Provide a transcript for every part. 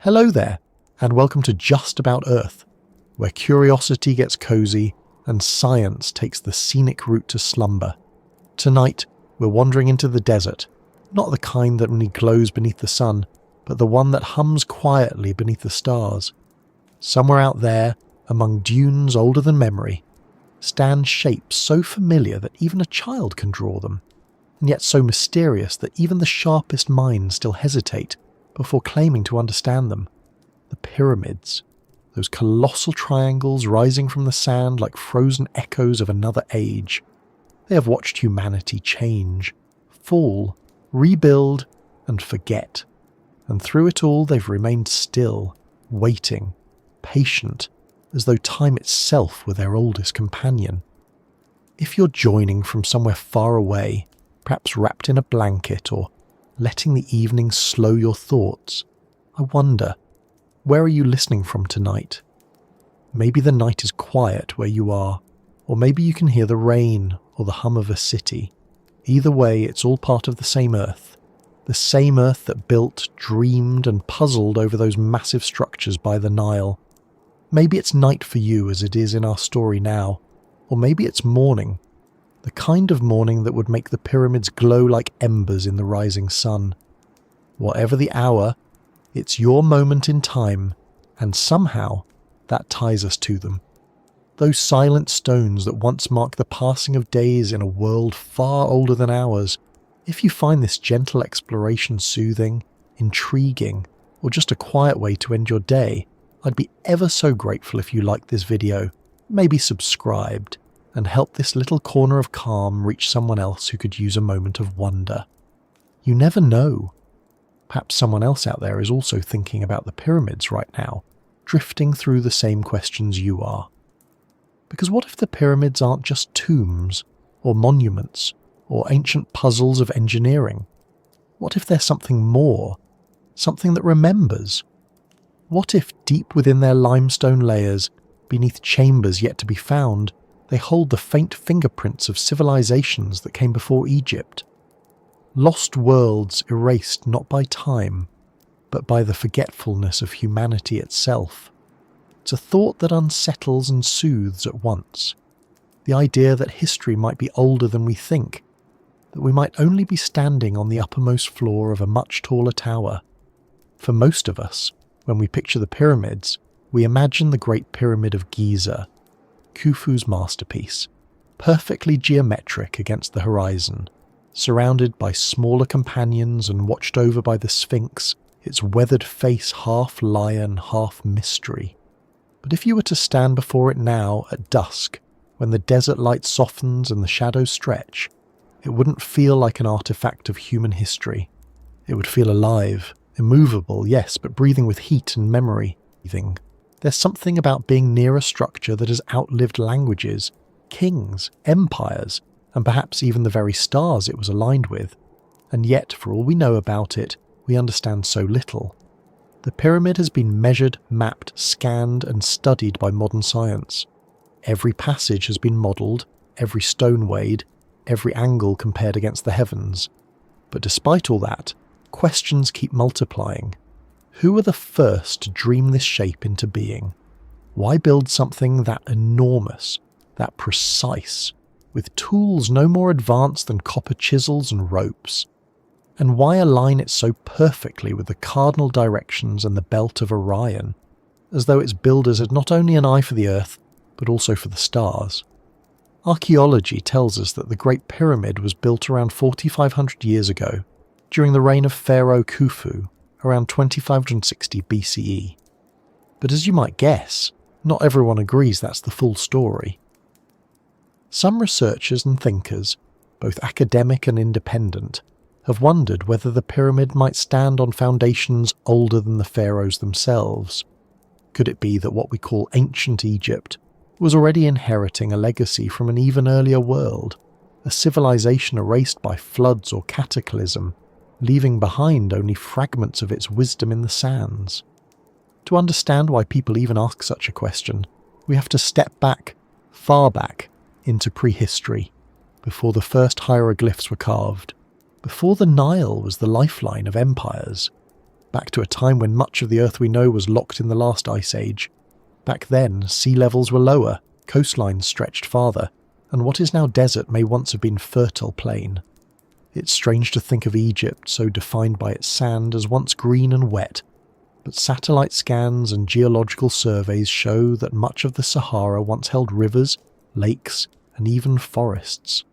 Hello there, and welcome to Just About Earth, where curiosity gets cozy and science takes the scenic route to slumber. Tonight, we're wandering into the desert, not the kind that only glows beneath the sun, but the one that hums quietly beneath the stars. Somewhere out there, among dunes older than memory, stand shapes so familiar that even a child can draw them, and yet so mysterious that even the sharpest minds still hesitate before claiming to understand them. The pyramids, those colossal triangles rising from the sand like frozen echoes of another age. They have watched humanity change, fall, rebuild, and forget. And through it all they've remained still, waiting, patient, as though time itself were their oldest companion. If you're joining from somewhere far away, perhaps wrapped in a blanket or letting the evening slow your thoughts, I wonder, where are you listening from tonight? Maybe the night is quiet where you are, or maybe you can hear the rain or the hum of a city. Either way, it's all part of the same earth that built, dreamed, and puzzled over those massive structures by the Nile. Maybe it's night for you as it is in our story now, or maybe it's morning, the kind of morning that would make the pyramids glow like embers in the rising sun. Whatever the hour, it's your moment in time, and somehow that ties us to them. Those silent stones that once marked the passing of days in a world far older than ours. If you find this gentle exploration soothing, intriguing, or just a quiet way to end your day, I'd be ever so grateful if you liked this video, maybe subscribed, and help this little corner of calm reach someone else who could use a moment of wonder. You never know. Perhaps someone else out there is also thinking about the pyramids right now, drifting through the same questions you are. Because what if the pyramids aren't just tombs, or monuments, or ancient puzzles of engineering? What if they're something more, something that remembers? What if deep within their limestone layers, beneath chambers yet to be found, they hold the faint fingerprints of civilizations that came before Egypt? Lost worlds erased not by time, but by the forgetfulness of humanity itself. It's a thought that unsettles and soothes at once. The idea that history might be older than we think, that we might only be standing on the uppermost floor of a much taller tower. For most of us, when we picture the pyramids, we imagine the Great Pyramid of Giza, Khufu's masterpiece, perfectly geometric against the horizon, surrounded by smaller companions and watched over by the Sphinx, its weathered face half lion, half mystery. But if you were to stand before it now at dusk, when the desert light softens and the shadows stretch, it wouldn't feel like an artifact of human history. It would feel alive, immovable, yes, but breathing with heat and memory. There's something about being near a structure that has outlived languages, kings, empires, and perhaps even the very stars it was aligned with. And yet, for all we know about it, we understand so little. The pyramid has been measured, mapped, scanned, and studied by modern science. Every passage has been modelled, every stone weighed, every angle compared against the heavens. But despite all that, questions keep multiplying. Who were the first to dream this shape into being? Why build something that enormous, that precise, with tools no more advanced than copper chisels and ropes? And why align it so perfectly with the cardinal directions and the belt of Orion, as though its builders had not only an eye for the earth, but also for the stars? Archaeology tells us that the Great Pyramid was built around 4,500 years ago, during the reign of Pharaoh Khufu, around 2560 BCE. But as you might guess, not everyone agrees that's the full story. Some researchers and thinkers, both academic and independent, have wondered whether the pyramid might stand on foundations older than the pharaohs themselves. Could it be that what we call ancient Egypt was already inheriting a legacy from an even earlier world, a civilization erased by floods or cataclysm, leaving behind only fragments of its wisdom in the sands? To understand why people even ask such a question, we have to step back, far back, into prehistory, before the first hieroglyphs were carved, before the Nile was the lifeline of empires. back to a time when much of the Earth we know was locked in the last ice age. Back then, sea levels were lower, coastlines stretched farther, and what is now desert may once have been fertile plain. It's strange to think of Egypt, so defined by its sand, as once green and wet, but satellite scans and geological surveys show that much of the Sahara once held rivers, lakes, and even forests.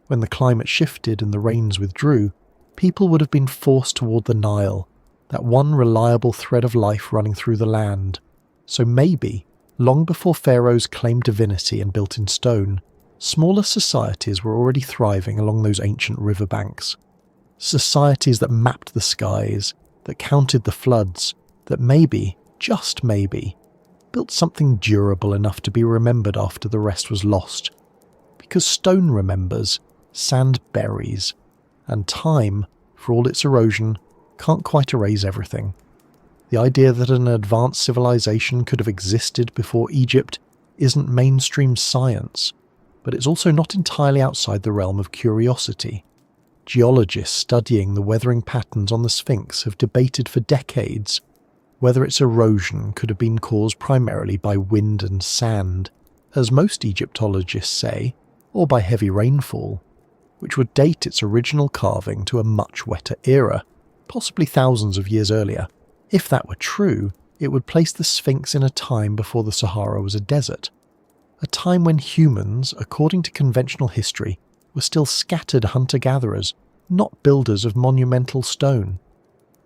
When the climate shifted and the rains withdrew, people would have been forced toward the Nile, that one reliable thread of life running through the land. So maybe, long before pharaohs claimed divinity and built in stone, smaller societies were already thriving along those ancient riverbanks. Societies that mapped the skies, that counted the floods, that maybe, just maybe, built something durable enough to be remembered after the rest was lost. Because stone remembers, sand buries, and time, for all its erosion, can't quite erase everything. The idea that an advanced civilization could have existed before Egypt isn't mainstream science, but it's also not entirely outside the realm of curiosity. Geologists studying the weathering patterns on the Sphinx have debated for decades whether its erosion could have been caused primarily by wind and sand, as most Egyptologists say, or by heavy rainfall, which would date its original carving to a much wetter era, possibly thousands of years earlier. If that were true, it would place the Sphinx in a time before the Sahara was a desert, a time when humans, according to conventional history, were still scattered hunter-gatherers, not builders of monumental stone.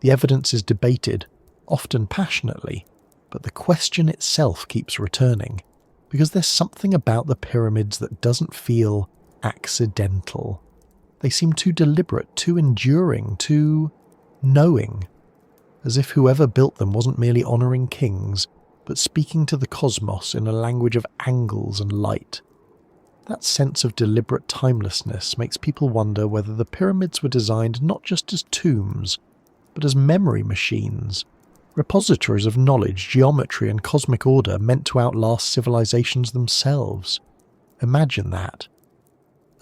The evidence is debated, often passionately, but the question itself keeps returning, because there's something about the pyramids that doesn't feel accidental. They seem too deliberate, too enduring, too knowing, as if whoever built them wasn't merely honouring kings, but speaking to the cosmos in a language of angles and light. That sense of deliberate timelessness makes people wonder whether the pyramids were designed not just as tombs, but as memory machines, repositories of knowledge, geometry, and cosmic order meant to outlast civilizations themselves. Imagine that.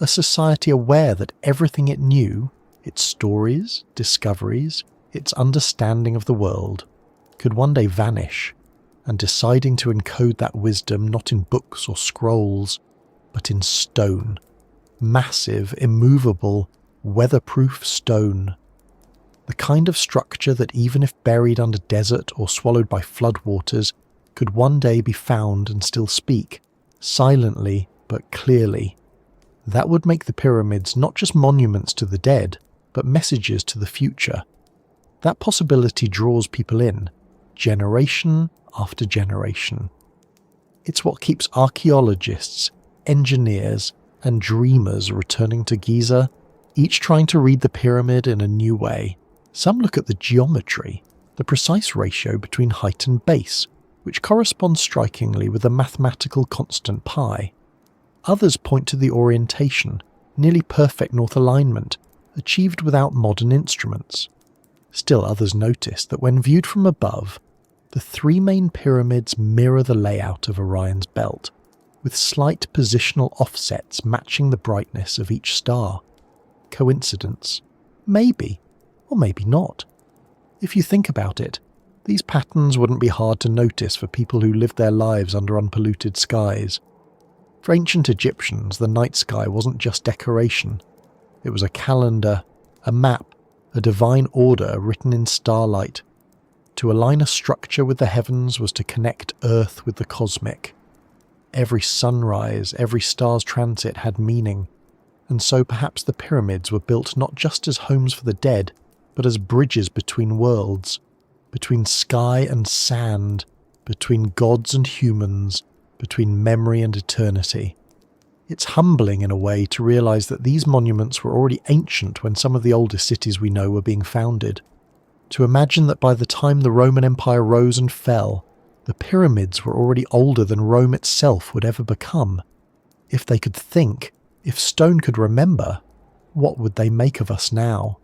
A society aware that everything it knew, its stories, discoveries, its understanding of the world, could one day vanish, and deciding to encode that wisdom not in books or scrolls, but in stone. Massive, immovable, weatherproof stone. The kind of structure that even if buried under desert or swallowed by floodwaters, could one day be found and still speak, silently but clearly. That would make the pyramids not just monuments to the dead, but messages to the future. That possibility draws people in, generation after generation. It's what keeps archaeologists, engineers, and dreamers returning to Giza, each trying to read the pyramid in a new way. Some look at the geometry, the precise ratio between height and base, which corresponds strikingly with the mathematical constant pi. Others point to the orientation, nearly perfect north alignment, achieved without modern instruments. Still others notice that when viewed from above, the three main pyramids mirror the layout of Orion's belt, with slight positional offsets matching the brightness of each star. Coincidence? Maybe, or maybe not. If you think about it, these patterns wouldn't be hard to notice for people who lived their lives under unpolluted skies. For ancient Egyptians, the night sky wasn't just decoration. It was a calendar, a map, a divine order written in starlight. To align a structure with the heavens was to connect Earth with the cosmic. Every sunrise, every star's transit had meaning, and so perhaps the pyramids were built not just as homes for the dead, but as bridges between worlds, between sky and sand, between gods and humans, between memory and eternity. It's humbling in a way to realise that these monuments were already ancient when some of the oldest cities we know were being founded. To imagine that by the time the Roman Empire rose and fell, the pyramids were already older than Rome itself would ever become. If they could think, if stone could remember, what would they make of us now?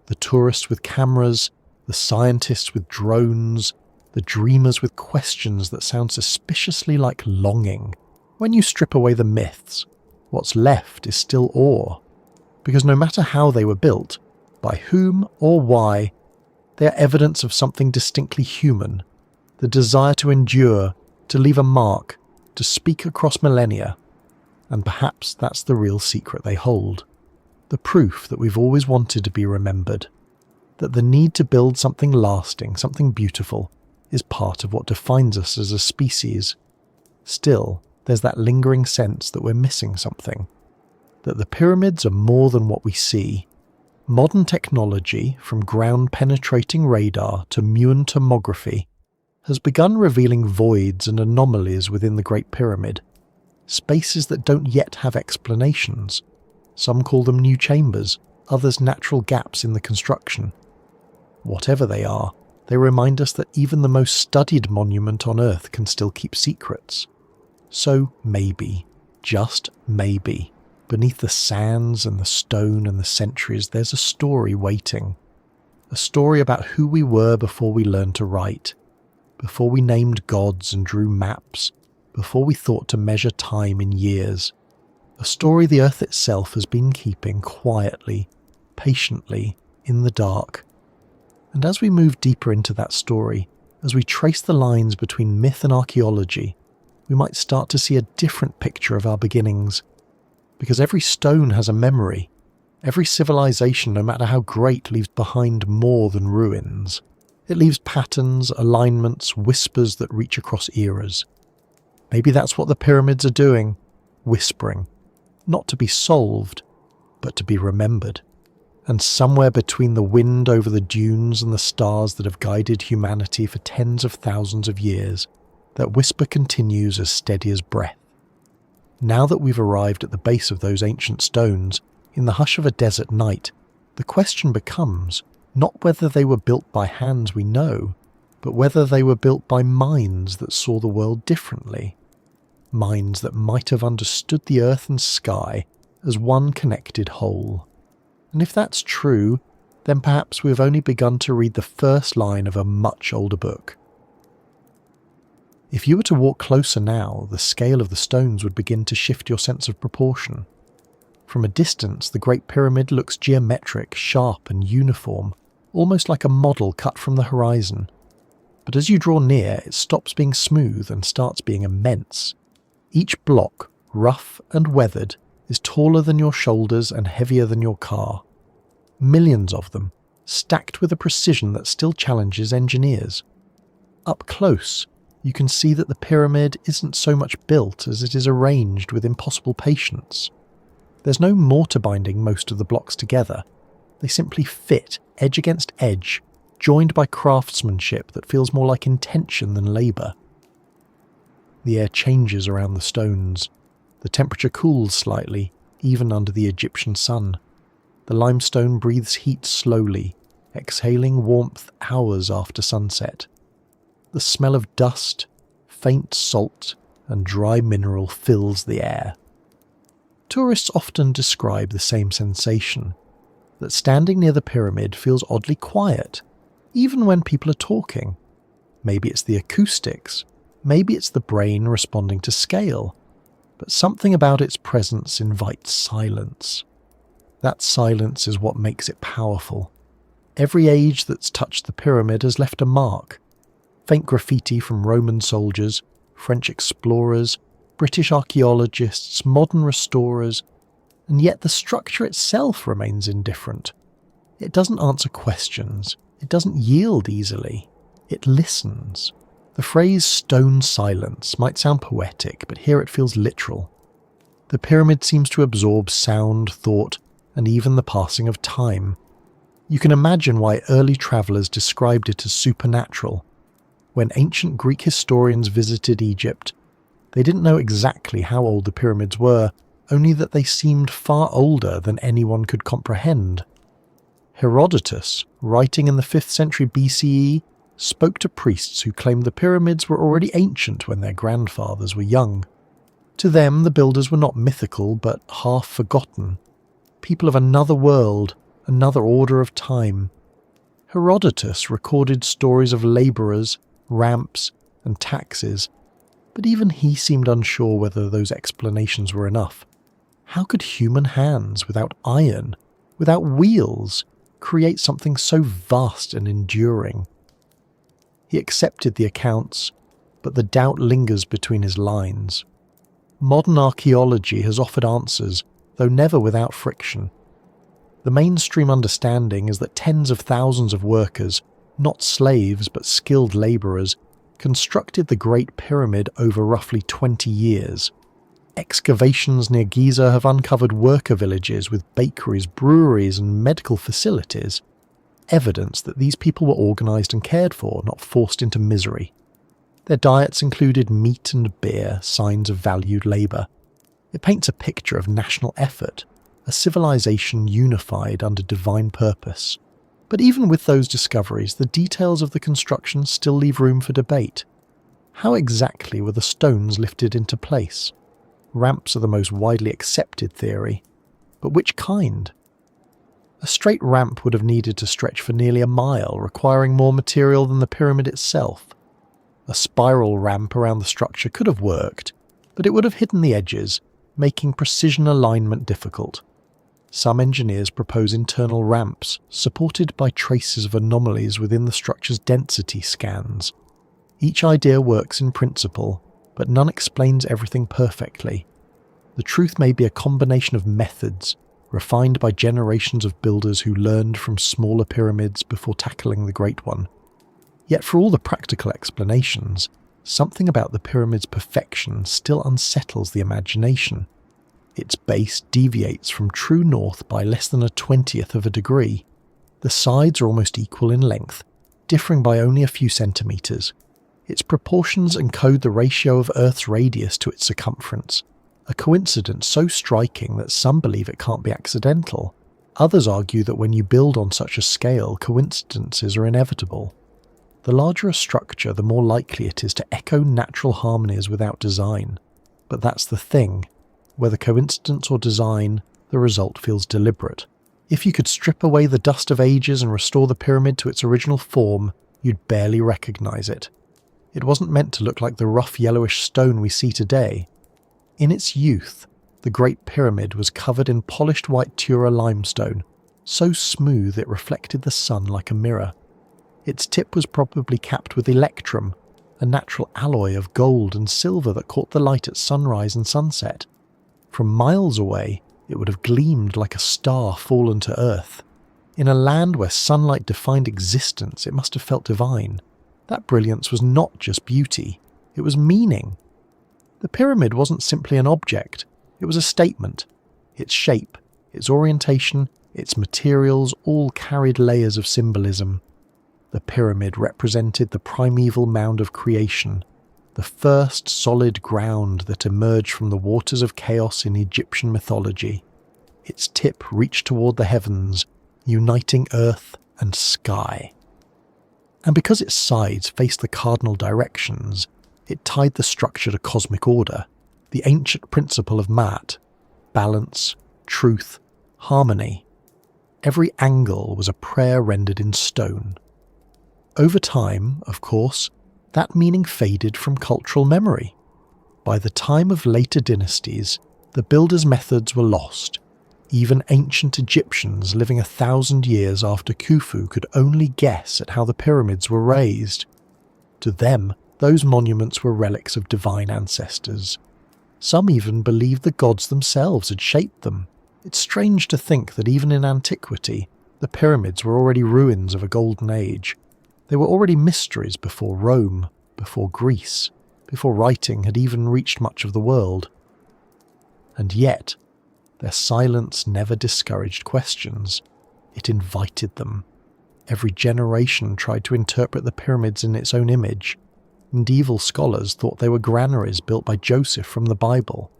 The tourists with cameras, the scientists with drones, the dreamers with questions that sound suspiciously like longing. When you strip away the myths, what's left is still awe. Because no matter how they were built, by whom or why, They are evidence of something distinctly human, the desire to endure, to leave a mark, to speak across millennia. And perhaps that's the real secret they hold. The proof that we've always wanted to be remembered. That the need to build something lasting, something beautiful, is part of what defines us as a species. Still, there's that lingering sense that we're missing something. That the pyramids are more than what we see. Modern technology, from ground-penetrating radar to Muon tomography, has begun revealing voids and anomalies within the Great Pyramid. Spaces that don't yet have explanations. Some call them new chambers, others natural gaps in the construction. Whatever they are, they remind us that even the most studied monument on Earth can still keep secrets. So maybe, just maybe, beneath the sands and the stone and the centuries, there's a story waiting. A story about who we were before we learned to write, before we named gods and drew maps, before we thought to measure time in years. A story the Earth itself has been keeping quietly, patiently, in the dark. And as we move deeper into that story, as we trace the lines between myth and archaeology, we might start to see a different picture of our beginnings. Because every stone has a memory. Every civilization, no matter how great, leaves behind more than ruins. It leaves patterns, alignments, whispers that reach across eras. Maybe that's what the pyramids are doing, whispering. Not to be solved, but to be remembered. And somewhere between the wind over the dunes and the stars that have guided humanity for tens of thousands of years, that whisper continues as steady as breath. Now that we've arrived at the base of those ancient stones, in the hush of a desert night, the question becomes not whether they were built by hands we know, but whether they were built by minds that saw the world differently. Minds that might have understood the earth and sky as one connected whole. And if that's true, then perhaps we've only begun to read the first line of a much older book. If you were to walk closer now, the scale of the stones would begin to shift your sense of proportion. From a distance, the Great Pyramid looks geometric, sharp and uniform, almost like a model cut from the horizon. But as you draw near, it stops being smooth and starts being immense. Each block, rough and weathered, is taller than your shoulders and heavier than your car. Millions of them, stacked with a precision that still challenges engineers. Up close, you can see that the pyramid isn't so much built as it is arranged with impossible patience. There's no mortar binding most of the blocks together. They simply fit, edge against edge, joined by craftsmanship that feels more like intention than labour. The air changes around the stones. The temperature cools slightly, even under the Egyptian sun. The limestone breathes heat slowly, exhaling warmth hours after sunset. The smell of dust, faint salt, and dry mineral fills the air. Tourists often describe the same sensation, that standing near the pyramid feels oddly quiet, even when people are talking. Maybe it's the acoustics, maybe it's the brain responding to scale, but something about its presence invites silence. That silence is what makes it powerful. Every age that's touched the pyramid has left a mark. Faint graffiti from Roman soldiers, French explorers, British archaeologists, modern restorers, and yet the structure itself remains indifferent. It doesn't answer questions. It doesn't yield easily. It listens. The phrase stone silence might sound poetic, but here it feels literal. The pyramid seems to absorb sound, thought, and even the passing of time. You can imagine why early travellers described it as supernatural. When ancient Greek historians visited Egypt, they didn't know exactly how old the pyramids were, only that they seemed far older than anyone could comprehend. Herodotus, writing in the 5th century BCE, spoke to priests who claimed the pyramids were already ancient when their grandfathers were young. To them, the builders were not mythical, but half forgotten. People of another world, another order of time. Herodotus recorded stories of labourers, ramps, and taxes, but even he seemed unsure whether those explanations were enough. How could human hands, without iron, without wheels, create something so vast and enduring? He accepted the accounts, but the doubt lingers between his lines. Modern archaeology has offered answers, though never without friction. The mainstream understanding is that tens of thousands of workers, not slaves but skilled labourers, constructed the Great Pyramid over roughly 20 years. Excavations near Giza have uncovered worker villages with bakeries, breweries and medical facilities, evidence that these people were organised and cared for, not forced into misery. Their diets included meat and beer, signs of valued labour. It paints a picture of national effort, a civilization unified under divine purpose. But even with those discoveries, the details of the construction still leave room for debate. How exactly were the stones lifted into place? Ramps are the most widely accepted theory, but which kind? A straight ramp would have needed to stretch for nearly a mile, requiring more material than the pyramid itself. A spiral ramp around the structure could have worked, but it would have hidden the edges, making precision alignment difficult. Some engineers propose internal ramps, supported by traces of anomalies within the structure's density scans. Each idea works in principle, but none explains everything perfectly. The truth may be a combination of methods, refined by generations of builders who learned from smaller pyramids before tackling the Great One. Yet for all the practical explanations, something about the pyramid's perfection still unsettles the imagination. Its base deviates from true north by less than 1/20th of a degree. The sides are almost equal in length, differing by only a few centimetres. Its proportions encode the ratio of Earth's radius to its circumference, a coincidence so striking that some believe it can't be accidental. Others argue that when you build on such a scale, coincidences are inevitable. The larger a structure, the more likely it is to echo natural harmonies without design. But that's the thing. Whether coincidence or design, the result feels deliberate. If you could strip away the dust of ages and restore the pyramid to its original form, you'd barely recognise it. It wasn't meant to look like the rough yellowish stone we see today. In its youth, the Great Pyramid was covered in polished white Tura limestone, so smooth it reflected the sun like a mirror. Its tip was probably capped with electrum, a natural alloy of gold and silver that caught the light at sunrise and sunset. From miles away, it would have gleamed like a star fallen to earth. In a land where sunlight defined existence, it must have felt divine. That brilliance was not just beauty, it was meaning. The pyramid wasn't simply an object, it was a statement. Its shape, its orientation, its materials all carried layers of symbolism. The pyramid represented the primeval mound of creation, the first solid ground that emerged from the waters of chaos in Egyptian mythology. Its tip reached toward the heavens, uniting earth and sky. And because its sides faced the cardinal directions, it tied the structure to cosmic order, the ancient principle of Ma'at, balance, truth, harmony. Every angle was a prayer rendered in stone. Over time, of course, that meaning faded from cultural memory. By the time of later dynasties, the builders' methods were lost. Even ancient Egyptians living 1,000 years after Khufu could only guess at how the pyramids were raised. To them, those monuments were relics of divine ancestors. Some even believed the gods themselves had shaped them. It's strange to think that even in antiquity, the pyramids were already ruins of a golden age. They were already mysteries before Rome, before Greece, before writing had even reached much of the world. And yet, their silence never discouraged questions. It invited them. Every generation tried to interpret the pyramids in its own image. Medieval scholars thought they were granaries built by Joseph from the Bible.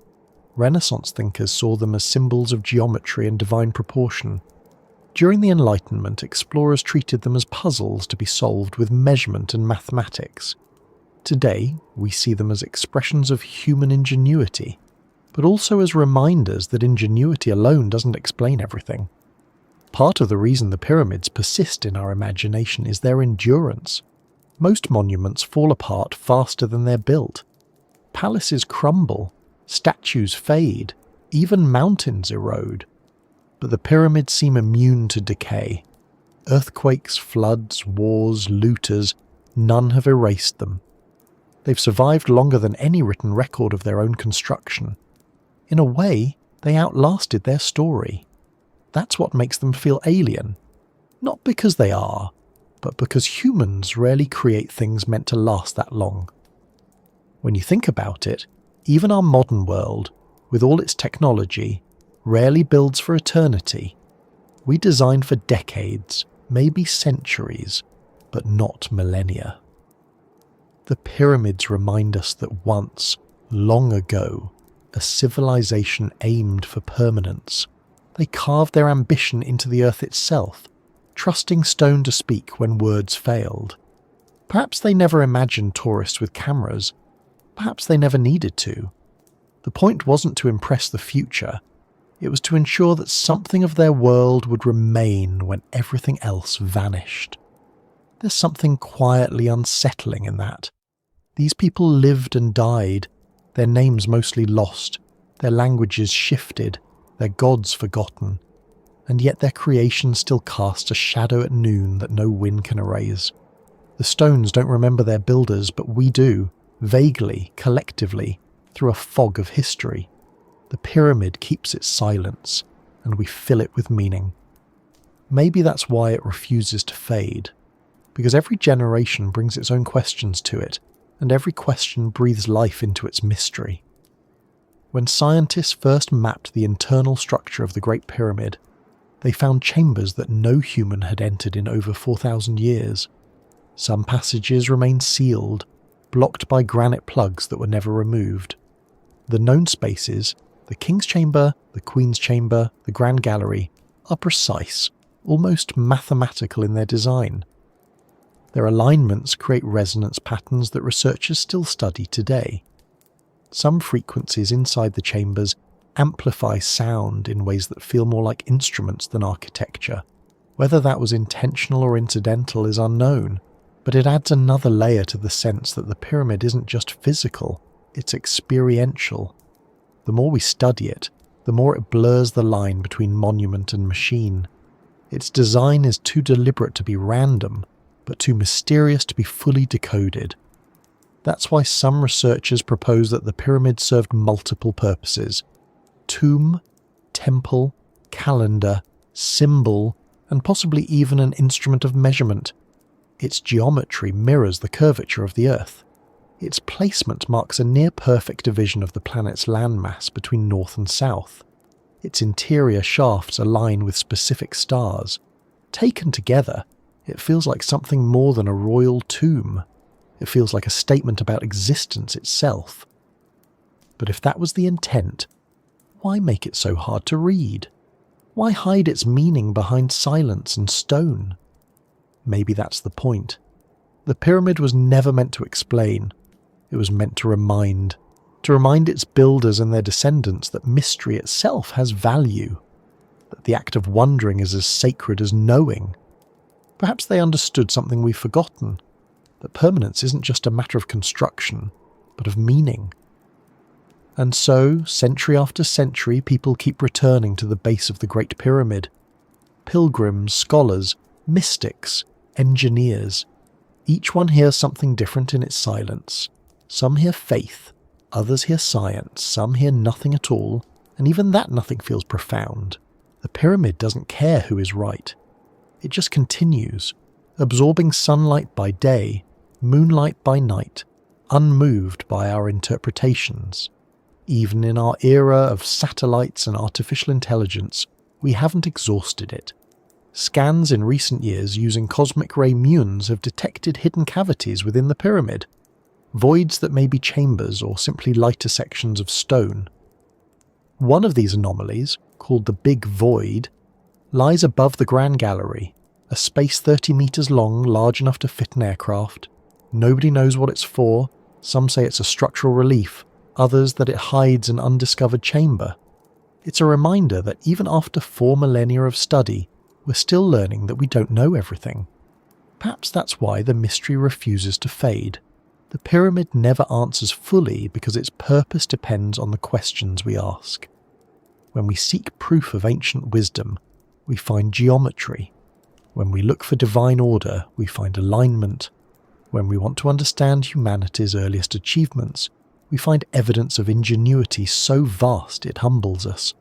Renaissance thinkers saw them as symbols of geometry and divine proportion. During the Enlightenment, explorers treated them as puzzles to be solved with measurement and mathematics. Today, we see them as expressions of human ingenuity, but also as reminders that ingenuity alone doesn't explain everything. Part of the reason the pyramids persist in our imagination is their endurance. Most monuments fall apart faster than they're built. Palaces crumble, statues fade, even mountains erode. But the pyramids seem immune to decay. Earthquakes, floods, wars, looters, none have erased them. They've survived longer than any written record of their own construction. In a way, they outlasted their story. That's what makes them feel alien. Not because they are, but because humans rarely create things meant to last that long. When you think about it, even our modern world, with all its technology, rarely builds for eternity. We design for decades, maybe centuries, but not millennia. The pyramids remind us that once, long ago, a civilization aimed for permanence. They carved their ambition into the earth itself, trusting stone to speak when words failed. Perhaps they never imagined tourists with cameras. Perhaps they never needed to. The point wasn't to impress the future. It was to ensure that something of their world would remain when everything else vanished. There's something quietly unsettling in that. These people lived and died, their names mostly lost, their languages shifted, their gods forgotten, and yet their creation still casts a shadow at noon that no wind can erase. The stones don't remember their builders, but we do, vaguely, collectively, through a fog of history. The pyramid keeps its silence, and we fill it with meaning. Maybe that's why it refuses to fade, because every generation brings its own questions to it, and every question breathes life into its mystery. When scientists first mapped the internal structure of the Great Pyramid, they found chambers that no human had entered in over 4,000 years. Some passages remained sealed, blocked by granite plugs that were never removed. The known spaces, the King's Chamber, the Queen's Chamber, the Grand Gallery, are precise, almost mathematical in their design. Their alignments create resonance patterns that researchers still study today. Some frequencies inside the chambers amplify sound in ways that feel more like instruments than architecture. Whether that was intentional or incidental is unknown, but it adds another layer to the sense that the pyramid isn't just physical, it's experiential. The more we study it, the more it blurs the line between monument and machine. Its design is too deliberate to be random, but too mysterious to be fully decoded. That's why some researchers propose that the pyramid served multiple purposes: tomb, temple, calendar, symbol, and possibly even an instrument of measurement. Its geometry mirrors the curvature of the Earth. Its placement marks a near-perfect division of the planet's landmass between north and south. Its interior shafts align with specific stars. Taken together, it feels like something more than a royal tomb. It feels like a statement about existence itself. But if that was the intent, why make it so hard to read? Why hide its meaning behind silence and stone? Maybe that's the point. The pyramid was never meant to explain. It was meant to remind its builders and their descendants that mystery itself has value, that the act of wondering is as sacred as knowing. Perhaps they understood something we've forgotten, that permanence isn't just a matter of construction, but of meaning. And so, century after century, people keep returning to the base of the Great Pyramid. Pilgrims, scholars, mystics, engineers. Each one hears something different in its silence. Some hear faith, others hear science, some hear nothing at all, and even that nothing feels profound. The pyramid doesn't care who is right. It just continues, absorbing sunlight by day, moonlight by night, unmoved by our interpretations. Even in our era of satellites and artificial intelligence, we haven't exhausted it. Scans in recent years using cosmic ray muons have detected hidden cavities within the pyramid, voids that may be chambers or simply lighter sections of stone. One of these anomalies, called the Big Void, lies above the Grand Gallery, a space 30 meters long, large enough to fit an aircraft. Nobody knows what it's for. Some say it's a structural relief, others that it hides an undiscovered chamber. It's a reminder that even after 4 millennia of study, we're still learning that we don't know everything. Perhaps that's why the mystery refuses to fade. The pyramid never answers fully because its purpose depends on the questions we ask. When we seek proof of ancient wisdom, we find geometry. When we look for divine order, we find alignment. When we want to understand humanity's earliest achievements, we find evidence of ingenuity so vast it humbles us.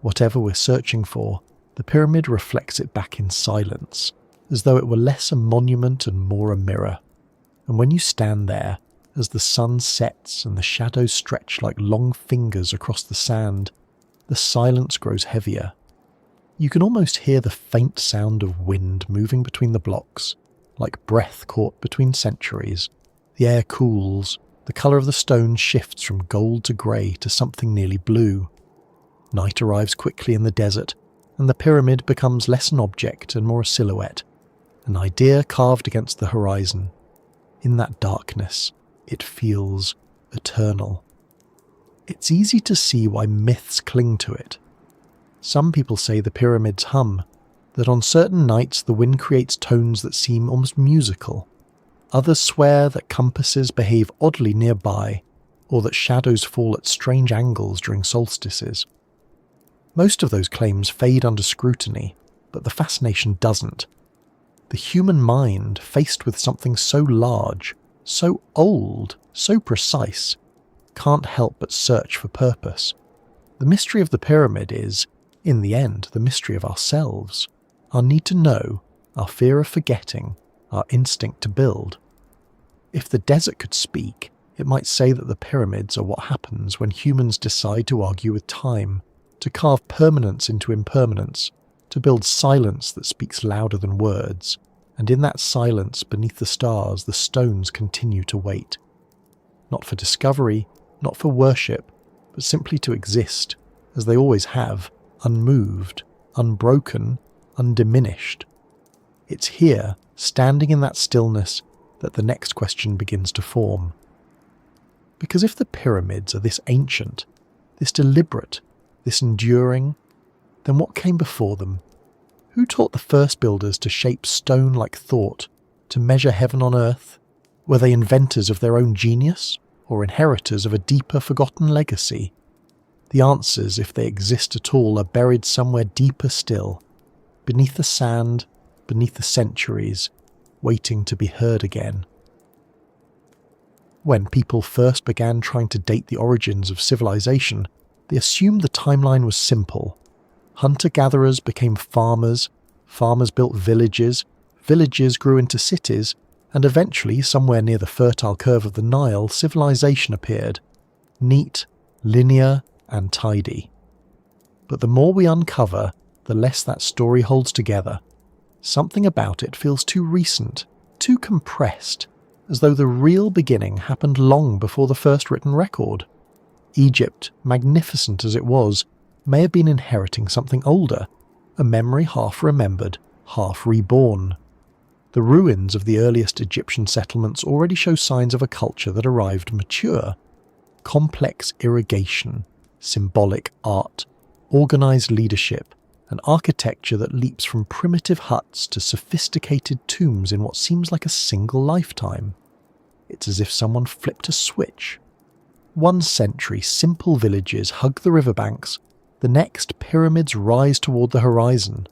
Whatever we're searching for, the pyramid reflects it back in silence, as though it were less a monument and more a mirror. And when you stand there, as the sun sets and the shadows stretch like long fingers across the sand, the silence grows heavier. You can almost hear the faint sound of wind moving between the blocks, like breath caught between centuries. The air cools, the colour of the stone shifts from gold to grey to something nearly blue. Night arrives quickly in the desert, and the pyramid becomes less an object and more a silhouette, an idea carved against the horizon. In that darkness, it feels eternal. It's easy to see why myths cling to it. Some people say the pyramids hum, that on certain nights the wind creates tones that seem almost musical. Others swear that compasses behave oddly nearby, or that shadows fall at strange angles during solstices. Most of those claims fade under scrutiny, but the fascination doesn't. The human mind, faced with something so large, so old, so precise, can't help but search for purpose. The mystery of the pyramid is, in the end, the mystery of ourselves, our need to know, our fear of forgetting, our instinct to build. If the desert could speak, it might say that the pyramids are what happens when humans decide to argue with time, to carve permanence into impermanence, to build silence that speaks louder than words, and in that silence beneath the stars the stones continue to wait. Not for discovery, not for worship, but simply to exist, as they always have, unmoved, unbroken, undiminished. It's here, standing in that stillness, that the next question begins to form. Because if the pyramids are this ancient, this deliberate, this enduring, then what came before them? Who taught the first builders to shape stone like thought, to measure heaven on earth? Were they inventors of their own genius, or inheritors of a deeper forgotten legacy? The answers, if they exist at all, are buried somewhere deeper still, beneath the sand, beneath the centuries, waiting to be heard again. When people first began trying to date the origins of civilization, they assumed the timeline was simple. Hunter-gatherers became farmers, farmers built villages, villages grew into cities, and eventually, somewhere near the fertile curve of the Nile, civilization appeared, neat, linear, and tidy. But the more we uncover, the less that story holds together. Something about it feels too recent, too compressed, as though the real beginning happened long before the first written record. Egypt, magnificent as it was, may have been inheriting something older, a memory half remembered, half reborn. The ruins of the earliest Egyptian settlements already show signs of a culture that arrived mature. Complex irrigation, symbolic art, organised leadership, an architecture that leaps from primitive huts to sophisticated tombs in what seems like a single lifetime. It's as if someone flipped a switch. One century, simple villages hug the riverbanks, the next, pyramids rise toward the horizon.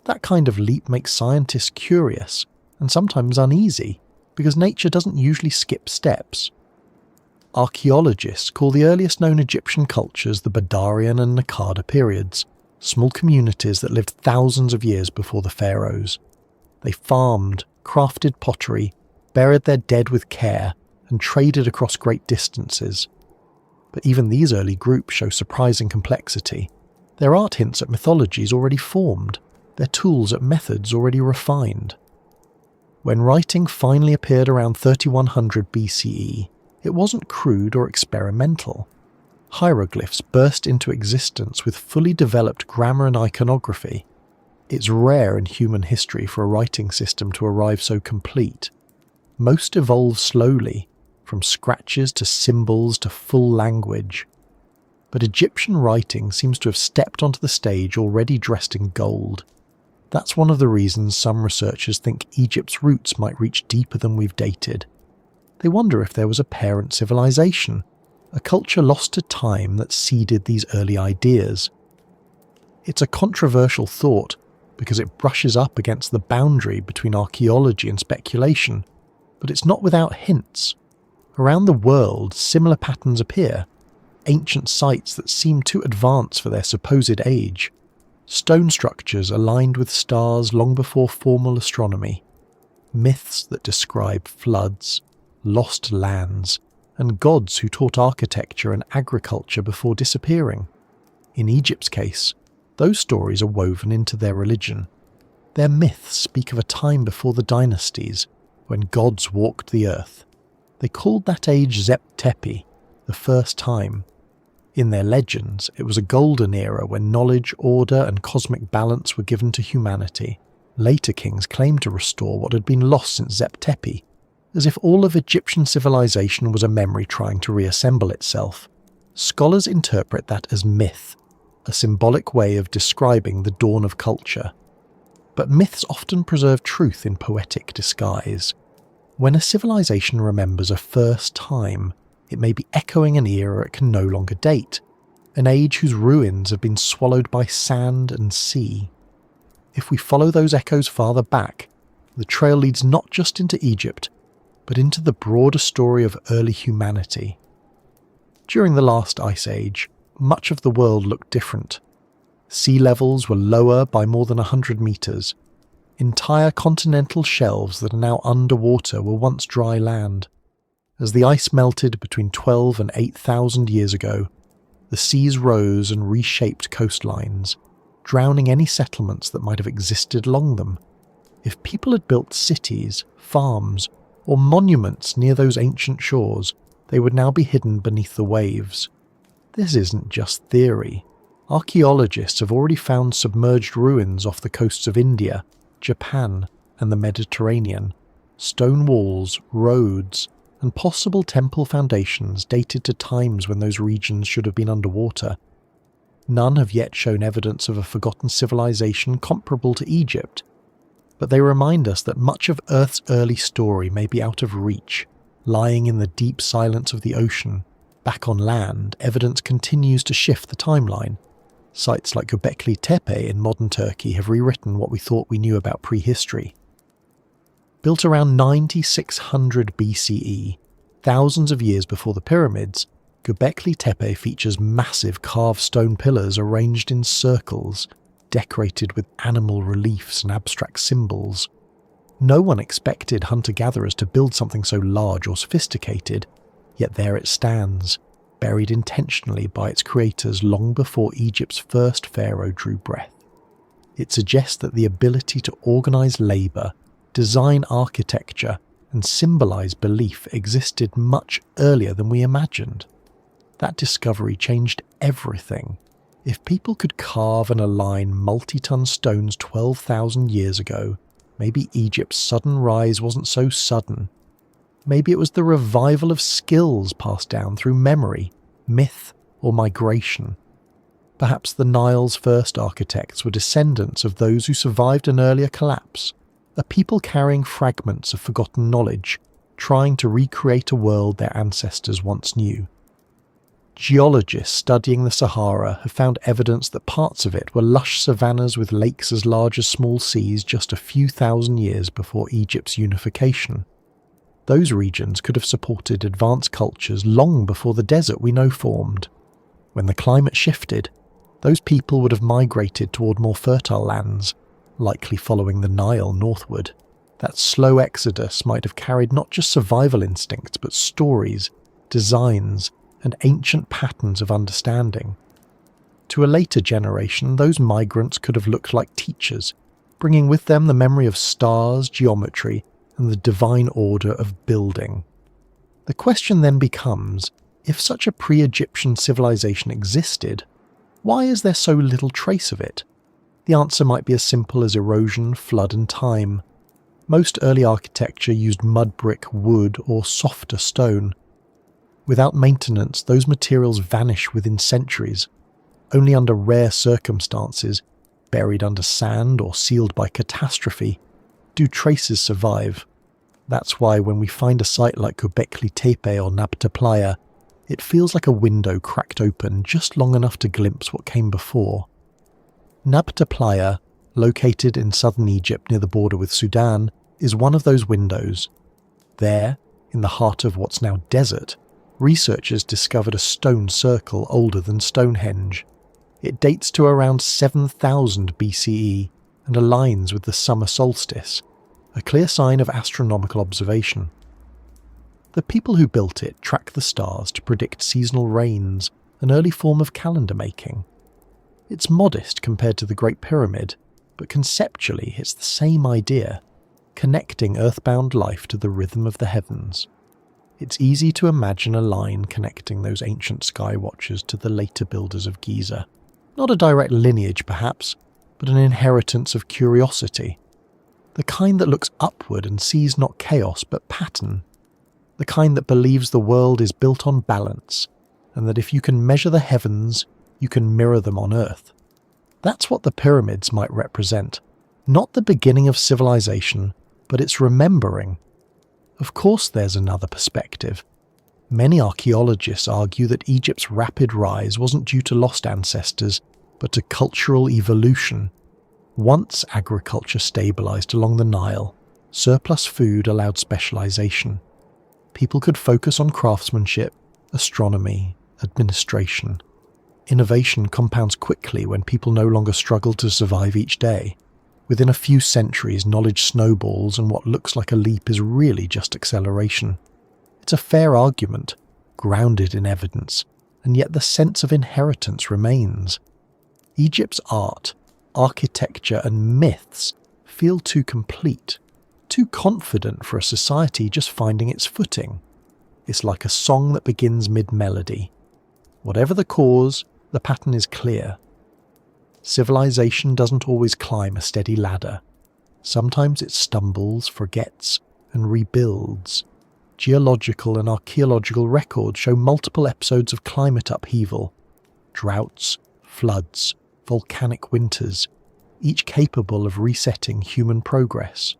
That kind of leap makes scientists curious, and sometimes uneasy, because nature doesn't usually skip steps. Archaeologists call the earliest known Egyptian cultures the Badarian and Naqada periods, small communities that lived thousands of years before the pharaohs. They farmed, crafted pottery, buried their dead with care, and traded across great distances. But even these early groups show surprising complexity. Their art hints at mythologies already formed, their tools at methods already refined. When writing finally appeared around 3100 BCE, it wasn't crude or experimental. Hieroglyphs burst into existence with fully developed grammar and iconography. It's rare in human history for a writing system to arrive so complete. Most evolve slowly, from scratches to symbols to full language. But Egyptian writing seems to have stepped onto the stage already dressed in gold. That's one of the reasons some researchers think Egypt's roots might reach deeper than we've dated. They wonder if there was a parent civilization, a culture lost to time that seeded these early ideas. It's a controversial thought, because it brushes up against the boundary between archaeology and speculation, but it's not without hints. Around the world, similar patterns appear. Ancient sites that seem too advanced for their supposed age. Stone structures aligned with stars long before formal astronomy. Myths that describe floods, lost lands, and gods who taught architecture and agriculture before disappearing. In Egypt's case, those stories are woven into their religion. Their myths speak of a time before the dynasties, when gods walked the earth. They called that age Zep Tepi, the first time. In their legends, it was a golden era when knowledge, order, and cosmic balance were given to humanity. Later kings claimed to restore what had been lost since Zep Tepi, as if all of Egyptian civilization was a memory trying to reassemble itself. Scholars interpret that as myth, a symbolic way of describing the dawn of culture. But myths often preserve truth in poetic disguise. When a civilization remembers a first time, it may be echoing an era it can no longer date, an age whose ruins have been swallowed by sand and sea. If we follow those echoes farther back, the trail leads not just into Egypt, but into the broader story of early humanity. During the last ice age, much of the world looked different. Sea levels were lower by more than 100 meters. Entire continental shelves that are now underwater were once dry land. As the ice melted between 12 and 8,000 years ago, the seas rose and reshaped coastlines, drowning any settlements that might have existed along them. If people had built cities, farms, or monuments near those ancient shores, they would now be hidden beneath the waves. This isn't just theory. Archaeologists have already found submerged ruins off the coasts of India, Japan, and the Mediterranean, stone walls, roads, and possible temple foundations dated to times when those regions should have been underwater. None have yet shown evidence of a forgotten civilization comparable to Egypt, but they remind us that much of Earth's early story may be out of reach, lying in the deep silence of the ocean. Back on land, evidence continues to shift the timeline. Sites like Göbekli Tepe in modern Turkey have rewritten what we thought we knew about prehistory. Built around 9600 BCE, thousands of years before the pyramids, Göbekli Tepe features massive carved stone pillars arranged in circles, decorated with animal reliefs and abstract symbols. No one expected hunter-gatherers to build something so large or sophisticated, yet there it stands, buried intentionally by its creators long before Egypt's first pharaoh drew breath. It suggests that the ability to organize labor, design architecture, and symbolize belief existed much earlier than we imagined. That discovery changed everything. If people could carve and align multi-ton stones 12,000 years ago, maybe Egypt's sudden rise wasn't so sudden. Maybe it was the revival of skills passed down through memory, myth, or migration. Perhaps the Nile's first architects were descendants of those who survived an earlier collapse, a people carrying fragments of forgotten knowledge, trying to recreate a world their ancestors once knew. Geologists studying the Sahara have found evidence that parts of it were lush savannas with lakes as large as small seas just a few thousand years before Egypt's unification. Those regions could have supported advanced cultures long before the desert we know formed. When the climate shifted, those people would have migrated toward more fertile lands, likely following the Nile northward. That slow exodus might have carried not just survival instincts, but stories, designs, and ancient patterns of understanding. To a later generation, those migrants could have looked like teachers, bringing with them the memory of stars, geometry, and the divine order of building. The question then becomes, if such a pre-Egyptian civilization existed, why is there so little trace of it? The answer might be as simple as erosion, flood, and time. Most early architecture used mud brick, wood, or softer stone. Without maintenance, those materials vanish within centuries. Only under rare circumstances, buried under sand or sealed by catastrophe, do traces survive. That's why when we find a site like Göbekli Tepe or Nabta Playa, it feels like a window cracked open just long enough to glimpse what came before. Nabta Playa, located in southern Egypt near the border with Sudan, is one of those windows. There, in the heart of what's now desert, researchers discovered a stone circle older than Stonehenge. It dates to around 7000 BCE and aligns with the summer solstice, a clear sign of astronomical observation. The people who built it track the stars to predict seasonal rains, an early form of calendar making. It's modest compared to the Great Pyramid, but conceptually it's the same idea, connecting earthbound life to the rhythm of the heavens. It's easy to imagine a line connecting those ancient sky watchers to the later builders of Giza. Not a direct lineage, perhaps, but an inheritance of curiosity. The kind that looks upward and sees not chaos but pattern. The kind that believes the world is built on balance, and that if you can measure the heavens, you can mirror them on earth. That's what the pyramids might represent. Not the beginning of civilization, but its remembering. Of course there's another perspective. Many archaeologists argue that Egypt's rapid rise wasn't due to lost ancestors, but to cultural evolution. Once agriculture stabilized along the Nile, surplus food allowed specialization. People could focus on craftsmanship, astronomy, administration. Innovation compounds quickly when people no longer struggle to survive each day. Within a few centuries, knowledge snowballs, and what looks like a leap is really just acceleration. It's a fair argument, grounded in evidence, and yet the sense of inheritance remains. Egypt's art, architecture, and myths feel too complete, too confident for a society just finding its footing. It's like a song that begins mid-melody. Whatever the cause, the pattern is clear. Civilization doesn't always climb a steady ladder. Sometimes it stumbles, forgets, and rebuilds. Geological and archaeological records show multiple episodes of climate upheaval. Droughts, floods, volcanic winters, each capable of resetting human progress.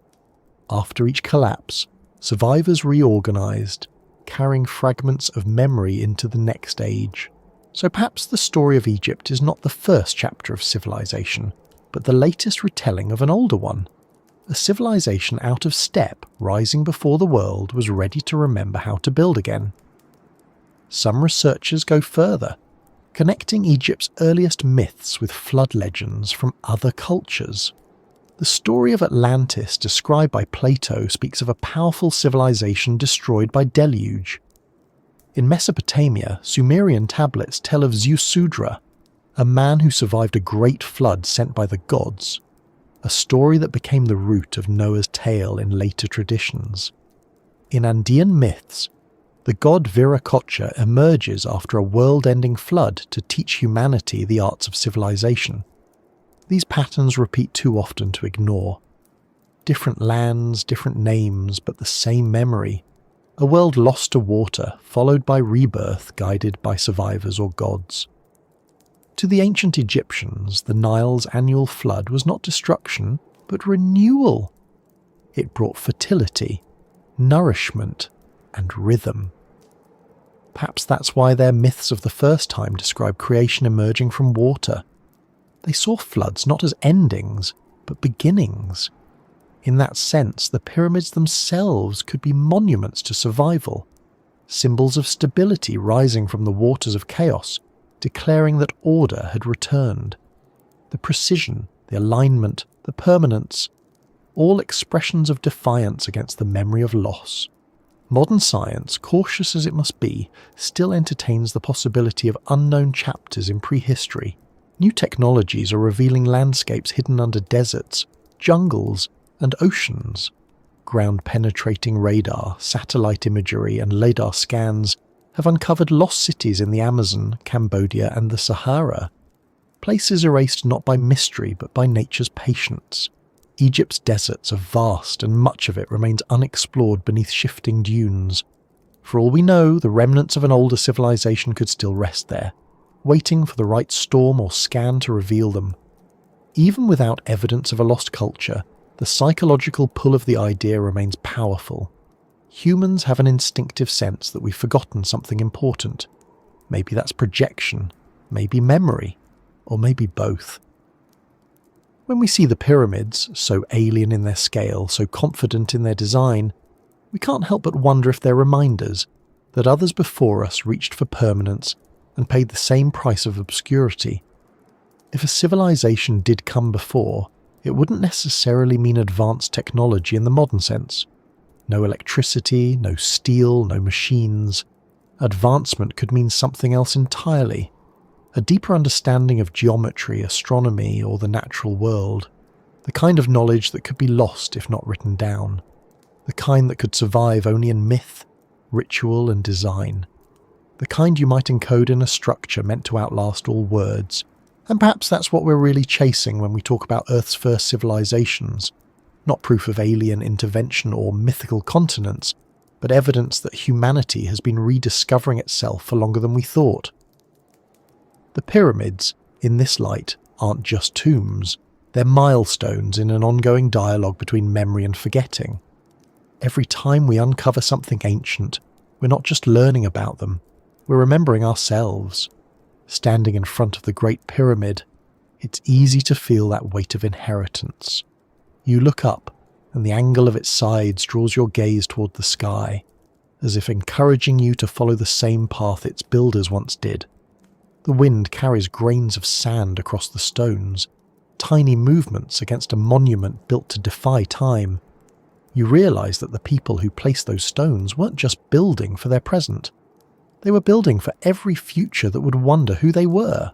After each collapse, survivors reorganized, carrying fragments of memory into the next age. So perhaps the story of Egypt is not the first chapter of civilization, but the latest retelling of an older one. A civilization out of step, rising before the world was ready to remember how to build again. Some researchers go further, connecting Egypt's earliest myths with flood legends from other cultures. The story of Atlantis described by Plato speaks of a powerful civilization destroyed by deluge. In Mesopotamia, Sumerian tablets tell of Ziusudra, a man who survived a great flood sent by the gods, a story that became the root of Noah's tale in later traditions. In Andean myths, the god Viracocha emerges after a world-ending flood to teach humanity the arts of civilization. These patterns repeat too often to ignore. Different lands, different names, but the same memory. A world lost to water, followed by rebirth guided by survivors or gods. To the ancient Egyptians, the Nile's annual flood was not destruction, but renewal. It brought fertility, nourishment, and rhythm. Perhaps that's why their myths of the first time describe creation emerging from water. They saw floods not as endings, but beginnings. In that sense, the pyramids themselves could be monuments to survival, symbols of stability rising from the waters of chaos, declaring that order had returned. The precision, the alignment, the permanence, all expressions of defiance against the memory of loss. Modern science, cautious as it must be, still entertains the possibility of unknown chapters in prehistory. New technologies are revealing landscapes hidden under deserts, jungles, and oceans. Ground-penetrating radar, satellite imagery, and LiDAR scans have uncovered lost cities in the Amazon, Cambodia, and the Sahara. Places erased not by mystery but by nature's patience. Egypt's deserts are vast and much of it remains unexplored beneath shifting dunes. For all we know, the remnants of an older civilization could still rest there, waiting for the right storm or scan to reveal them. Even without evidence of a lost culture, the psychological pull of the idea remains powerful. Humans have an instinctive sense that we've forgotten something important. Maybe that's projection, maybe memory, or maybe both. When we see the pyramids, so alien in their scale, so confident in their design, we can't help but wonder if they're reminders that others before us reached for permanence and paid the same price of obscurity. If a civilization did come before, it wouldn't necessarily mean advanced technology in the modern sense. No electricity, no steel, no machines. Advancement could mean something else entirely. A deeper understanding of geometry, astronomy, or the natural world. The kind of knowledge that could be lost if not written down. The kind that could survive only in myth, ritual, and design. The kind you might encode in a structure meant to outlast all words. And perhaps that's what we're really chasing when we talk about Earth's first civilizations. Not proof of alien intervention or mythical continents, but evidence that humanity has been rediscovering itself for longer than we thought. The pyramids, in this light, aren't just tombs. They're milestones in an ongoing dialogue between memory and forgetting. Every time we uncover something ancient, we're not just learning about them, we're remembering ourselves. Standing in front of the Great Pyramid, it's easy to feel that weight of inheritance. You look up, and the angle of its sides draws your gaze toward the sky, as if encouraging you to follow the same path its builders once did. The wind carries grains of sand across the stones, tiny movements against a monument built to defy time. You realise that the people who placed those stones weren't just building for their present. They were building for every future that would wonder who they were.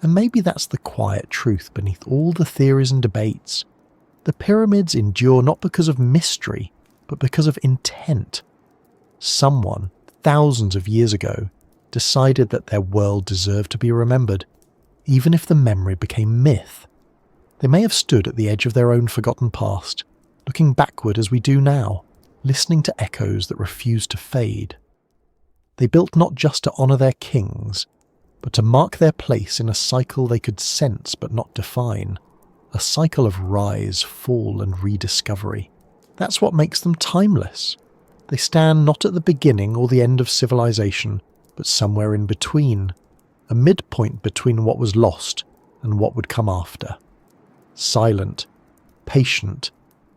And maybe that's the quiet truth beneath all the theories and debates. The pyramids endure not because of mystery, but because of intent. Someone, thousands of years ago, decided that their world deserved to be remembered, even if the memory became myth. They may have stood at the edge of their own forgotten past, looking backward as we do now, listening to echoes that refuse to fade. They built not just to honour their kings, but to mark their place in a cycle they could sense but not define, a cycle of rise, fall and rediscovery. That's what makes them timeless. They stand not at the beginning or the end of civilization, but somewhere in between, a midpoint between what was lost and what would come after. Silent, patient,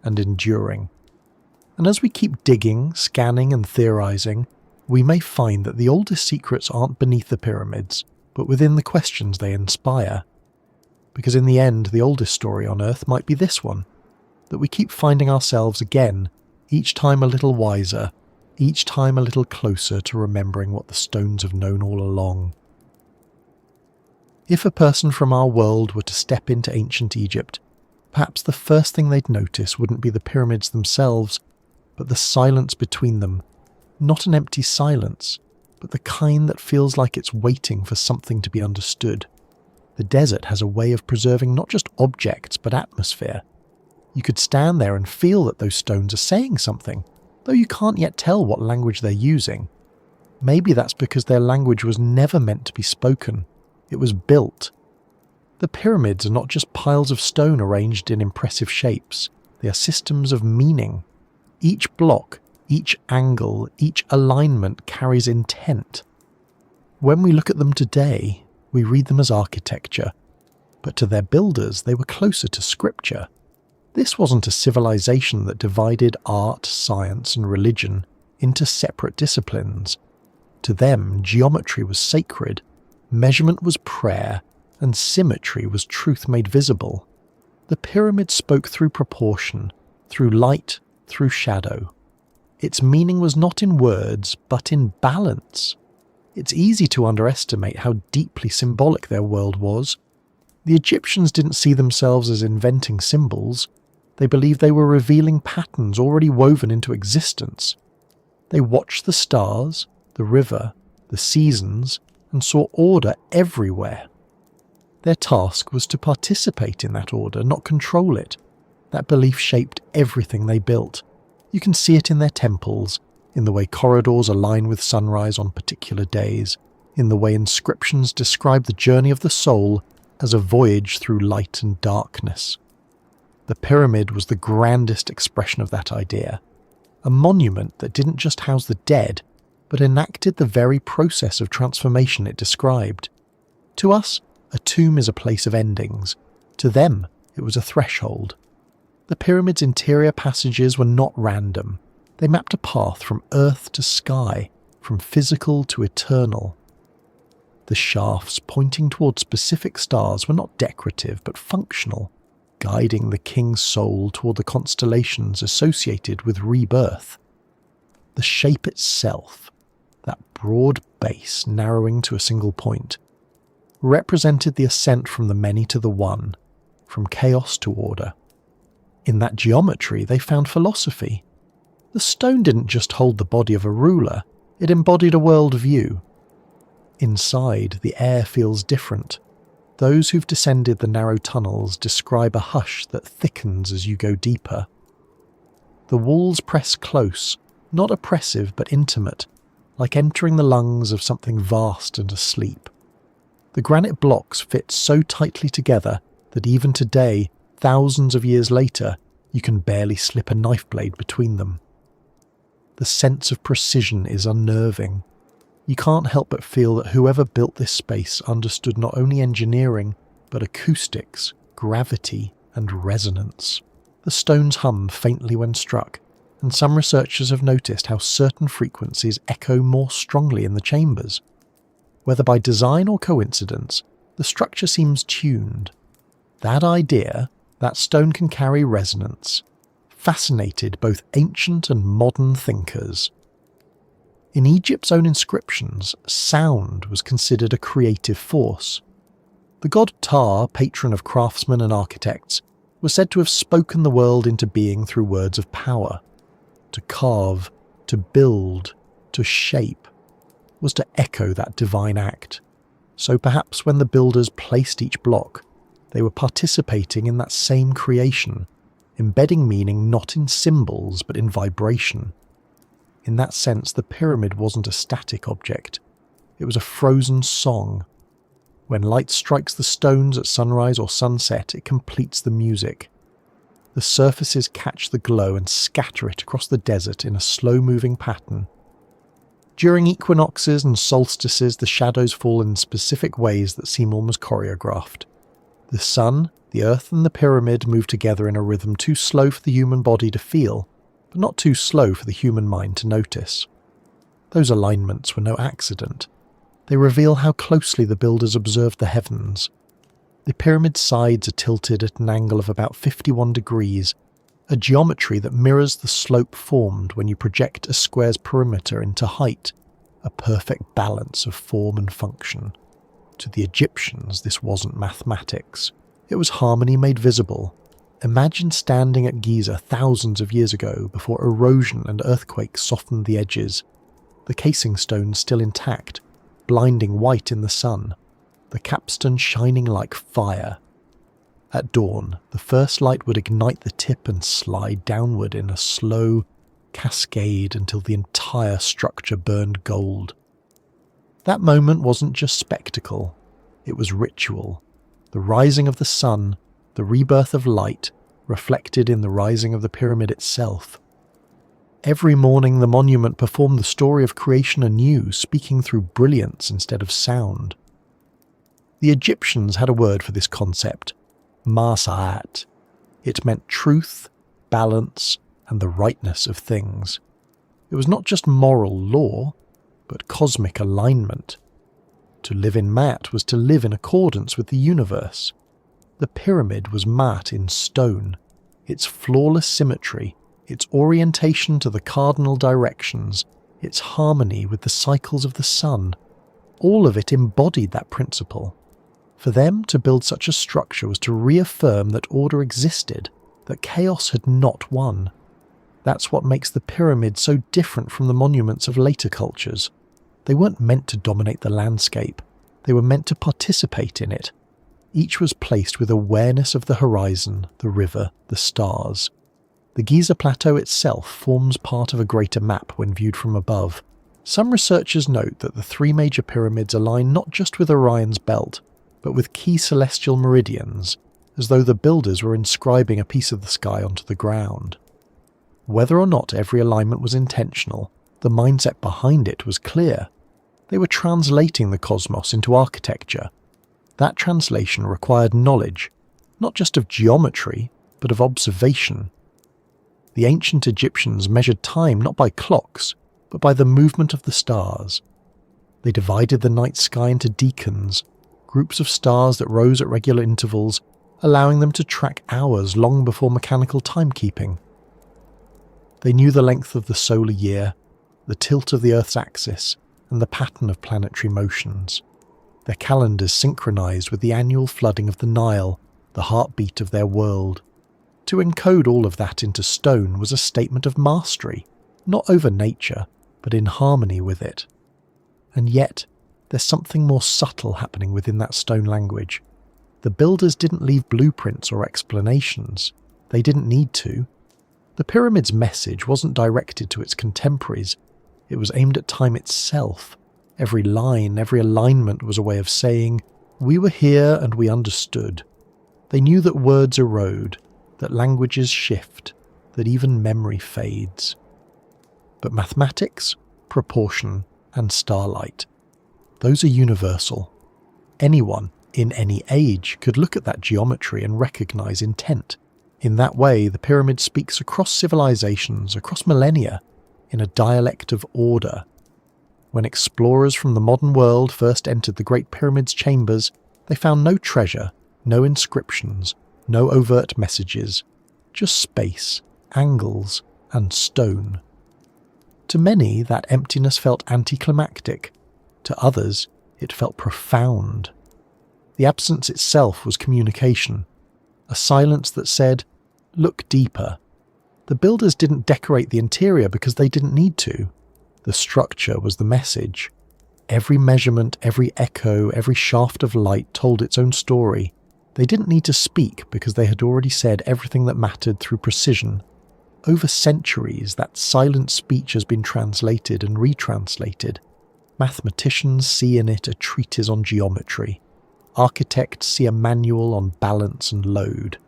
and enduring. And as we keep digging, scanning and theorizing, we may find that the oldest secrets aren't beneath the pyramids, but within the questions they inspire. Because in the end, the oldest story on Earth might be this one, that we keep finding ourselves again, each time a little wiser, each time a little closer to remembering what the stones have known all along. If a person from our world were to step into ancient Egypt, perhaps the first thing they'd notice wouldn't be the pyramids themselves, but the silence between them. Not an empty silence, but the kind that feels like it's waiting for something to be understood. The desert has a way of preserving not just objects, but atmosphere. You could stand there and feel that those stones are saying something, though you can't yet tell what language they're using. Maybe that's because their language was never meant to be spoken. It was built. The pyramids are not just piles of stone arranged in impressive shapes. They are systems of meaning. Each block, each angle, each alignment carries intent. When we look at them today, we read them as architecture, but to their builders they were closer to scripture. This wasn't a civilization that divided art, science and religion into separate disciplines. To them, geometry was sacred, measurement was prayer, and symmetry was truth made visible. The pyramid spoke through proportion, through light, through shadow. Its meaning was not in words, but in balance. It's easy to underestimate how deeply symbolic their world was. The Egyptians didn't see themselves as inventing symbols. They believed they were revealing patterns already woven into existence. They watched the stars, the river, the seasons, and saw order everywhere. Their task was to participate in that order, not control it. That belief shaped everything they built. You can see it in their temples, in the way corridors align with sunrise on particular days, in the way inscriptions describe the journey of the soul as a voyage through light and darkness. The pyramid was the grandest expression of that idea, a monument that didn't just house the dead, but enacted the very process of transformation it described. To us, a tomb is a place of endings. To them, It was a threshold. The pyramid's interior passages were not random. They mapped a path from earth to sky, from physical to eternal. The shafts pointing toward specific stars were not decorative but functional, guiding the king's soul toward the constellations associated with rebirth. The shape itself, that broad base narrowing to a single point, represented the ascent from the many to the one, from chaos to order. In that geometry they found philosophy. The stone didn't just hold the body of a ruler, it embodied a world view. Inside, the air feels different. Those who've descended the narrow tunnels describe a hush that thickens as you go deeper. The walls press close, not oppressive but intimate, like entering the lungs of something vast and asleep. The granite blocks fit so tightly together that even today, thousands of years later, you can barely slip a knife blade between them. The sense of precision is unnerving. You can't help but feel that whoever built this space understood not only engineering, but acoustics, gravity, and resonance. The stones hum faintly when struck, and some researchers have noticed how certain frequencies echo more strongly in the chambers. Whether by design or coincidence, the structure seems tuned. That idea, that stone can carry resonance, fascinated both ancient and modern thinkers. In Egypt's own inscriptions, sound was considered a creative force. The god Ptah, patron of craftsmen and architects, was said to have spoken the world into being through words of power. To carve, to build, to shape, was to echo that divine act. So perhaps when the builders placed each block, they were participating in that same creation, embedding meaning not in symbols but in vibration. In that sense, the pyramid wasn't a static object. It was a frozen song. When light strikes the stones at sunrise or sunset, it completes the music. The surfaces catch the glow and scatter it across the desert in a slow-moving pattern. During equinoxes and solstices, the shadows fall in specific ways that seem almost choreographed. The sun, the earth, and the pyramid move together in a rhythm too slow for the human body to feel, but not too slow for the human mind to notice. Those alignments were no accident. They reveal how closely the builders observed the heavens. The pyramid's sides are tilted at an angle of about 51 degrees, a geometry that mirrors the slope formed when you project a square's perimeter into height, a perfect balance of form and function. To the Egyptians, this wasn't mathematics. It was harmony made visible. Imagine standing at Giza thousands of years ago before erosion and earthquakes softened the edges. The casing stones still intact, blinding white in the sun, the capstone shining like fire. At dawn, the first light would ignite the tip and slide downward in a slow cascade until the entire structure burned gold. That moment wasn't just spectacle, it was ritual. The rising of the sun, the rebirth of light, reflected in the rising of the pyramid itself. Every morning the monument performed the story of creation anew, speaking through brilliance instead of sound. The Egyptians had a word for this concept, Masa'at. It meant truth, balance, and the rightness of things. It was not just moral law, but cosmic alignment. To live in Ma'at was to live in accordance with the universe. The pyramid was Ma'at in stone, its flawless symmetry, its orientation to the cardinal directions, its harmony with the cycles of the sun. All of it embodied that principle. For them to build such a structure was to reaffirm that order existed, that chaos had not won. That's what makes the pyramid so different from the monuments of later cultures. They weren't meant to dominate the landscape. They were meant to participate in it. Each was placed with awareness of the horizon, the river, the stars. The Giza Plateau itself forms part of a greater map when viewed from above. Some researchers note that the three major pyramids align not just with Orion's belt, but with key celestial meridians, as though the builders were inscribing a piece of the sky onto the ground. Whether or not every alignment was intentional, the mindset behind it was clear. They were translating the cosmos into architecture. That translation required knowledge, not just of geometry, but of observation. The ancient Egyptians measured time not by clocks, but by the movement of the stars. They divided the night sky into decans, groups of stars that rose at regular intervals, allowing them to track hours long before mechanical timekeeping. They knew the length of the solar year, the tilt of the Earth's axis, and the pattern of planetary motions. Their calendars synchronized with the annual flooding of the Nile, the heartbeat of their world. To encode all of that into stone was a statement of mastery, not over nature, but in harmony with it. And yet, there's something more subtle happening within that stone language. The builders didn't leave blueprints or explanations. They didn't need to. The pyramid's message wasn't directed to its contemporaries. It was aimed at time itself. Every line, every alignment was a way of saying, "We were here and we understood." They knew that words erode, that languages shift, that even memory fades. But mathematics, proportion, and starlight, those are universal. Anyone, in any age, could look at that geometry and recognize intent. In that way, the pyramid speaks across civilizations, across millennia, in a dialect of order. When explorers from the modern world first entered the Great Pyramid's chambers, they found no treasure, no inscriptions, no overt messages, just space, angles, and stone. To many, that emptiness felt anticlimactic. To others, it felt profound. The absence itself was communication, a silence that said, "Look deeper." The builders didn't decorate the interior because they didn't need to. The structure was the message. Every measurement, every echo, every shaft of light told its own story. They didn't need to speak because they had already said everything that mattered through precision. Over centuries, that silent speech has been translated and retranslated. Mathematicians see in it a treatise on geometry. Architects see a manual on balance and load.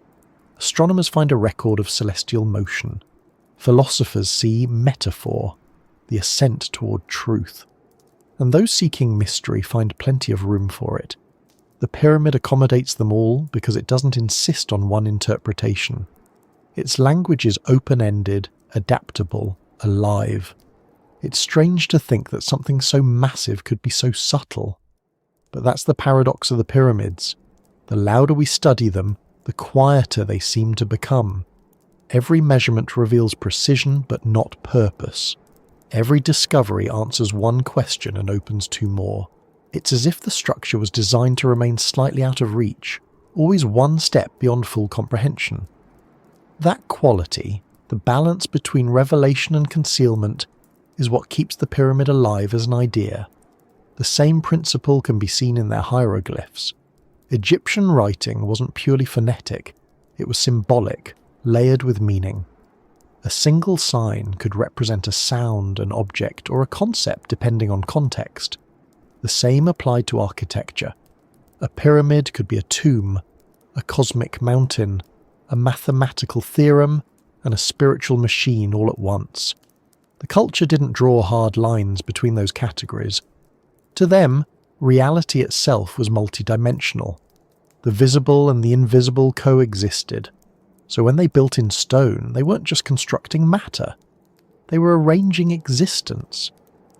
Astronomers find a record of celestial motion. Philosophers see metaphor, the ascent toward truth. And those seeking mystery find plenty of room for it. The pyramid accommodates them all because it doesn't insist on one interpretation. Its language is open-ended, adaptable, alive. It's strange to think that something so massive could be so subtle. But that's the paradox of the pyramids. The louder we study them, the quieter they seem to become. Every measurement reveals precision but not purpose. Every discovery answers one question and opens two more. It's as if the structure was designed to remain slightly out of reach, always one step beyond full comprehension. That quality, the balance between revelation and concealment, is what keeps the pyramid alive as an idea. The same principle can be seen in their hieroglyphs. Egyptian writing wasn't purely phonetic, it was symbolic, layered with meaning. A single sign could represent a sound, an object, or a concept depending on context. The same applied to architecture. A pyramid could be a tomb, a cosmic mountain, a mathematical theorem, and a spiritual machine all at once. The culture didn't draw hard lines between those categories. To them, reality itself was multidimensional. The visible and the invisible coexisted. So when they built in stone, they weren't just constructing matter. They were arranging existence.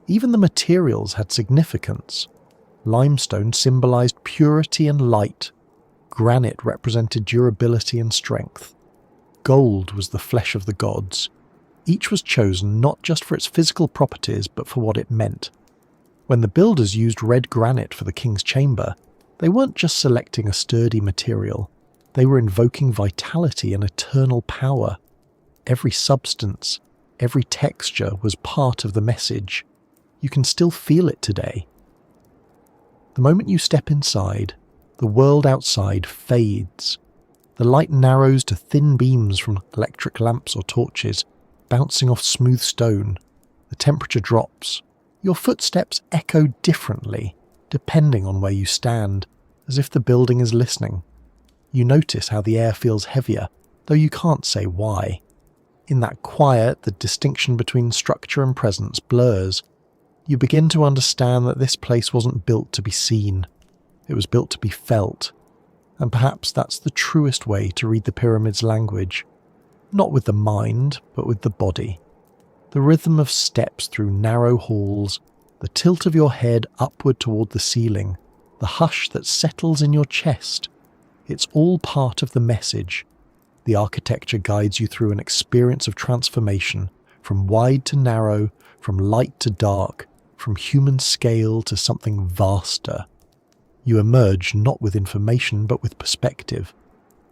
Even the materials had significance. Limestone symbolized purity and light. Granite represented durability and strength. Gold was the flesh of the gods. Each was chosen not just for its physical properties, but for what it meant. When the builders used red granite for the king's chamber, they weren't just selecting a sturdy material. They were invoking vitality and eternal power. Every substance, every texture was part of the message. You can still feel it today. The moment you step inside, the world outside fades. The light narrows to thin beams from electric lamps or torches, bouncing off smooth stone. The temperature drops. Your footsteps echo differently, depending on where you stand, as if the building is listening. You notice how the air feels heavier, though you can't say why. In that quiet, the distinction between structure and presence blurs. You begin to understand that this place wasn't built to be seen. It was built to be felt. And perhaps that's the truest way to read the pyramid's language. Not with the mind, but with the body. The rhythm of steps through narrow halls, the tilt of your head upward toward the ceiling, the hush that settles in your chest. It's all part of the message. The architecture guides you through an experience of transformation, from wide to narrow, from light to dark, from human scale to something vaster. You emerge not with information but with perspective.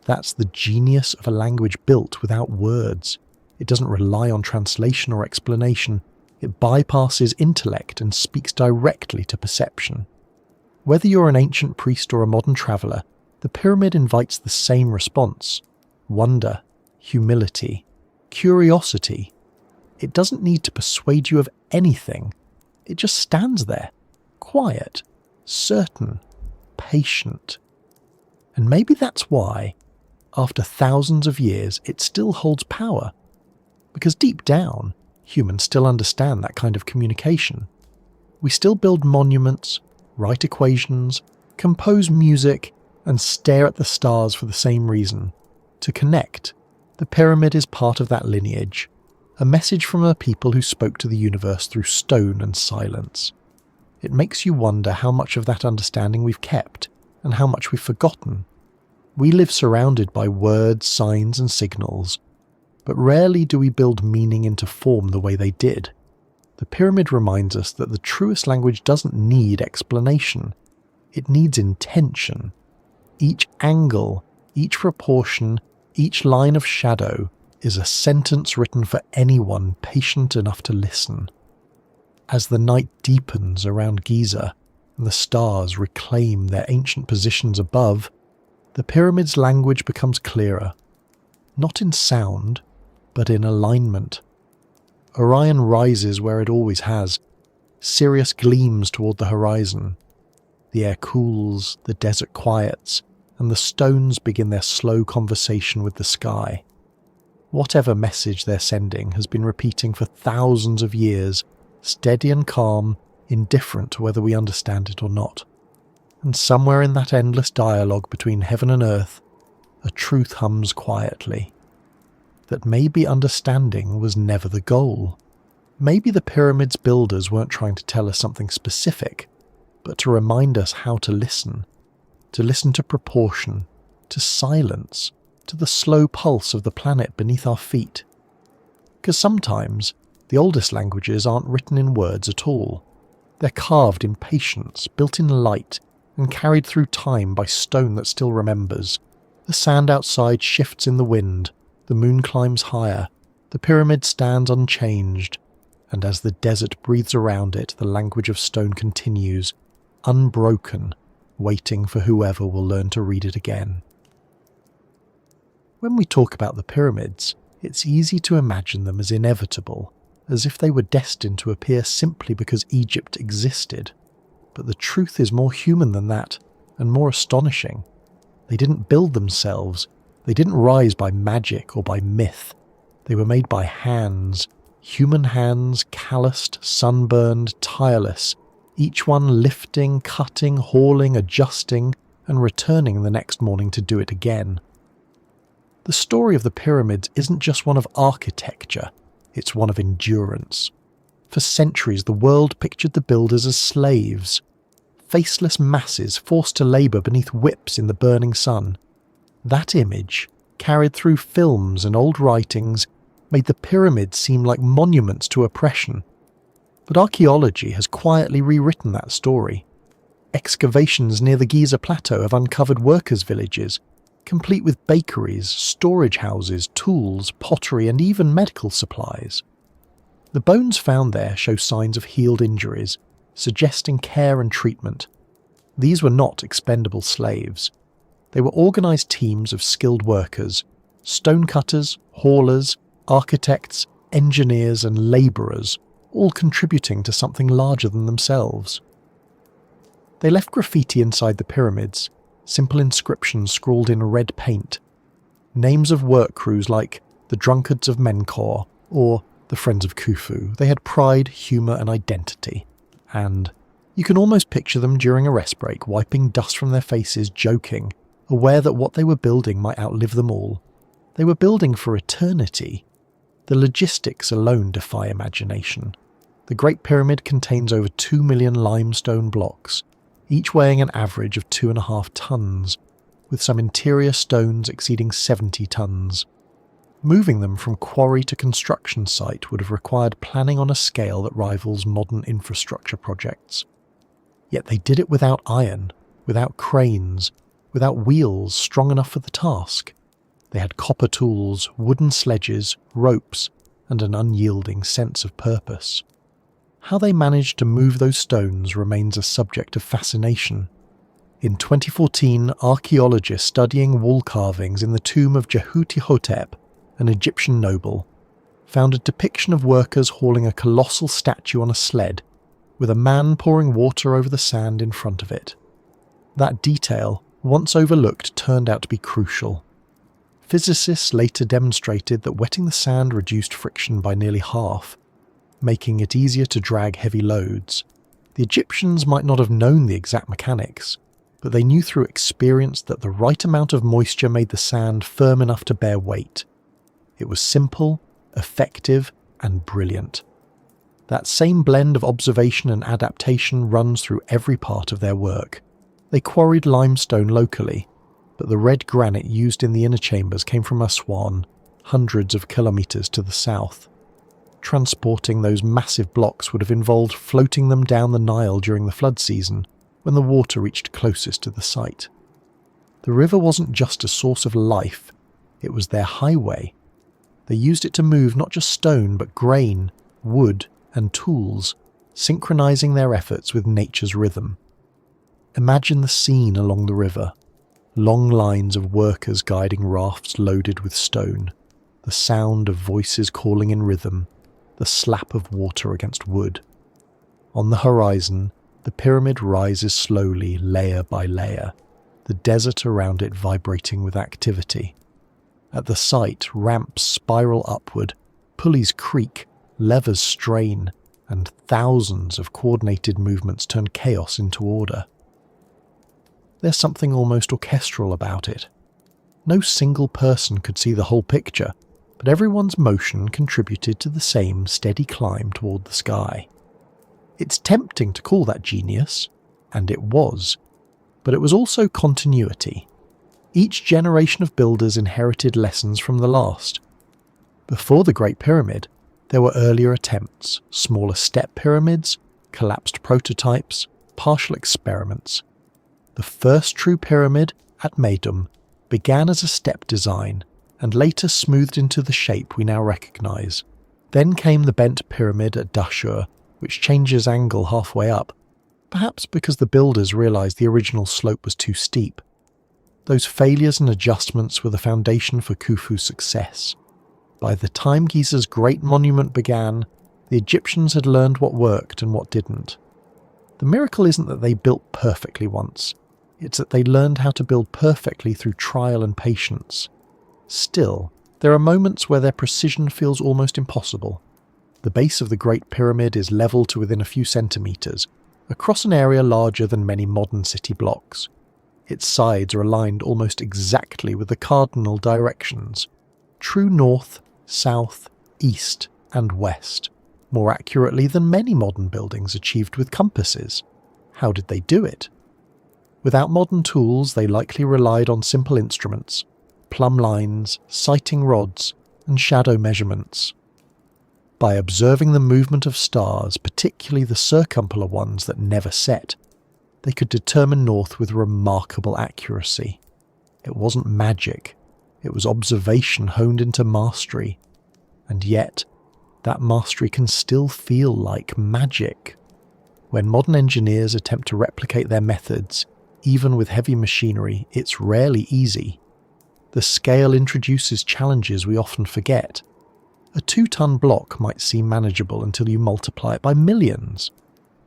That's the genius of a language built without words. It doesn't rely on translation or explanation. It bypasses intellect and speaks directly to perception. Whether you're an ancient priest or a modern traveller, the pyramid invites the same response: wonder, humility, curiosity. It doesn't need to persuade you of anything. It just stands there, quiet, certain, patient. And maybe that's why, after thousands of years, it still holds power. Because deep down, humans still understand that kind of communication. We still build monuments, write equations, compose music, and stare at the stars for the same reason: to connect. The pyramid is part of that lineage, a message from a people who spoke to the universe through stone and silence. It makes you wonder how much of that understanding we've kept, and how much we've forgotten. We live surrounded by words, signs, and signals, but rarely do we build meaning into form the way they did. The pyramid reminds us that the truest language doesn't need explanation. It needs intention. Each angle, each proportion, each line of shadow is a sentence written for anyone patient enough to listen. As the night deepens around Giza and the stars reclaim their ancient positions above, the pyramid's language becomes clearer, not in sound, but in alignment. Orion rises where it always has. Sirius gleams toward the horizon. The air cools, the desert quiets, and the stones begin their slow conversation with the sky. Whatever message they're sending has been repeating for thousands of years, steady and calm, indifferent to whether we understand it or not. And somewhere in that endless dialogue between heaven and earth, a truth hums quietly. That maybe understanding was never the goal. Maybe the pyramid's builders weren't trying to tell us something specific, but to remind us how to listen to proportion, to silence, to the slow pulse of the planet beneath our feet. Because sometimes the oldest languages aren't written in words at all. They're carved in patience, built in light, and carried through time by stone that still remembers. The sand outside shifts in the wind, the moon climbs higher, the pyramid stands unchanged, and as the desert breathes around it, the language of stone continues, unbroken, waiting for whoever will learn to read it again. When we talk about the pyramids, it's easy to imagine them as inevitable, as if they were destined to appear simply because Egypt existed. But the truth is more human than that, and more astonishing. They didn't build themselves. They didn't rise by magic or by myth. They were made by hands, human hands, calloused, sunburned, tireless, each one lifting, cutting, hauling, adjusting, and returning the next morning to do it again. The story of the pyramids isn't just one of architecture, it's one of endurance. For centuries, the world pictured the builders as slaves, faceless masses forced to labour beneath whips in the burning sun. That image, carried through films and old writings, made the pyramids seem like monuments to oppression. But archaeology has quietly rewritten that story. Excavations near the Giza Plateau have uncovered workers' villages, complete with bakeries, storage houses, tools, pottery, and even medical supplies. The bones found there show signs of healed injuries, suggesting care and treatment. These were not expendable slaves. They were organised teams of skilled workers, stonecutters, haulers, architects, engineers, and labourers, all contributing to something larger than themselves. They left graffiti inside the pyramids, simple inscriptions scrawled in red paint, names of work crews like the Drunkards of Menkor or the Friends of Khufu. They had pride, humour, and identity. And you can almost picture them during a rest break, wiping dust from their faces, joking, aware that what they were building might outlive them all. They were building for eternity. The logistics alone defy imagination. The Great Pyramid contains over 2 million limestone blocks, each weighing an average of 2.5 tons, with some interior stones exceeding 70 tons. Moving them from quarry to construction site would have required planning on a scale that rivals modern infrastructure projects. Yet they did it without iron, without cranes, without wheels strong enough for the task. They had copper tools, wooden sledges, ropes, and an unyielding sense of purpose. How they managed to move those stones remains a subject of fascination. In 2014, archaeologists studying wall carvings in the tomb of Jehuti-Hotep, an Egyptian noble, found a depiction of workers hauling a colossal statue on a sled, with a man pouring water over the sand in front of it. That detail, once overlooked, turned out to be crucial. Physicists later demonstrated that wetting the sand reduced friction by nearly half, making it easier to drag heavy loads. The Egyptians might not have known the exact mechanics, but they knew through experience that the right amount of moisture made the sand firm enough to bear weight. It was simple, effective, and brilliant. That same blend of observation and adaptation runs through every part of their work. They quarried limestone locally, but the red granite used in the inner chambers came from Aswan, hundreds of kilometres to the south. Transporting those massive blocks would have involved floating them down the Nile during the flood season, when the water reached closest to the site. The river wasn't just a source of life, it was their highway. They used it to move not just stone but grain, wood, and tools, synchronizing their efforts with nature's rhythm. Imagine the scene along the river. Long lines of workers guiding rafts loaded with stone, the sound of voices calling in rhythm, the slap of water against wood. On the horizon, the pyramid rises slowly, layer by layer, the desert around it vibrating with activity. At the site, ramps spiral upward, pulleys creak, levers strain, and thousands of coordinated movements turn chaos into order. There's something almost orchestral about it. No single person could see the whole picture, but everyone's motion contributed to the same steady climb toward the sky. It's tempting to call that genius, and it was, but it was also continuity. Each generation of builders inherited lessons from the last. Before the Great Pyramid, there were earlier attempts, smaller step pyramids, collapsed prototypes, partial experiments. The first true pyramid, at Meidum, began as a step design and later smoothed into the shape we now recognise. Then came the bent pyramid at Dashur, which changes angle halfway up, perhaps because the builders realised the original slope was too steep. Those failures and adjustments were the foundation for Khufu's success. By the time Giza's great monument began, the Egyptians had learned what worked and what didn't. The miracle isn't that they built perfectly once, it's that they learned how to build perfectly through trial and patience. Still, there are moments where their precision feels almost impossible. The base of the Great Pyramid is level to within a few centimetres, across an area larger than many modern city blocks. Its sides are aligned almost exactly with the cardinal directions: true north, south, east, and west, more accurately than many modern buildings achieved with compasses. How did they do it? Without modern tools, they likely relied on simple instruments: plumb lines, sighting rods, and shadow measurements. By observing the movement of stars, particularly the circumpolar ones that never set, they could determine north with remarkable accuracy. It wasn't magic, it was observation honed into mastery. And yet, that mastery can still feel like magic. When modern engineers attempt to replicate their methods, even with heavy machinery, it's rarely easy. The scale introduces challenges we often forget. A 2-ton block might seem manageable until you multiply it by millions.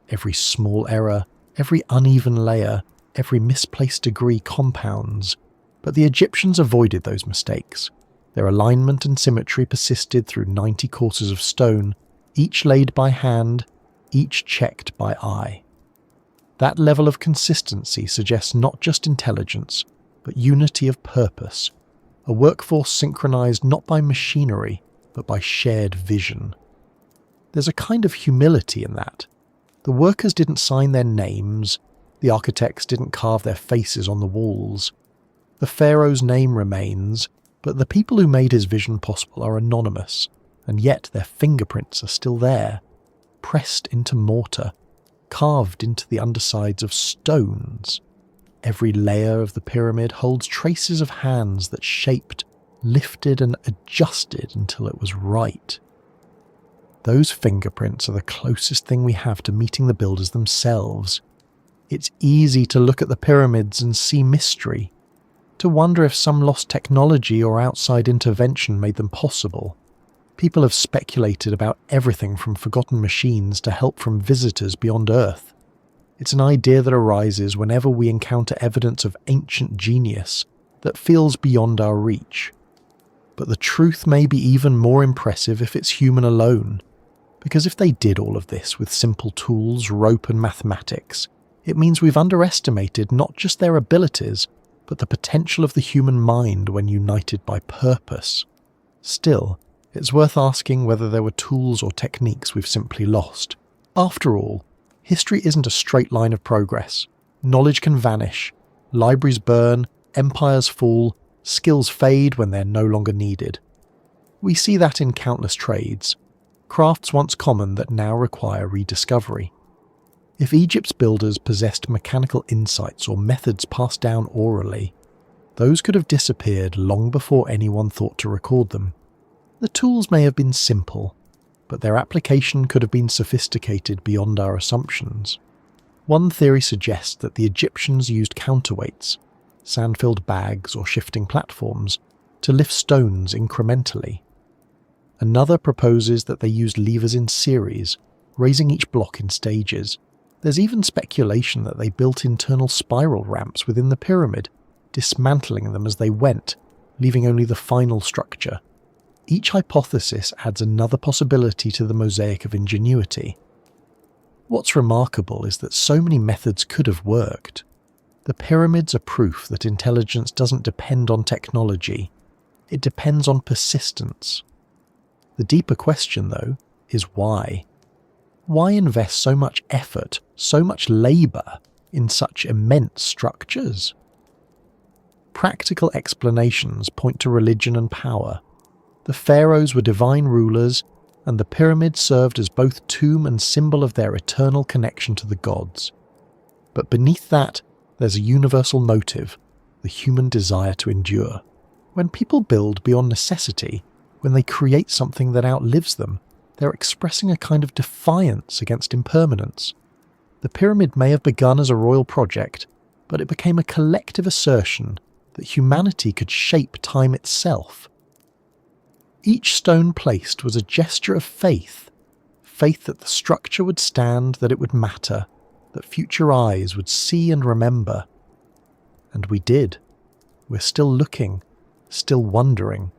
Every small error, every uneven layer, every misplaced degree compounds. But the Egyptians avoided those mistakes. Their alignment and symmetry persisted through 90 courses of stone, each laid by hand, each checked by eye. That level of consistency suggests not just intelligence, but unity of purpose, a workforce synchronized not by machinery, but by shared vision. There's a kind of humility in that. The workers didn't sign their names, the architects didn't carve their faces on the walls. The pharaoh's name remains, but the people who made his vision possible are anonymous, and yet their fingerprints are still there, pressed into mortar, carved into the undersides of stones. Every layer of the pyramid holds traces of hands that shaped, lifted and adjusted until it was right. Those fingerprints are the closest thing we have to meeting the builders themselves. It's easy to look at the pyramids and see mystery, to wonder if some lost technology or outside intervention made them possible. People have speculated about everything from forgotten machines to help from visitors beyond Earth. It's an idea that arises whenever we encounter evidence of ancient genius that feels beyond our reach. But the truth may be even more impressive if it's human alone, because if they did all of this with simple tools, rope and mathematics, it means we've underestimated not just their abilities, but the potential of the human mind when united by purpose. Still, it's worth asking whether there were tools or techniques we've simply lost. After all, history isn't a straight line of progress. Knowledge can vanish, libraries burn, empires fall, skills fade when they're no longer needed. We see that in countless trades, crafts once common that now require rediscovery. If Egypt's builders possessed mechanical insights or methods passed down orally, those could have disappeared long before anyone thought to record them. The tools may have been simple, but their application could have been sophisticated beyond our assumptions. One theory suggests that the Egyptians used counterweights, sand-filled bags or shifting platforms, to lift stones incrementally. Another proposes that they used levers in series, raising each block in stages. There's even speculation that they built internal spiral ramps within the pyramid, dismantling them as they went, leaving only the final structure. Each hypothesis adds another possibility to the mosaic of ingenuity. What's remarkable is that so many methods could have worked. The pyramids are proof that intelligence doesn't depend on technology, it depends on persistence. The deeper question, though, is why? Why invest so much effort, so much labour, in such immense structures? Practical explanations point to religion and power. The pharaohs were divine rulers, and the pyramids served as both tomb and symbol of their eternal connection to the gods. But beneath that, there's a universal motive, the human desire to endure. When people build beyond necessity, when they create something that outlives them, they're expressing a kind of defiance against impermanence. The pyramid may have begun as a royal project, but it became a collective assertion that humanity could shape time itself. Each stone placed was a gesture of faith, faith that the structure would stand, that it would matter, that future eyes would see and remember. And we did. We're still looking, still wondering.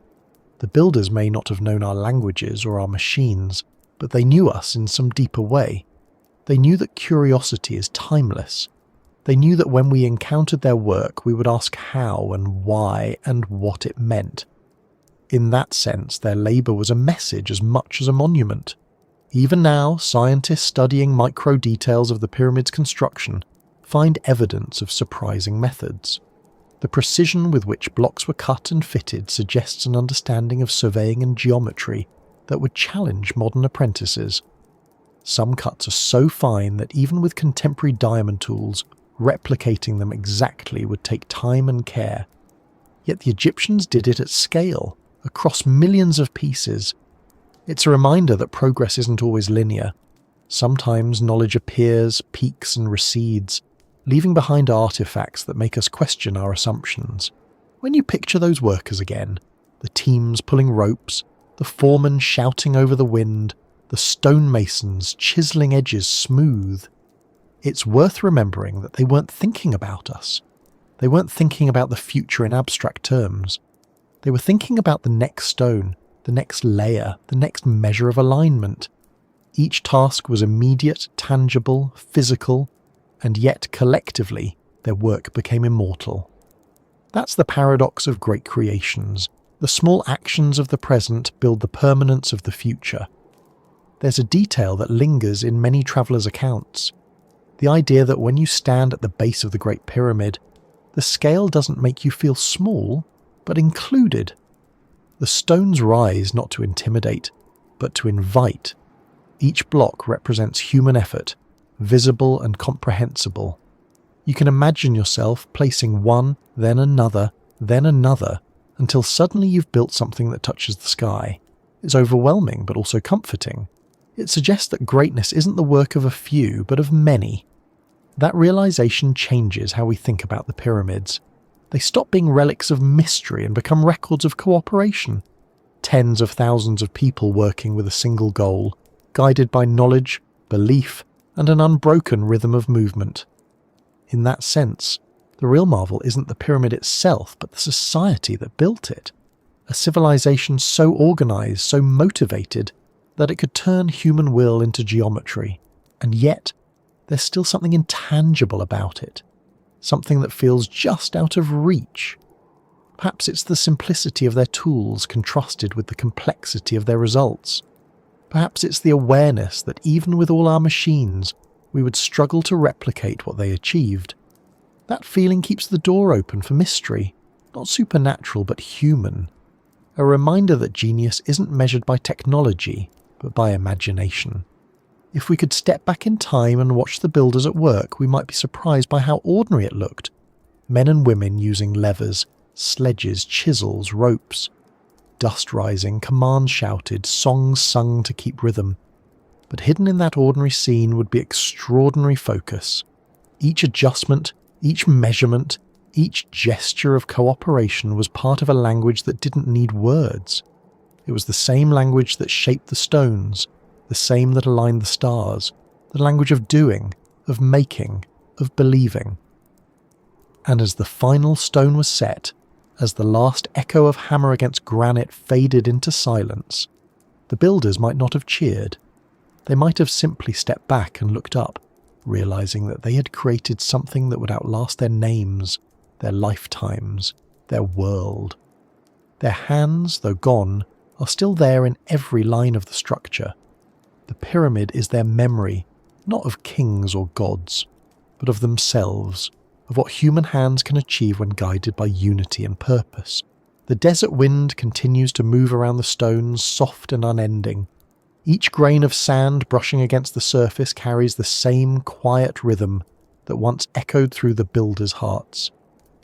The builders may not have known our languages or our machines, but they knew us in some deeper way. They knew that curiosity is timeless. They knew that when we encountered their work, we would ask how and why and what it meant. In that sense, their labour was a message as much as a monument. Even now, scientists studying micro details of the pyramid's construction find evidence of surprising methods. The precision with which blocks were cut and fitted suggests an understanding of surveying and geometry that would challenge modern apprentices. Some cuts are so fine that even with contemporary diamond tools, replicating them exactly would take time and care. Yet the Egyptians did it at scale, across millions of pieces. It's a reminder that progress isn't always linear. Sometimes knowledge appears, peaks and recedes, leaving behind artifacts that make us question our assumptions. When you picture those workers again, the teams pulling ropes, the foreman shouting over the wind, the stonemasons chiselling edges smooth, it's worth remembering that they weren't thinking about us. They weren't thinking about the future in abstract terms. They were thinking about the next stone, the next layer, the next measure of alignment. Each task was immediate, tangible, physical, and yet collectively their work became immortal. That's the paradox of great creations. The small actions of the present build the permanence of the future. There's a detail that lingers in many travellers' accounts. The idea that when you stand at the base of the Great Pyramid, the scale doesn't make you feel small, but included. The stones rise not to intimidate, but to invite. Each block represents human effort, visible and comprehensible. You can imagine yourself placing one, then another, until suddenly you've built something that touches the sky. It's overwhelming, but also comforting. It suggests that greatness isn't the work of a few, but of many. That realization changes how we think about the pyramids. They stop being relics of mystery and become records of cooperation. Tens of thousands of people working with a single goal, guided by knowledge, belief, and an unbroken rhythm of movement. In that sense, the real marvel isn't the pyramid itself, but the society that built it. A civilization so organized, so motivated, that it could turn human will into geometry. And yet, there's still something intangible about it. Something that feels just out of reach. Perhaps it's the simplicity of their tools contrasted with the complexity of their results. Perhaps it's the awareness that even with all our machines, we would struggle to replicate what they achieved. That feeling keeps the door open for mystery, not supernatural but human. A reminder that genius isn't measured by technology, but by imagination. If we could step back in time and watch the builders at work, we might be surprised by how ordinary it looked. Men and women using levers, sledges, chisels, ropes. Dust rising, commands shouted, songs sung to keep rhythm. But hidden in that ordinary scene would be extraordinary focus. Each adjustment, each measurement, each gesture of cooperation was part of a language that didn't need words. It was the same language that shaped the stones, the same that aligned the stars, the language of doing, of making, of believing. And as the final stone was set, as the last echo of hammer against granite faded into silence, the builders might not have cheered. They might have simply stepped back and looked up, realizing that they had created something that would outlast their names, their lifetimes, their world. Their hands, though gone, are still there in every line of the structure. The pyramid is their memory, not of kings or gods, but of themselves, of what human hands can achieve when guided by unity and purpose. The desert wind continues to move around the stones, soft and unending. Each grain of sand brushing against the surface carries the same quiet rhythm that once echoed through the builders' hearts.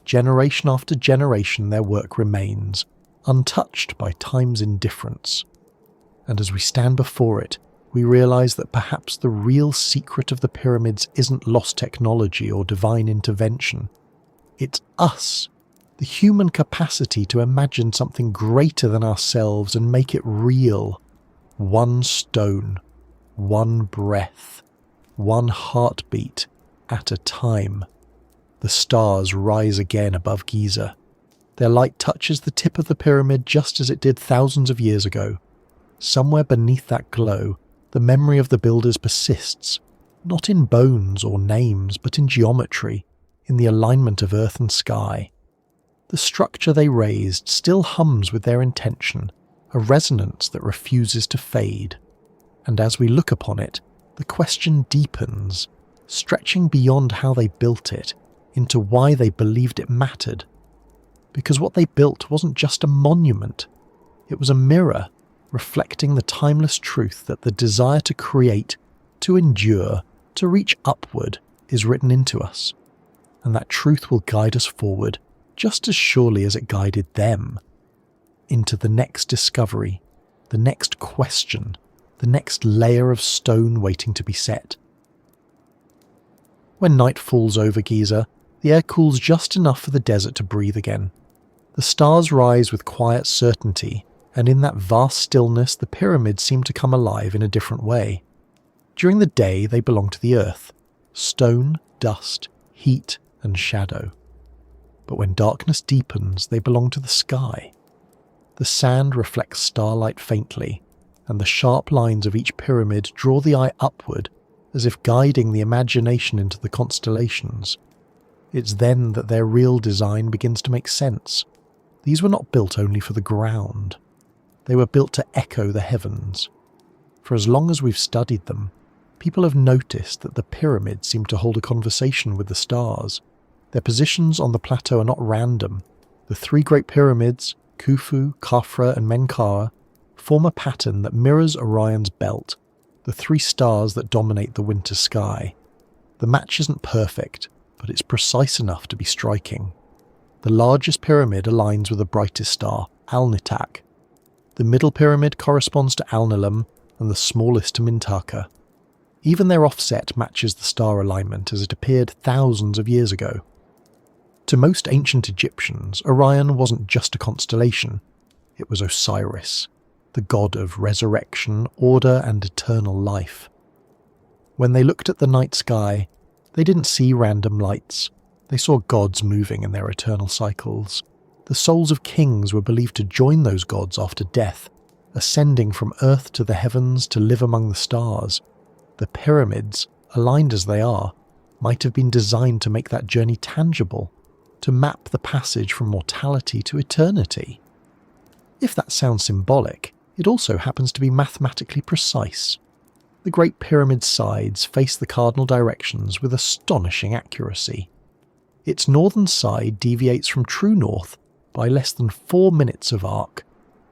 Generation after generation their work remains, untouched by time's indifference. And as we stand before it, we realize that perhaps the real secret of the pyramids isn't lost technology or divine intervention. It's us, the human capacity to imagine something greater than ourselves and make it real. One stone, one breath, one heartbeat at a time. The stars rise again above Giza. Their light touches the tip of the pyramid just as it did thousands of years ago. Somewhere beneath that glow, the memory of the builders persists, not in bones or names, but in geometry, in the alignment of earth and sky. The structure they raised still hums with their intention, a resonance that refuses to fade. And as we look upon it, the question deepens, stretching beyond how they built it, into why they believed it mattered. Because what they built wasn't just a monument, it was a mirror, reflecting the timeless truth that the desire to create, to endure, to reach upward is written into us. And that truth will guide us forward just as surely as it guided them, into the next discovery, the next question, the next layer of stone waiting to be set. When night falls over Giza, the air cools just enough for the desert to breathe again. The stars rise with quiet certainty, and in that vast stillness the pyramids seem to come alive in a different way. During the day they belong to the earth, stone, dust, heat and shadow. But when darkness deepens, they belong to the sky. The sand reflects starlight faintly, and the sharp lines of each pyramid draw the eye upward, as if guiding the imagination into the constellations. It's then that their real design begins to make sense. These were not built only for the ground. They were built to echo the heavens. For as long as we've studied them, people have noticed that the pyramids seem to hold a conversation with the stars. Their positions on the plateau are not random. The three great pyramids, Khufu, Khafra and Menkaure, form a pattern that mirrors Orion's belt, the three stars that dominate the winter sky. The match isn't perfect, but it's precise enough to be striking. The largest pyramid aligns with the brightest star, Alnitak. The middle pyramid corresponds to Alnilam and the smallest to Mintaka. Even their offset matches the star alignment as it appeared thousands of years ago. To most ancient Egyptians, Orion wasn't just a constellation. It was Osiris, the god of resurrection, order and eternal life. When they looked at the night sky, they didn't see random lights. They saw gods moving in their eternal cycles. The souls of kings were believed to join those gods after death, ascending from earth to the heavens to live among the stars. The pyramids, aligned as they are, might have been designed to make that journey tangible, to map the passage from mortality to eternity. If that sounds symbolic, it also happens to be mathematically precise. The Great Pyramid's sides face the cardinal directions with astonishing accuracy. Its northern side deviates from true north by less than 4 minutes of arc,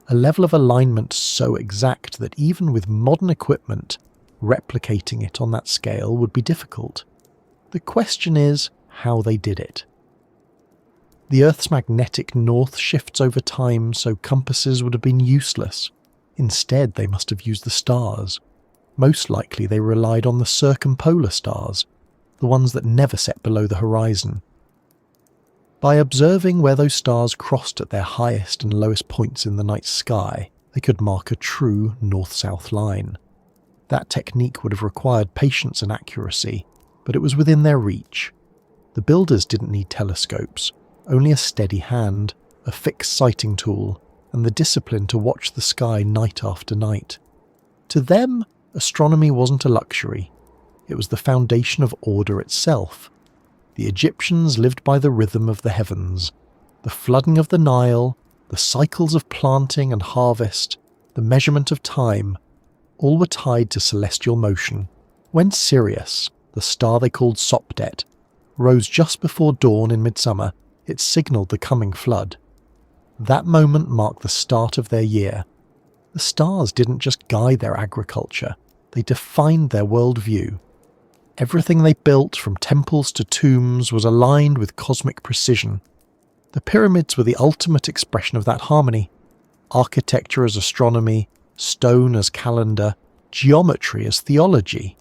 a level of alignment so exact that even with modern equipment, replicating it on that scale would be difficult. The question is how they did it. The Earth's magnetic north shifts over time, so compasses would have been useless. Instead, they must have used the stars. Most likely they relied on the circumpolar stars, the ones that never set below the horizon. By observing where those stars crossed at their highest and lowest points in the night sky, they could mark a true north-south line. That technique would have required patience and accuracy, but it was within their reach. The builders didn't need telescopes, only a steady hand, a fixed sighting tool, and the discipline to watch the sky night after night. To them, astronomy wasn't a luxury. It was the foundation of order itself. The Egyptians lived by the rhythm of the heavens, the flooding of the Nile, the cycles of planting and harvest, the measurement of time, all were tied to celestial motion. When Sirius, the star they called Sopdet, rose just before dawn in midsummer, it signalled the coming flood. That moment marked the start of their year. The stars didn't just guide their agriculture, they defined their worldview. Everything they built, from temples to tombs, was aligned with cosmic precision. The pyramids were the ultimate expression of that harmony. Architecture as astronomy, stone as calendar, geometry as theology.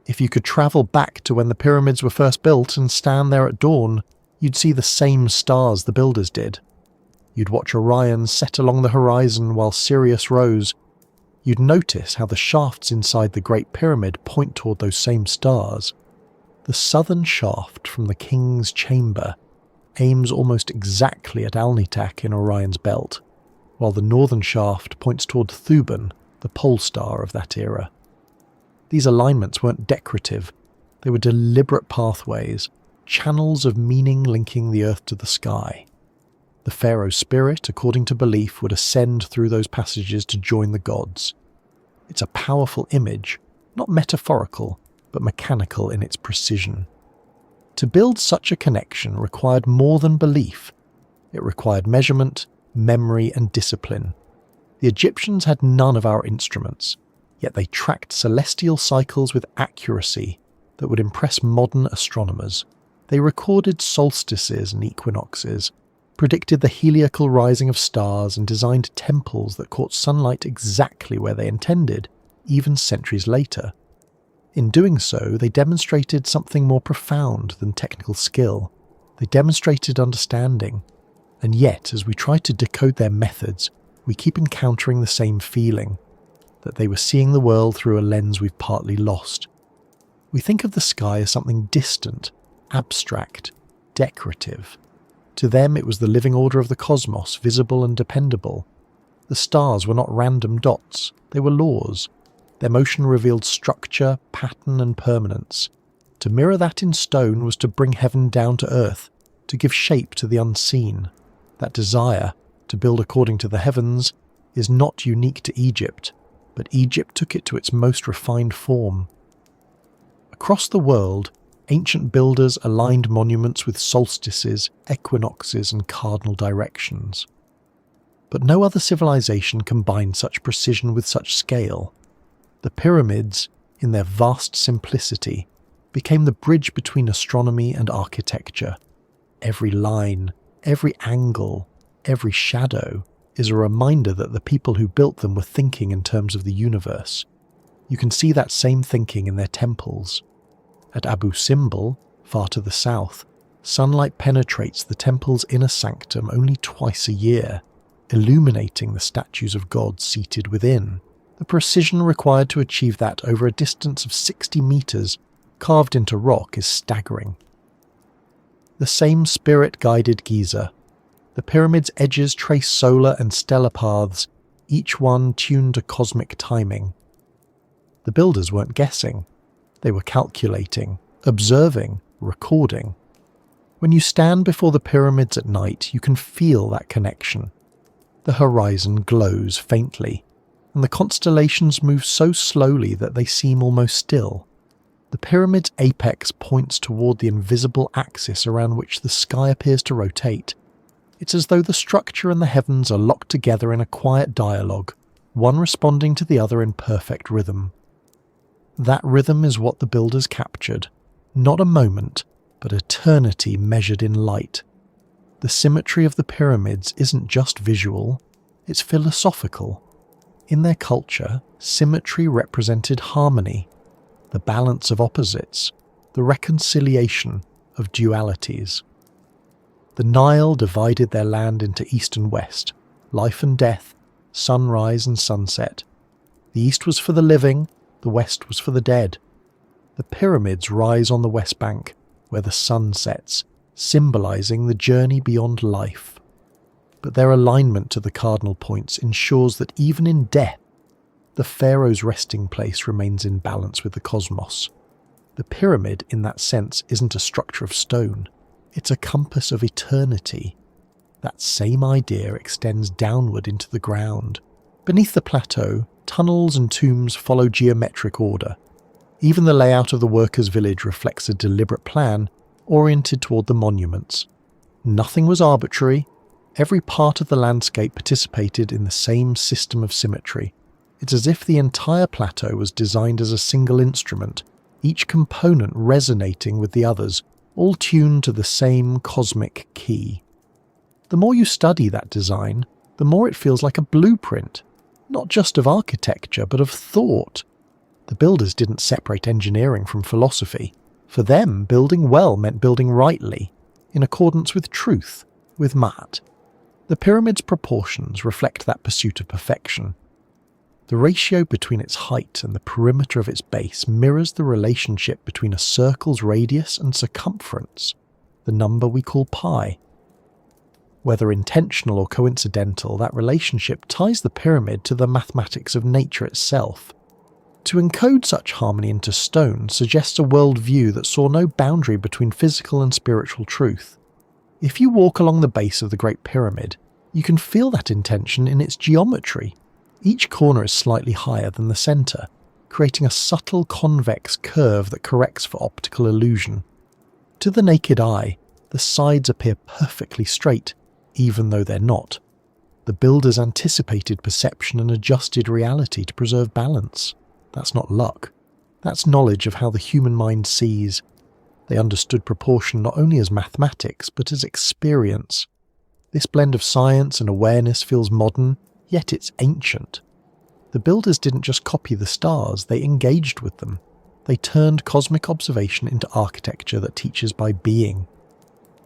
If you could travel back to when the pyramids were first built and stand there at dawn, you'd see the same stars the builders did. You'd watch Orion set along the horizon while Sirius rose. You'd notice how the shafts inside the Great Pyramid point toward those same stars. The southern shaft from the King's Chamber aims almost exactly at Alnitak in Orion's belt, while the northern shaft points toward Thuban, the pole star of that era. These alignments weren't decorative, they were deliberate pathways, channels of meaning linking the earth to the sky. The pharaoh's spirit, according to belief, would ascend through those passages to join the gods. It's a powerful image, not metaphorical, but mechanical in its precision. To build such a connection required more than belief. It required measurement, memory, and discipline. The Egyptians had none of our instruments, yet they tracked celestial cycles with accuracy that would impress modern astronomers. They recorded solstices and equinoxes, predicted the heliacal rising of stars, and designed temples that caught sunlight exactly where they intended, even centuries later. In doing so, they demonstrated something more profound than technical skill. They demonstrated understanding. And yet, as we try to decode their methods, we keep encountering the same feeling, that they were seeing the world through a lens we've partly lost. We think of the sky as something distant, abstract, decorative. To them it was the living order of the cosmos, visible and dependable. The stars were not random dots, they were laws. Their motion revealed structure, pattern and permanence. To mirror that in stone was to bring heaven down to earth, to give shape to the unseen. That desire, to build according to the heavens, is not unique to Egypt, but Egypt took it to its most refined form. Across the world, ancient builders aligned monuments with solstices, equinoxes, and cardinal directions. But no other civilization combined such precision with such scale. The pyramids, in their vast simplicity, became the bridge between astronomy and architecture. Every line, every angle, every shadow is a reminder that the people who built them were thinking in terms of the universe. You can see that same thinking in their temples. At Abu Simbel, far to the south, sunlight penetrates the temple's inner sanctum only twice a year, illuminating the statues of gods seated within. The precision required to achieve that over a distance of 60 meters carved into rock is staggering. The same spirit guided Giza. The pyramid's edges trace solar and stellar paths, each one tuned to cosmic timing. The builders weren't guessing. They were calculating, observing, recording. When you stand before the pyramids at night, you can feel that connection. The horizon glows faintly, and the constellations move so slowly that they seem almost still. The pyramid's apex points toward the invisible axis around which the sky appears to rotate. It's as though the structure and the heavens are locked together in a quiet dialogue, one responding to the other in perfect rhythm. That rhythm is what the builders captured, not a moment, but eternity measured in light. The symmetry of the pyramids isn't just visual, it's philosophical. In their culture, symmetry represented harmony, the balance of opposites, the reconciliation of dualities. The Nile divided their land into east and west, life and death, sunrise and sunset. The east was for the living, the west was for the dead. The pyramids rise on the west bank, where the sun sets, symbolizing the journey beyond life. But their alignment to the cardinal points ensures that even in death, the pharaoh's resting place remains in balance with the cosmos. The pyramid, in that sense, isn't a structure of stone. It's a compass of eternity. That same idea extends downward into the ground. Beneath the plateau, tunnels and tombs follow geometric order. Even the layout of the workers' village reflects a deliberate plan oriented toward the monuments. Nothing was arbitrary. Every part of the landscape participated in the same system of symmetry. It's as if the entire plateau was designed as a single instrument, each component resonating with the others, all tuned to the same cosmic key. The more you study that design, the more it feels like a blueprint, not just of architecture, but of thought. The builders didn't separate engineering from philosophy. For them, building well meant building rightly, in accordance with truth, with Ma'at. The pyramid's proportions reflect that pursuit of perfection. The ratio between its height and the perimeter of its base mirrors the relationship between a circle's radius and circumference, the number we call pi. Whether intentional or coincidental, that relationship ties the pyramid to the mathematics of nature itself. To encode such harmony into stone suggests a worldview that saw no boundary between physical and spiritual truth. If you walk along the base of the Great Pyramid, you can feel that intention in its geometry. Each corner is slightly higher than the centre, creating a subtle convex curve that corrects for optical illusion. To the naked eye, the sides appear perfectly straight, even though they're not. The builders anticipated perception and adjusted reality to preserve balance. That's not luck. That's knowledge of how the human mind sees. They understood proportion not only as mathematics, but as experience. This blend of science and awareness feels modern, yet it's ancient. The builders didn't just copy the stars, they engaged with them. They turned cosmic observation into architecture that teaches by being.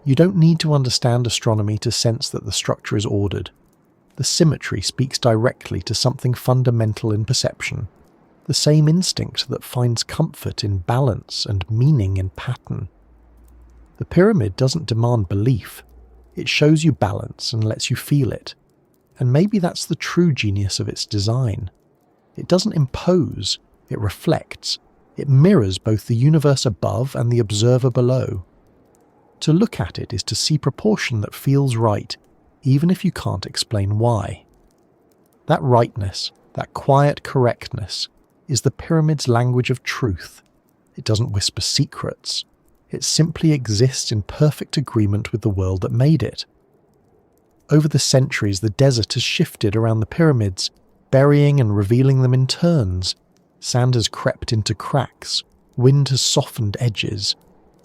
You don't need to understand astronomy to sense that the structure is ordered. The symmetry speaks directly to something fundamental in perception, the same instinct that finds comfort in balance and meaning in pattern. The pyramid doesn't demand belief. It shows you balance and lets you feel it. And maybe that's the true genius of its design. It doesn't impose, it reflects, It mirrors both the universe above and the observer below. To look at it is to see proportion that feels right, even if you can't explain why. That rightness, that quiet correctness, is the pyramid's language of truth. It doesn't whisper secrets. It simply exists in perfect agreement with the world that made it. Over the centuries, the desert has shifted around the pyramids, burying and revealing them in turns. Sand has crept into cracks, wind has softened edges,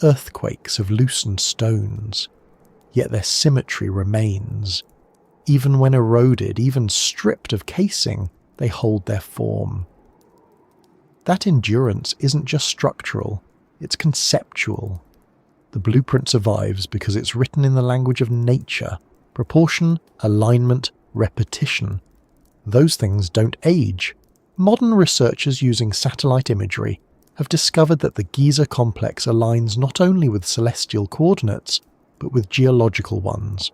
earthquakes have loosened stones. Yet their symmetry remains. Even when eroded, even stripped of casing, they hold their form. That endurance isn't just structural, it's conceptual. The blueprint survives because it's written in the language of nature, proportion, alignment, repetition. Those things don't age. Modern researchers using satellite imagery have discovered that the Giza complex aligns not only with celestial coordinates, but with geological ones.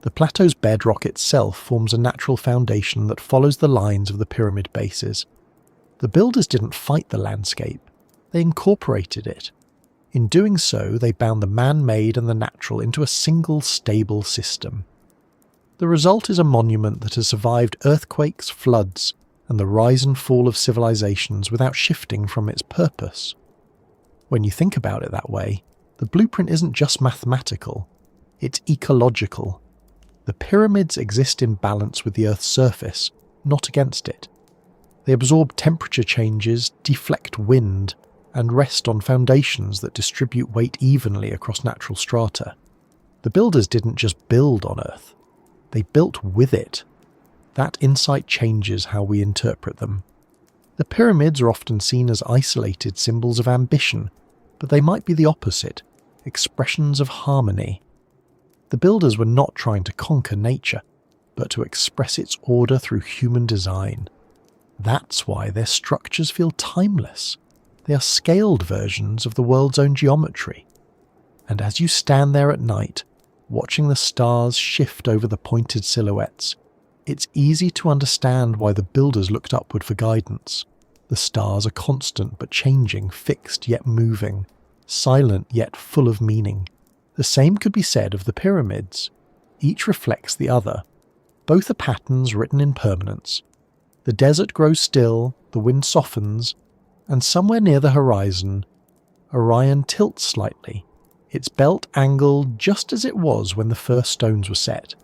The plateau's bedrock itself forms a natural foundation that follows the lines of the pyramid bases. The builders didn't fight the landscape, they incorporated it. In doing so, they bound the man-made and the natural into a single stable system. The result is a monument that has survived earthquakes, floods, and the rise and fall of civilizations without shifting from its purpose. When you think about it that way, the blueprint isn't just mathematical, it's ecological. The pyramids exist in balance with the Earth's surface, not against it. They absorb temperature changes, deflect wind, and rest on foundations that distribute weight evenly across natural strata. The builders didn't just build on Earth, they built with it. That insight changes how we interpret them. The pyramids are often seen as isolated symbols of ambition, but they might be the opposite, expressions of harmony. The builders were not trying to conquer nature, but to express its order through human design. That's why their structures feel timeless. They are scaled versions of the world's own geometry. And as you stand there at night, watching the stars shift over the pointed silhouettes, it's easy to understand why the builders looked upward for guidance. The stars are constant but changing, fixed yet moving, silent yet full of meaning. The same could be said of the pyramids. Each reflects the other. Both are patterns written in permanence. The desert grows still, the wind softens, and somewhere near the horizon, Orion tilts slightly, its belt angled just as it was when the first stones were set.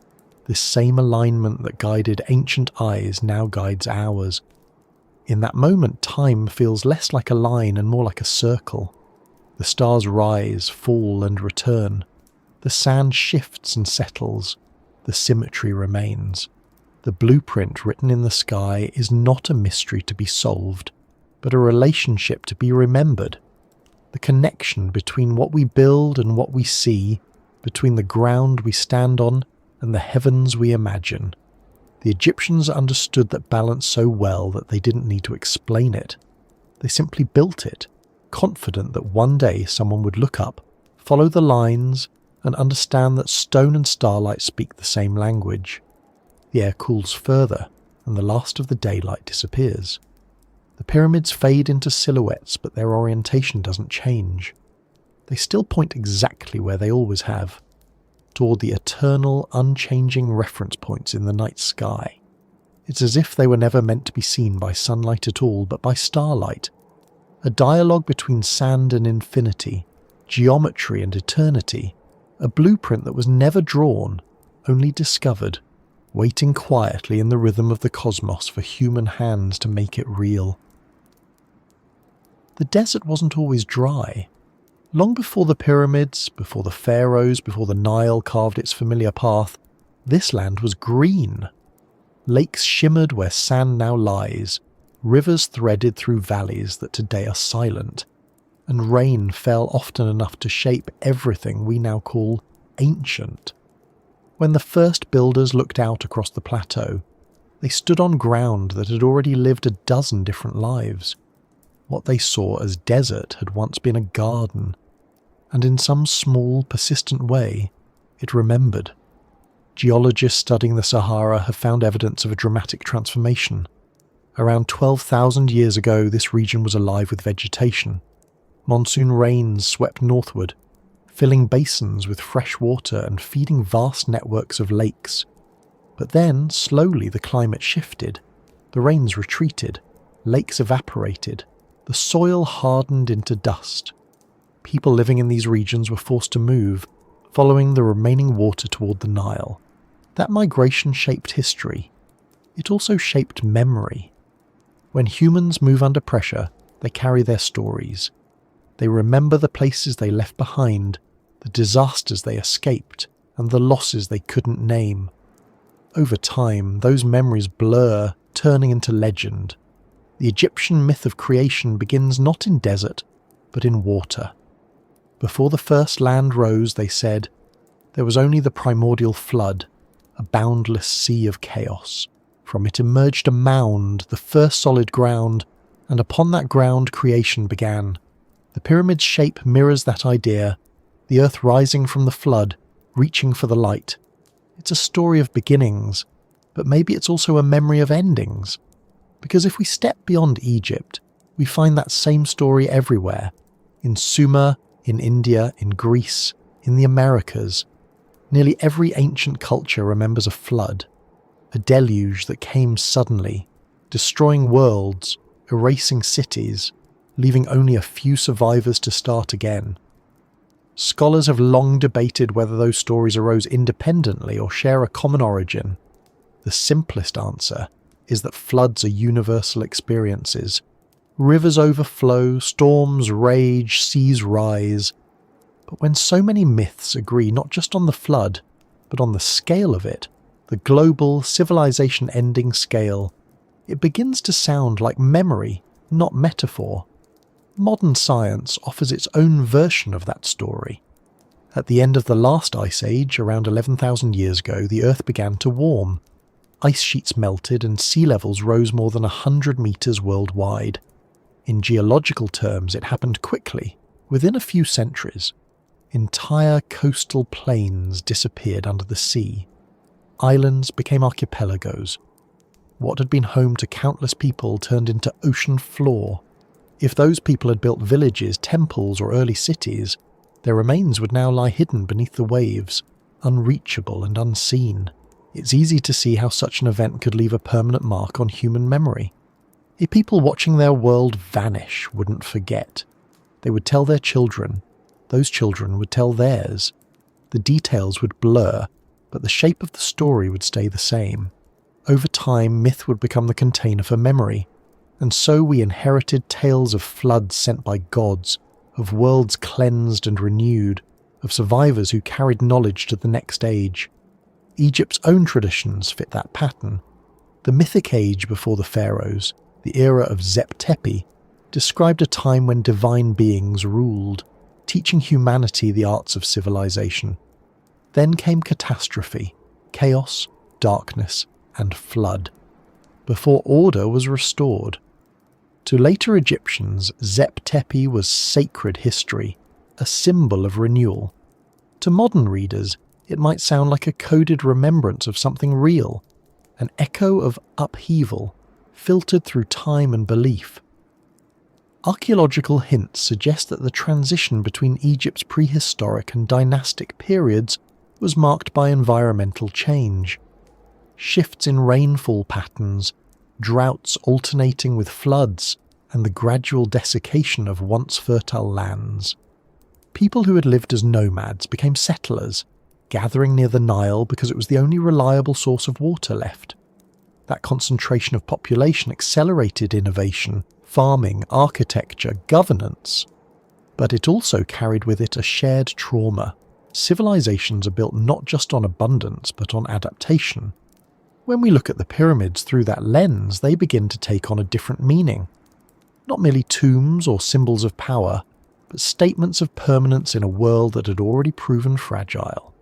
This same alignment that guided ancient eyes now guides ours. In that moment, time feels less like a line and more like a circle. The stars rise, fall, and return. The sand shifts and settles. The symmetry remains. The blueprint written in the sky is not a mystery to be solved, but a relationship to be remembered. The connection between what we build and what we see, between the ground we stand on and the heavens we imagine. The Egyptians understood that balance so well that they didn't need to explain it. They simply built it, confident that one day someone would look up, follow the lines, and understand that stone and starlight speak the same language. The air cools further, and the last of the daylight disappears. The pyramids fade into silhouettes, but their orientation doesn't change. They still point exactly where they always have, toward the eternal, unchanging reference points in the night sky. It's as if they were never meant to be seen by sunlight at all, but by starlight. A dialogue between sand and infinity, geometry and eternity, a blueprint that was never drawn, only discovered, waiting quietly in the rhythm of the cosmos for human hands to make it real. The desert wasn't always dry. Long before the pyramids, before the pharaohs, before the Nile carved its familiar path, this land was green. Lakes shimmered where sand now lies, rivers threaded through valleys that today are silent, and rain fell often enough to shape everything we now call ancient. When the first builders looked out across the plateau, they stood on ground that had already lived a dozen different lives. What they saw as desert had once been a garden, and in some small, persistent way, it remembered. Geologists studying the Sahara have found evidence of a dramatic transformation. Around 12,000 years ago, this region was alive with vegetation. Monsoon rains swept northward, filling basins with fresh water and feeding vast networks of lakes. But then, slowly, the climate shifted. The rains retreated, lakes evaporated, the soil hardened into dust. People living in these regions were forced to move, following the remaining water toward the Nile. That migration shaped history. It also shaped memory. When humans move under pressure, they carry their stories. They remember the places they left behind, the disasters they escaped, and the losses they couldn't name. Over time, those memories blur, turning into legend. The Egyptian myth of creation begins not in desert, but in water. Before the first land rose, they said, there was only the primordial flood, a boundless sea of chaos. From it emerged a mound, the first solid ground, and upon that ground creation began. The pyramid's shape mirrors that idea, the earth rising from the flood, reaching for the light. It's a story of beginnings, but maybe it's also a memory of endings. Because if we step beyond Egypt, we find that same story everywhere. In Sumer, in India, in Greece, in the Americas. Nearly every ancient culture remembers a flood. A deluge that came suddenly, destroying worlds, erasing cities, leaving only a few survivors to start again. Scholars have long debated whether those stories arose independently or share a common origin. The simplest answer is that floods are universal experiences. Rivers overflow, storms rage, seas rise. But when so many myths agree not just on the flood, but on the scale of it, the global, civilization-ending scale, it begins to sound like memory, not metaphor. Modern science offers its own version of that story. At the end of the last ice age, around 11,000 years ago, the Earth began to warm. Ice sheets melted and sea levels rose more than 100 meters worldwide. In geological terms, it happened quickly, within a few centuries. Entire coastal plains disappeared under the sea. Islands became archipelagos. What had been home to countless people turned into ocean floor. If those people had built villages, temples, or early cities, their remains would now lie hidden beneath the waves, unreachable and unseen. It's easy to see how such an event could leave a permanent mark on human memory. If people watching their world vanish wouldn't forget, they would tell their children. Those children would tell theirs. The details would blur, but the shape of the story would stay the same. Over time, myth would become the container for memory, and so we inherited tales of floods sent by gods, of worlds cleansed and renewed, of survivors who carried knowledge to the next age. Egypt's own traditions fit that pattern. The mythic age before the pharaohs, the era of Zep-Tepi, described a time when divine beings ruled, teaching humanity the arts of civilization. Then came catastrophe, chaos, darkness, and flood, before order was restored. To later Egyptians, Zep-Tepi was sacred history, a symbol of renewal. To modern readers, it might sound like a coded remembrance of something real, an echo of upheaval, filtered through time and belief. Archaeological hints suggest that the transition between Egypt's prehistoric and dynastic periods was marked by environmental change. Shifts in rainfall patterns, droughts alternating with floods, and the gradual desiccation of once fertile lands. People who had lived as nomads became settlers, gathering near the Nile because it was the only reliable source of water left. That concentration of population accelerated innovation, farming, architecture, governance. But it also carried with it a shared trauma. Civilizations are built not just on abundance, but on adaptation. When we look at the pyramids through that lens, they begin to take on a different meaning. Not merely tombs or symbols of power, but statements of permanence in a world that had already proven fragile.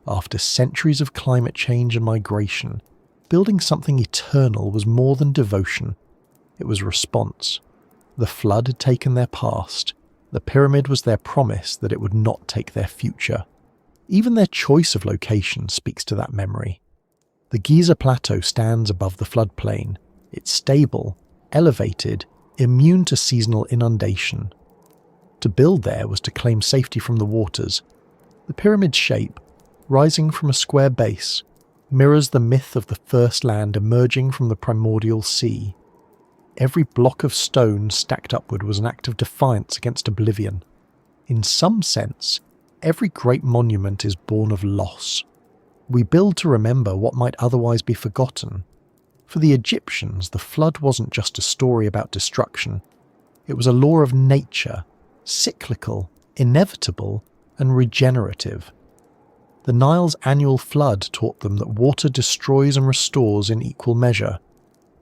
After centuries of climate change and migration, building something eternal was more than devotion. It was response. The flood had taken their past. The pyramid was their promise that it would not take their future. Even their choice of location speaks to that memory. The Giza Plateau stands above the floodplain. It's stable, elevated, immune to seasonal inundation. To build there was to claim safety from the waters. The pyramid's shape, rising from a square base, mirrors the myth of the first land emerging from the primordial sea. Every block of stone stacked upward was an act of defiance against oblivion. In some sense, every great monument is born of loss. We build to remember what might otherwise be forgotten. For the Egyptians, the flood wasn't just a story about destruction. It was a law of nature, cyclical, inevitable, and regenerative. The Nile's annual flood taught them that water destroys and restores in equal measure.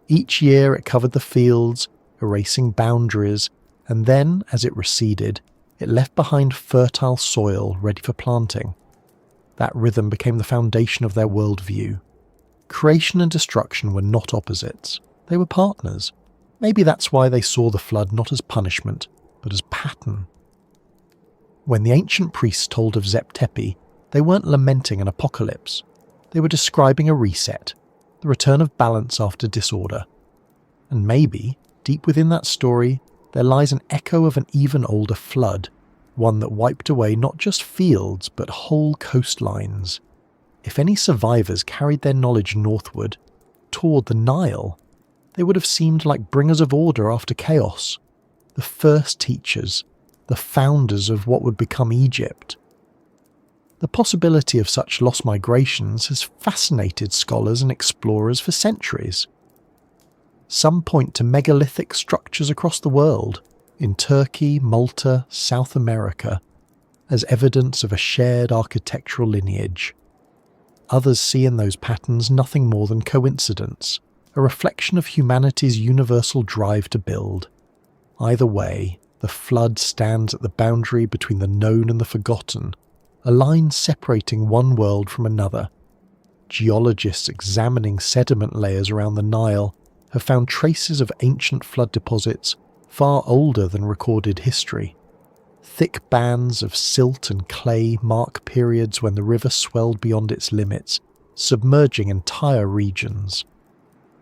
Each year it covered the fields, erasing boundaries, and then, as it receded, it left behind fertile soil ready for planting. That rhythm became the foundation of their worldview. Creation and destruction were not opposites. They were partners. Maybe that's why they saw the flood not as punishment, but as pattern. When the ancient priests told of Zep Tepi, they weren't lamenting an apocalypse. They were describing a reset, the return of balance after disorder. And maybe, deep within that story, there lies an echo of an even older flood, one that wiped away not just fields but whole coastlines. If any survivors carried their knowledge northward, toward the Nile, they would have seemed like bringers of order after chaos, the first teachers, the founders of what would become Egypt. The possibility of such lost migrations has fascinated scholars and explorers for centuries. Some point to megalithic structures across the world, in Turkey, Malta, South America, as evidence of a shared architectural lineage. Others see in those patterns nothing more than coincidence, a reflection of humanity's universal drive to build. Either way, the flood stands at the boundary between the known and the forgotten, a line separating one world from another. Geologists examining sediment layers around the Nile have found traces of ancient flood deposits far older than recorded history. Thick bands of silt and clay mark periods when the river swelled beyond its limits, submerging entire regions.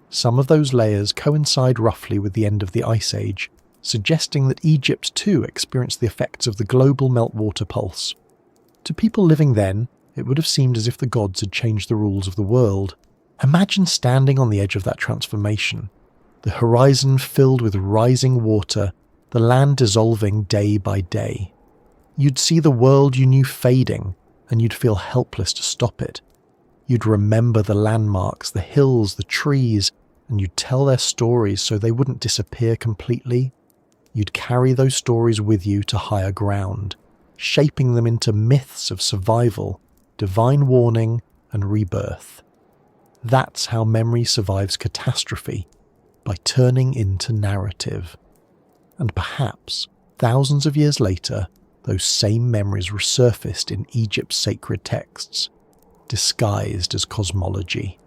Some of those layers coincide roughly with the end of the Ice Age, suggesting that Egypt too experienced the effects of the global meltwater pulse. To people living then, it would have seemed as if the gods had changed the rules of the world. Imagine standing on the edge of that transformation, the horizon filled with rising water, the land dissolving day by day. You'd see the world you knew fading, and you'd feel helpless to stop it. You'd remember the landmarks, the hills, the trees, and you'd tell their stories so they wouldn't disappear completely. You'd carry those stories with you to higher ground, shaping them into myths of survival, divine warning, and rebirth. That's how memory survives catastrophe, by turning into narrative. And perhaps, thousands of years later, those same memories resurfaced in Egypt's sacred texts, disguised as cosmology.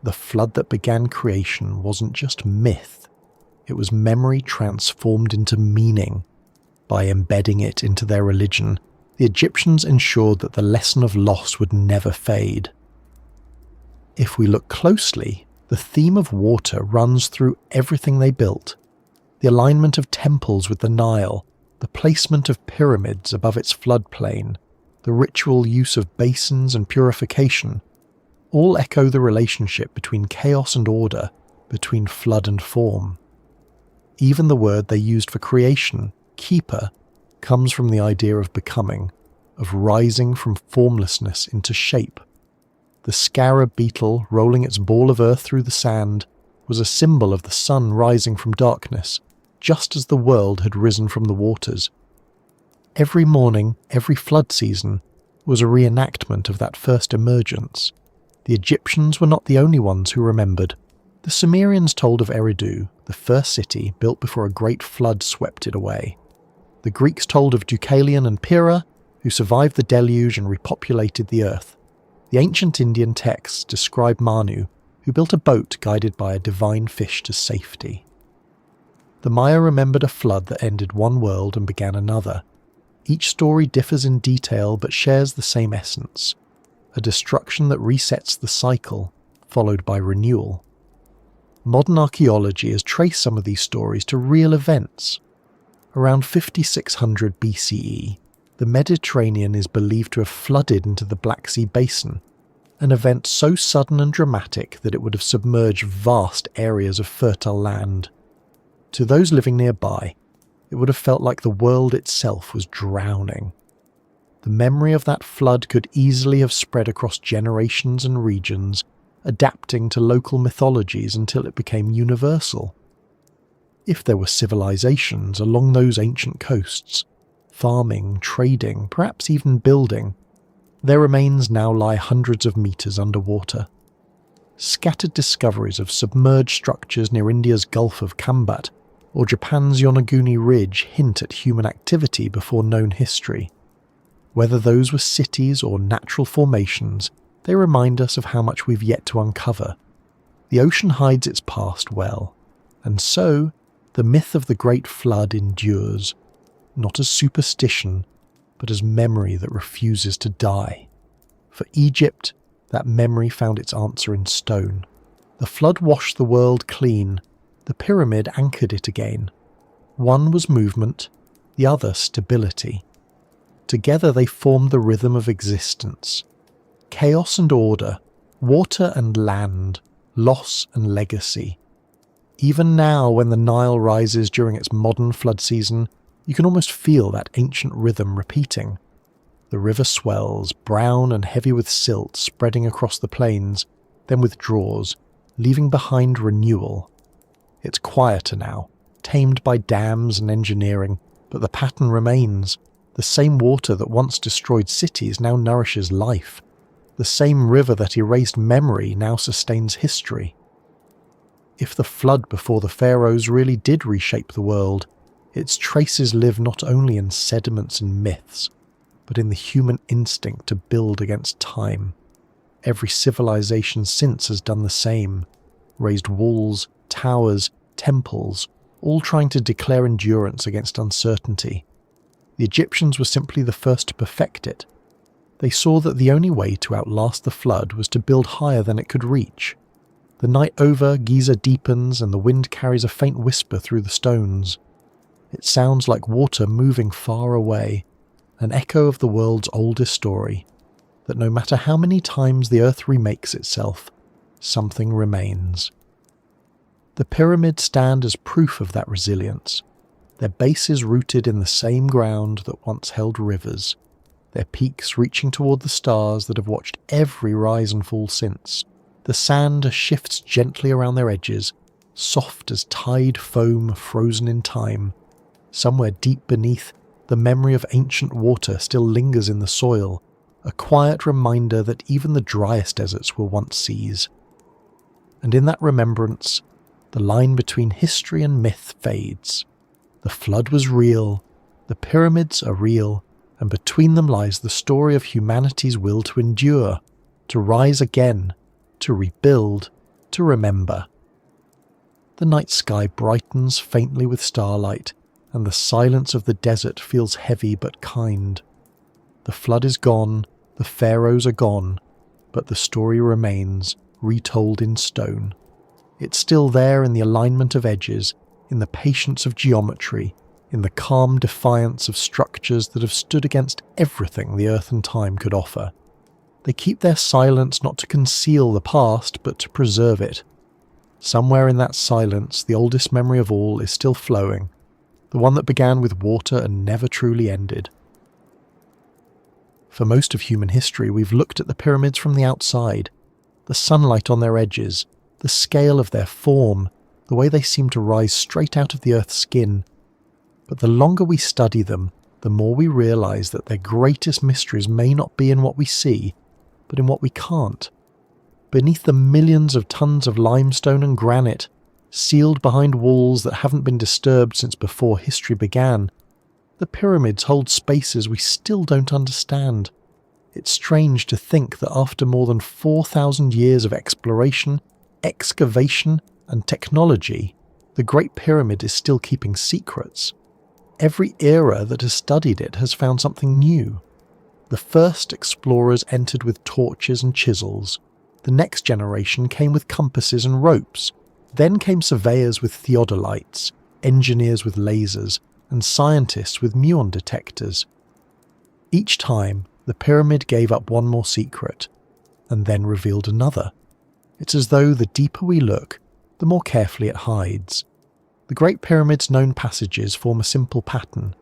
The flood that began creation wasn't just myth, it was memory transformed into meaning. By embedding it into their religion, the Egyptians ensured that the lesson of loss would never fade. If we look closely, the theme of water runs through everything they built. The alignment of temples with the Nile, the placement of pyramids above its floodplain, the ritual use of basins and purification, all echo the relationship between chaos and order, between flood and form. Even the word they used for creation, keeper, comes from the idea of becoming, of rising from formlessness into shape. The scarab beetle rolling its ball of earth through the sand was a symbol of the sun rising from darkness, just as the world had risen from the waters. Every morning, every flood season, was a reenactment of that first emergence. The Egyptians were not the only ones who remembered. The Sumerians told of Eridu, the first city built before a great flood swept it away. The Greeks told of Deucalion and Pyrrha, who survived the deluge and repopulated the earth. The ancient Indian texts describe Manu, who built a boat guided by a divine fish to safety. The Maya remembered a flood that ended one world and began another. Each story differs in detail but shares the same essence, a destruction that resets the cycle, followed by renewal. Modern archaeology has traced some of these stories to real events. Around 5600 BCE, the Mediterranean is believed to have flooded into the Black Sea basin, an event so sudden and dramatic that it would have submerged vast areas of fertile land. To those living nearby, it would have felt like the world itself was drowning. The memory of that flood could easily have spread across generations and regions, adapting to local mythologies until it became universal. If there were civilizations along those ancient coasts, farming, trading, perhaps even building, their remains now lie hundreds of meters underwater. Scattered discoveries of submerged structures near India's Gulf of Kambat or Japan's Yonaguni Ridge hint at human activity before known history. Whether those were cities or natural formations, they remind us of how much we've yet to uncover. The ocean hides its past well, and so the myth of the Great Flood endures, not as superstition, but as memory that refuses to die. For Egypt, that memory found its answer in stone. The flood washed the world clean, the pyramid anchored it again. One was movement, the other stability. Together they formed the rhythm of existence. Chaos and order, water and land, loss and legacy. Even now, when the Nile rises during its modern flood season, you can almost feel that ancient rhythm repeating. The river swells, brown and heavy with silt, spreading across the plains, then withdraws, leaving behind renewal. It's quieter now, tamed by dams and engineering, but the pattern remains. The same water that once destroyed cities now nourishes life. The same river that erased memory now sustains history. If the flood before the pharaohs really did reshape the world, its traces live not only in sediments and myths, but in the human instinct to build against time. Every civilization since has done the same, raised walls, towers, temples, all trying to declare endurance against uncertainty. The Egyptians were simply the first to perfect it. They saw that the only way to outlast the flood was to build higher than it could reach. The night over, Giza deepens and the wind carries a faint whisper through the stones. It sounds like water moving far away, an echo of the world's oldest story, that no matter how many times the earth remakes itself, something remains. The pyramids stand as proof of that resilience. Their bases rooted in the same ground that once held rivers, their peaks reaching toward the stars that have watched every rise and fall since. The sand shifts gently around their edges, soft as tide foam frozen in time. Somewhere deep beneath, the memory of ancient water still lingers in the soil, a quiet reminder that even the driest deserts were once seas. And in that remembrance, the line between history and myth fades. The flood was real, the pyramids are real, and between them lies the story of humanity's will to endure, to rise again, to rebuild, to remember. The night sky brightens faintly with starlight, and the silence of the desert feels heavy but kind. The flood is gone, the pharaohs are gone, but the story remains, retold in stone. It's still there in the alignment of edges, in the patience of geometry, in the calm defiance of structures that have stood against everything the earth and time could offer. They keep their silence not to conceal the past, but to preserve it. Somewhere in that silence, the oldest memory of all is still flowing, the one that began with water and never truly ended. For most of human history, we've looked at the pyramids from the outside, the sunlight on their edges, the scale of their form, the way they seem to rise straight out of the earth's skin. But the longer we study them, the more we realize that their greatest mysteries may not be in what we see, but in what we can't. Beneath the millions of tons of limestone and granite, sealed behind walls that haven't been disturbed since before history began, the pyramids hold spaces we still don't understand. It's strange to think that after more than 4,000 years of exploration, excavation, and technology, the Great Pyramid is still keeping secrets. Every era that has studied it has found something new. The first explorers entered with torches and chisels. The next generation came with compasses and ropes. Then came surveyors with theodolites, engineers with lasers, and scientists with muon detectors. Each time, the pyramid gave up one more secret, and then revealed another. It's as though the deeper we look, the more carefully it hides. The Great Pyramid's known passages form a simple pattern: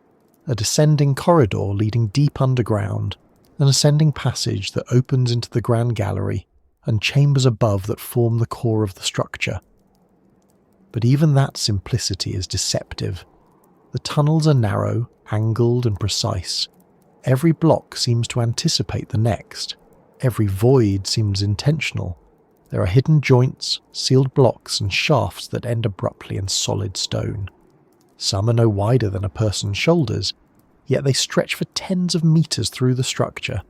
a descending corridor leading deep underground, an ascending passage that opens into the Grand Gallery, and chambers above that form the core of the structure. But even that simplicity is deceptive. The tunnels are narrow, angled and precise. Every block seems to anticipate the next. Every void seems intentional. There are hidden joints, sealed blocks and shafts that end abruptly in solid stone. Some are no wider than a person's shoulders, yet they stretch for tens of meters through the structure.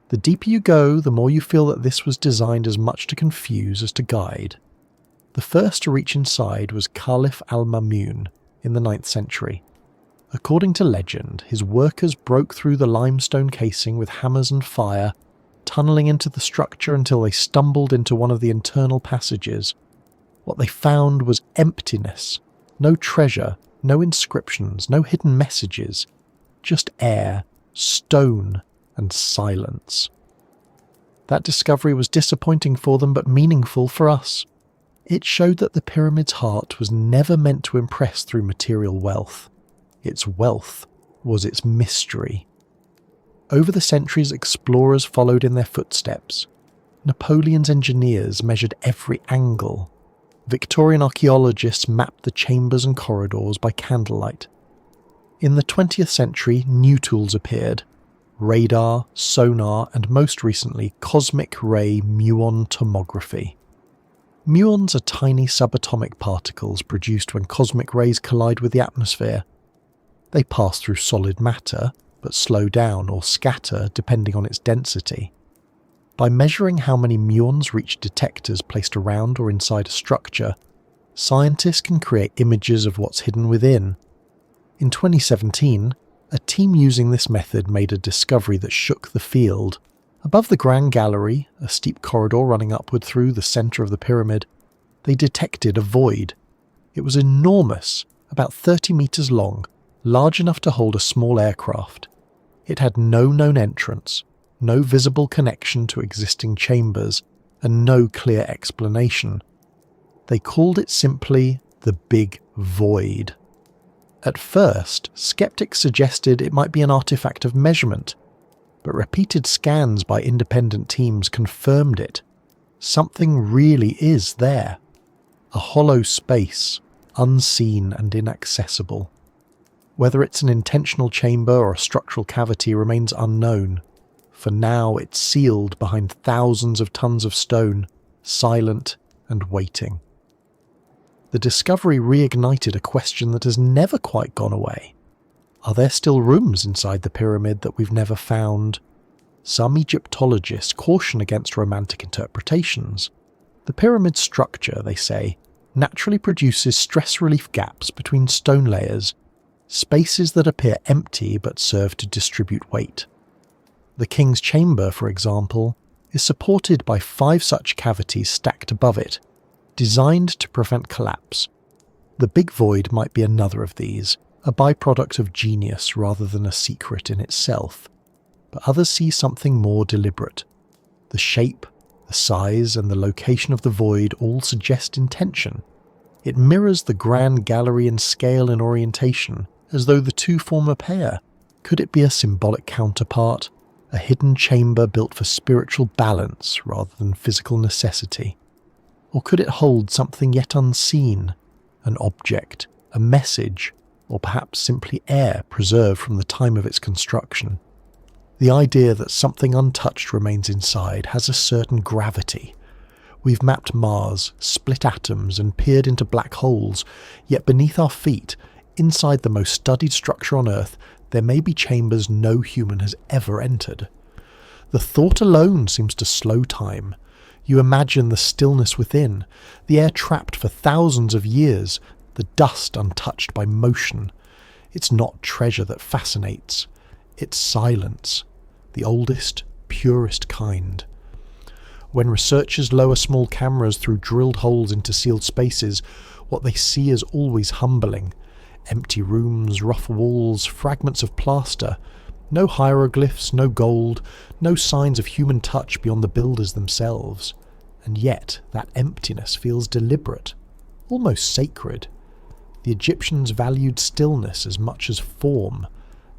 The deeper you go, the more you feel that this was designed as much to confuse as to guide. The first to reach inside was Caliph al-Ma'mun in the 9th century. According to legend, his workers broke through the limestone casing with hammers and fire, tunneling into the structure until they stumbled into one of the internal passages. What they found was emptiness, no treasure, no inscriptions, no hidden messages, just air, stone, and silence. That discovery was disappointing for them but meaningful for us. It showed that the pyramid's heart was never meant to impress through material wealth. Its wealth was its mystery. Over the centuries, explorers followed in their footsteps. Napoleon's engineers measured every angle. Victorian archaeologists mapped the chambers and corridors by candlelight. In the 20th century, new tools appeared: radar, sonar, and most recently, cosmic ray muon tomography. Muons are tiny subatomic particles produced when cosmic rays collide with the atmosphere. They pass through solid matter, but slow down or scatter depending on its density. By measuring how many muons reach detectors placed around or inside a structure, scientists can create images of what's hidden within. In 2017, a team using this method made a discovery that shook the field. Above the Grand Gallery, a steep corridor running upward through the centre of the pyramid, they detected a void. It was enormous, about 30 metres long, large enough to hold a small aircraft. It had no known entrance, no visible connection to existing chambers, and no clear explanation. They called it simply the Big Void. At first, skeptics suggested it might be an artifact of measurement, but repeated scans by independent teams confirmed it. Something really is there. A hollow space, unseen and inaccessible. Whether it's an intentional chamber or a structural cavity remains unknown. For now, it's sealed behind thousands of tons of stone, silent and waiting. The discovery reignited a question that has never quite gone away. Are there still rooms inside the pyramid that we've never found? Some Egyptologists caution against romantic interpretations. The pyramid structure, they say, naturally produces stress relief gaps between stone layers, spaces that appear empty but serve to distribute weight. The king's chamber, for example, is supported by 5 such cavities stacked above it, designed to prevent collapse. The Big Void might be another of these, a byproduct of genius rather than a secret in itself. But others see something more deliberate. The shape, the size, and the location of the void all suggest intention. It mirrors the Grand Gallery in scale and orientation, as though the two form a pair. Could it be a symbolic counterpart, a hidden chamber built for spiritual balance rather than physical necessity? Or could it hold something yet unseen, an object, a message, or perhaps simply air preserved from the time of its construction? The idea that something untouched remains inside has a certain gravity. We've mapped Mars, split atoms, and peered into black holes, yet beneath our feet, inside the most studied structure on Earth, there may be chambers no human has ever entered. The thought alone seems to slow time. You imagine the stillness within, the air trapped for thousands of years, the dust untouched by motion. It's not treasure that fascinates. It's silence, the oldest, purest kind. When researchers lower small cameras through drilled holes into sealed spaces, what they see is always humbling. Empty rooms, rough walls, fragments of plaster. No hieroglyphs, no gold, no signs of human touch beyond the builders themselves. And yet, that emptiness feels deliberate, almost sacred. The Egyptians valued stillness as much as form.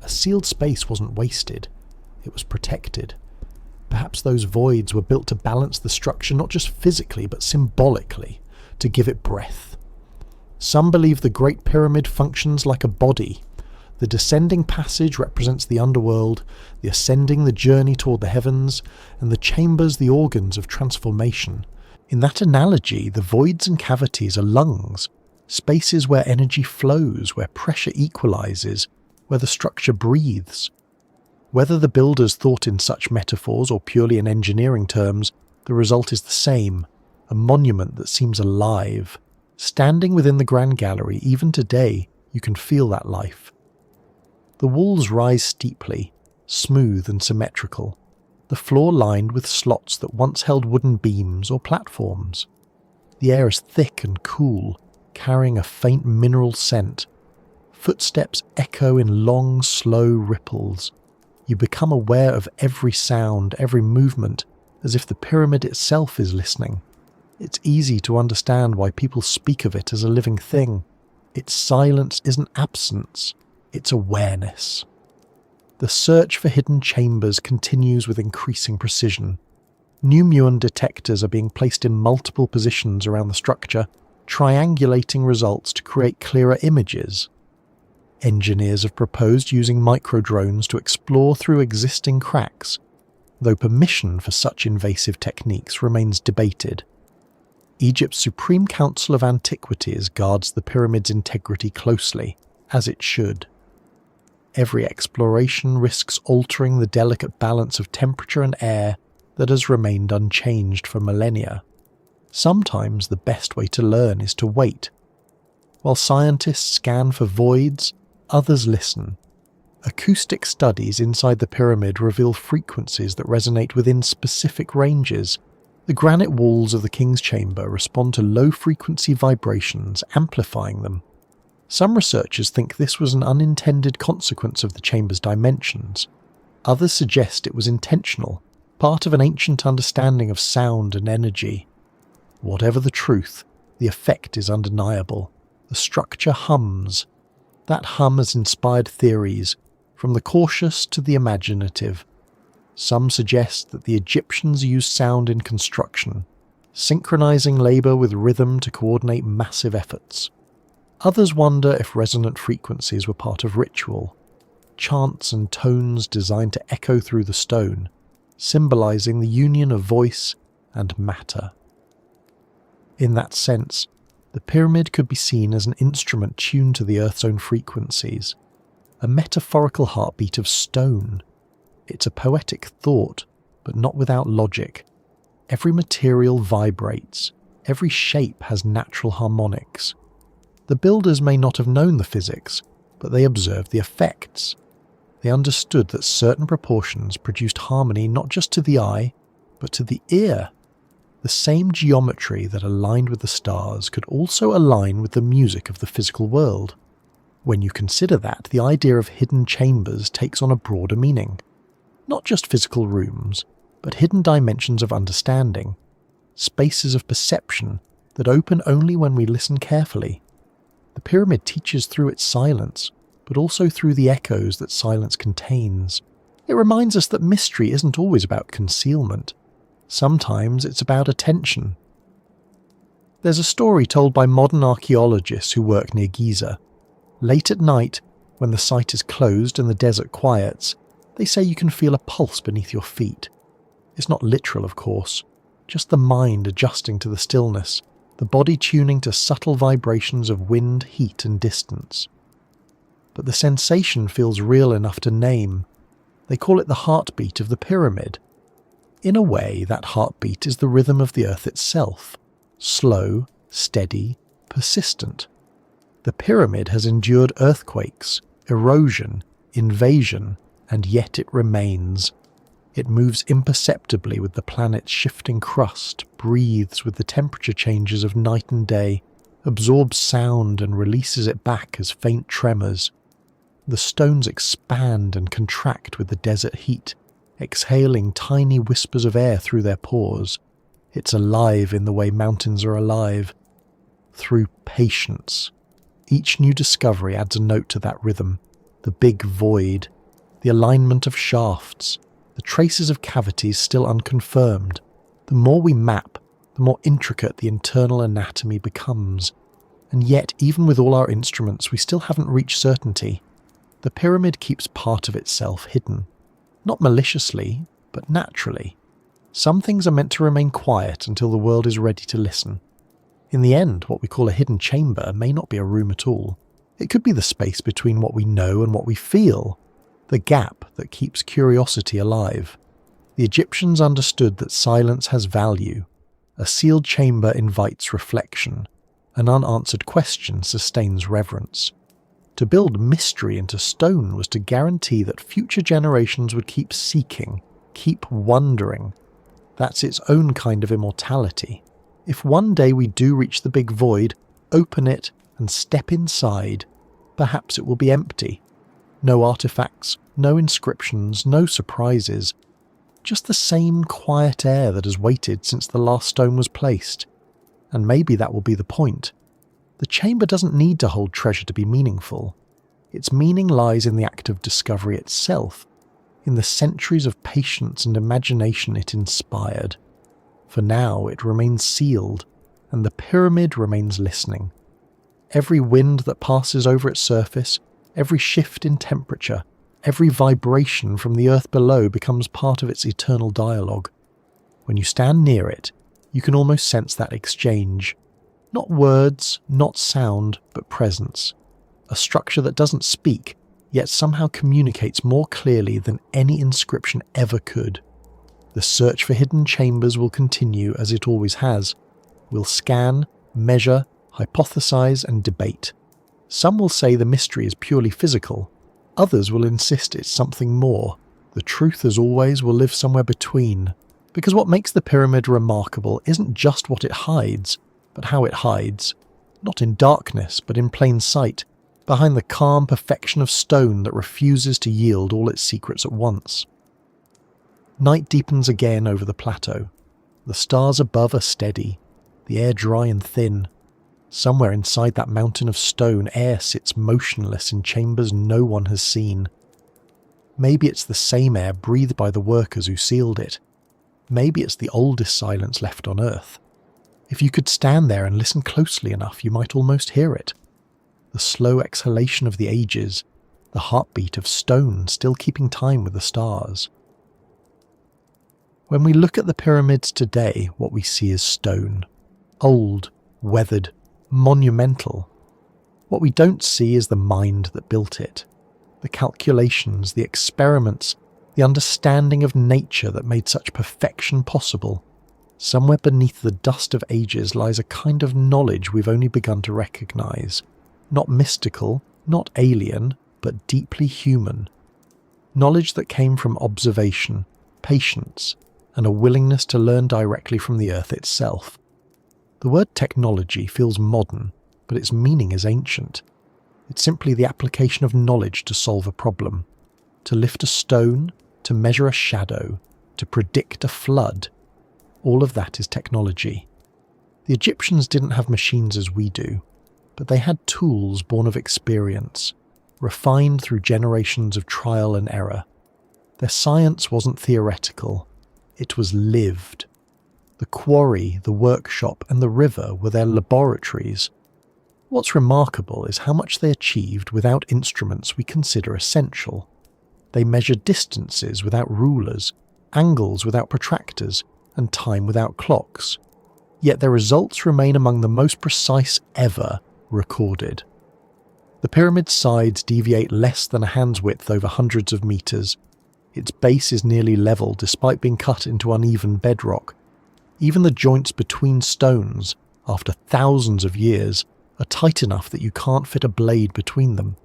A sealed space wasn't wasted. It was protected. Perhaps those voids were built to balance the structure not just physically but symbolically, to give it breath. Some believe the Great Pyramid functions like a body. The descending passage represents the underworld, the ascending the journey toward the heavens, and the chambers the organs of transformation. In that analogy, the voids and cavities are lungs, spaces where energy flows, where pressure equalizes, where the structure breathes. Whether the builders thought in such metaphors or purely in engineering terms, the result is the same, a monument that seems alive. Standing within the Grand Gallery, even today, you can feel that life. The walls rise steeply, smooth and symmetrical, the floor lined with slots that once held wooden beams or platforms. The air is thick and cool, carrying a faint mineral scent. Footsteps echo in long, slow ripples. You become aware of every sound, every movement, as if the pyramid itself is listening. It's easy to understand why people speak of it as a living thing. Its silence isn't absence, it's awareness. The search for hidden chambers continues with increasing precision. New muon detectors are being placed in multiple positions around the structure, triangulating results to create clearer images. Engineers have proposed using microdrones to explore through existing cracks, though permission for such invasive techniques remains debated. Egypt's Supreme Council of Antiquities guards the pyramid's integrity closely, as it should. Every exploration risks altering the delicate balance of temperature and air that has remained unchanged for millennia. Sometimes the best way to learn is to wait. While scientists scan for voids, others listen. Acoustic studies inside the pyramid reveal frequencies that resonate within specific ranges. The granite walls of the king's chamber respond to low-frequency vibrations, amplifying them. Some researchers think this was an unintended consequence of the chamber's dimensions. Others suggest it was intentional, part of an ancient understanding of sound and energy. Whatever the truth, the effect is undeniable. The structure hums. That hum has inspired theories, from the cautious to the imaginative. Some suggest that the Egyptians used sound in construction, synchronizing labor with rhythm to coordinate massive efforts. Others wonder if resonant frequencies were part of ritual, chants and tones designed to echo through the stone, symbolizing the union of voice and matter. In that sense, the pyramid could be seen as an instrument tuned to the Earth's own frequencies, a metaphorical heartbeat of stone. It's a poetic thought, but not without logic. Every material vibrates, every shape has natural harmonics. The builders may not have known the physics, but they observed the effects. They understood that certain proportions produced harmony not just to the eye, but to the ear. The same geometry that aligned with the stars could also align with the music of the physical world. When you consider that, the idea of hidden chambers takes on a broader meaning. Not just physical rooms, but hidden dimensions of understanding, spaces of perception that open only when we listen carefully. The pyramid teaches through its silence, but also through the echoes that silence contains. It reminds us that mystery isn't always about concealment. Sometimes it's about attention. There's a story told by modern archaeologists who work near Giza. Late at night, when the site is closed and the desert quiets, they say you can feel a pulse beneath your feet. It's not literal, of course, just the mind adjusting to the stillness, the body tuning to subtle vibrations of wind, heat and distance. But the sensation feels real enough to name. They call it the heartbeat of the pyramid. In a way, that heartbeat is the rhythm of the earth itself, slow, steady, persistent. The pyramid has endured earthquakes, erosion, invasion, and yet it remains. It moves imperceptibly with the planet's shifting crust, breathes with the temperature changes of night and day, absorbs sound and releases it back as faint tremors. The stones expand and contract with the desert heat, exhaling tiny whispers of air through their pores. It's alive in the way mountains are alive. Through patience. Each new discovery adds a note to that rhythm. The big void, the alignment of shafts, the traces of cavities still unconfirmed. The more we map, the more intricate the internal anatomy becomes. And yet, even with all our instruments, we still haven't reached certainty. The pyramid keeps part of itself hidden. Not maliciously, but naturally. Some things are meant to remain quiet until the world is ready to listen. In the end, what we call a hidden chamber may not be a room at all. It could be the space between what we know and what we feel, the gap that keeps curiosity alive. The Egyptians understood that silence has value. A sealed chamber invites reflection. An unanswered question sustains reverence. To build mystery into stone was to guarantee that future generations would keep seeking, keep wondering. That's its own kind of immortality. If one day we do reach the big void, open it and step inside, perhaps it will be empty. No artifacts, no inscriptions, no surprises. Just the same quiet air that has waited since the last stone was placed. And maybe that will be the point. The chamber doesn't need to hold treasure to be meaningful. Its meaning lies in the act of discovery itself, in the centuries of patience and imagination it inspired. For now it remains sealed, and the pyramid remains listening. Every wind that passes over its surface, every shift in temperature, every vibration from the earth below becomes part of its eternal dialogue. When you stand near it, you can almost sense that exchange. Not words, not sound, but presence. A structure that doesn't speak, yet somehow communicates more clearly than any inscription ever could. The search for hidden chambers will continue as it always has. We'll scan, measure, hypothesize, and debate. Some will say the mystery is purely physical. Others will insist it's something more. The truth, as always, will live somewhere between. Because what makes the pyramid remarkable isn't just what it hides, but how it hides. Not in darkness, but in plain sight, behind the calm perfection of stone that refuses to yield all its secrets at once. Night deepens again over the plateau. The stars above are steady, the air dry and thin. Somewhere inside that mountain of stone, air sits motionless in chambers no one has seen. Maybe it's the same air breathed by the workers who sealed it. Maybe it's the oldest silence left on Earth. If you could stand there and listen closely enough, you might almost hear it. The slow exhalation of the ages, the heartbeat of stone still keeping time with the stars. When we look at the pyramids today, what we see is stone. Old, weathered, monumental. What we don't see is the mind that built it. The calculations, the experiments, the understanding of nature that made such perfection possible. Somewhere beneath the dust of ages lies a kind of knowledge we've only begun to recognize. Not mystical, not alien, but deeply human. Knowledge that came from observation, patience, and a willingness to learn directly from the earth itself. The word technology feels modern, but its meaning is ancient. It's simply the application of knowledge to solve a problem. To lift a stone, to measure a shadow, to predict a flood. All of that is technology. The Egyptians didn't have machines as we do, but they had tools born of experience, refined through generations of trial and error. Their science wasn't theoretical, it was lived. The quarry, the workshop, and the river were their laboratories. What's remarkable is how much they achieved without instruments we consider essential. They measured distances without rulers, angles without protractors, and time without clocks. Yet their results remain among the most precise ever recorded. The pyramid's sides deviate less than a hand's width over hundreds of meters. Its base is nearly level despite being cut into uneven bedrock. Even the joints between stones, after thousands of years, are tight enough that you can't fit a blade between them.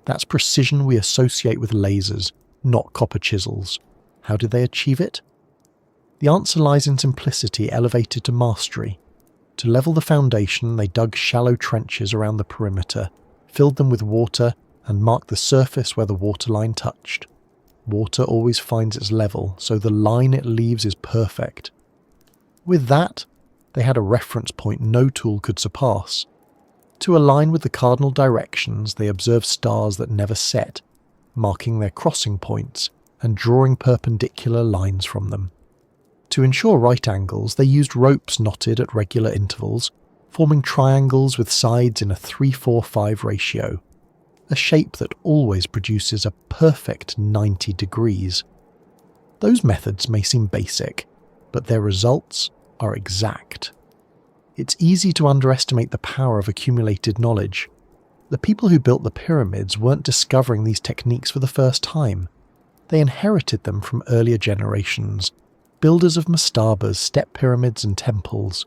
That's precision we associate with lasers, not copper chisels. How did they achieve it? The answer lies in simplicity elevated to mastery. To level the foundation, they dug shallow trenches around the perimeter, filled them with water, and marked the surface where the waterline touched. Water always finds its level, so the line it leaves is perfect. With that, they had a reference point no tool could surpass. To align with the cardinal directions, they observed stars that never set, marking their crossing points and drawing perpendicular lines from them. To ensure right angles, they used ropes knotted at regular intervals, forming triangles with sides in a 3-4-5 ratio, a shape that always produces a perfect 90 degrees. Those methods may seem basic, but their results are exact. It's easy to underestimate the power of accumulated knowledge. The people who built the pyramids weren't discovering these techniques for the first time. They inherited them from earlier generations, builders of mastabas, step pyramids and temples.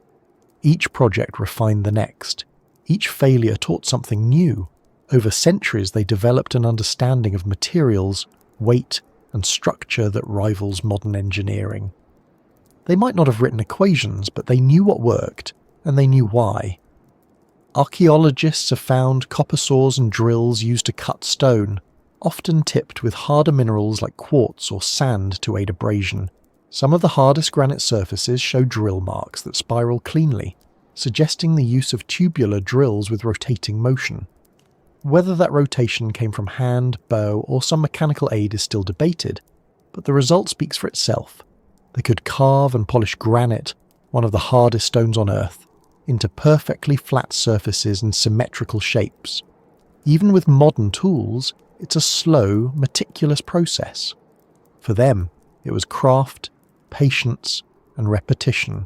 Each project refined the next. Each failure taught something new. Over centuries they developed an understanding of materials, weight and structure that rivals modern engineering. They might not have written equations, but they knew what worked, and they knew why. Archaeologists have found copper saws and drills used to cut stone, often tipped with harder minerals like quartz or sand to aid abrasion. Some of the hardest granite surfaces show drill marks that spiral cleanly, suggesting the use of tubular drills with rotating motion. Whether that rotation came from hand, bow, or some mechanical aid is still debated, but the result speaks for itself. They could carve and polish granite, one of the hardest stones on Earth, into perfectly flat surfaces and symmetrical shapes. Even with modern tools, it's a slow, meticulous process. For them, it was craft, patience, and repetition,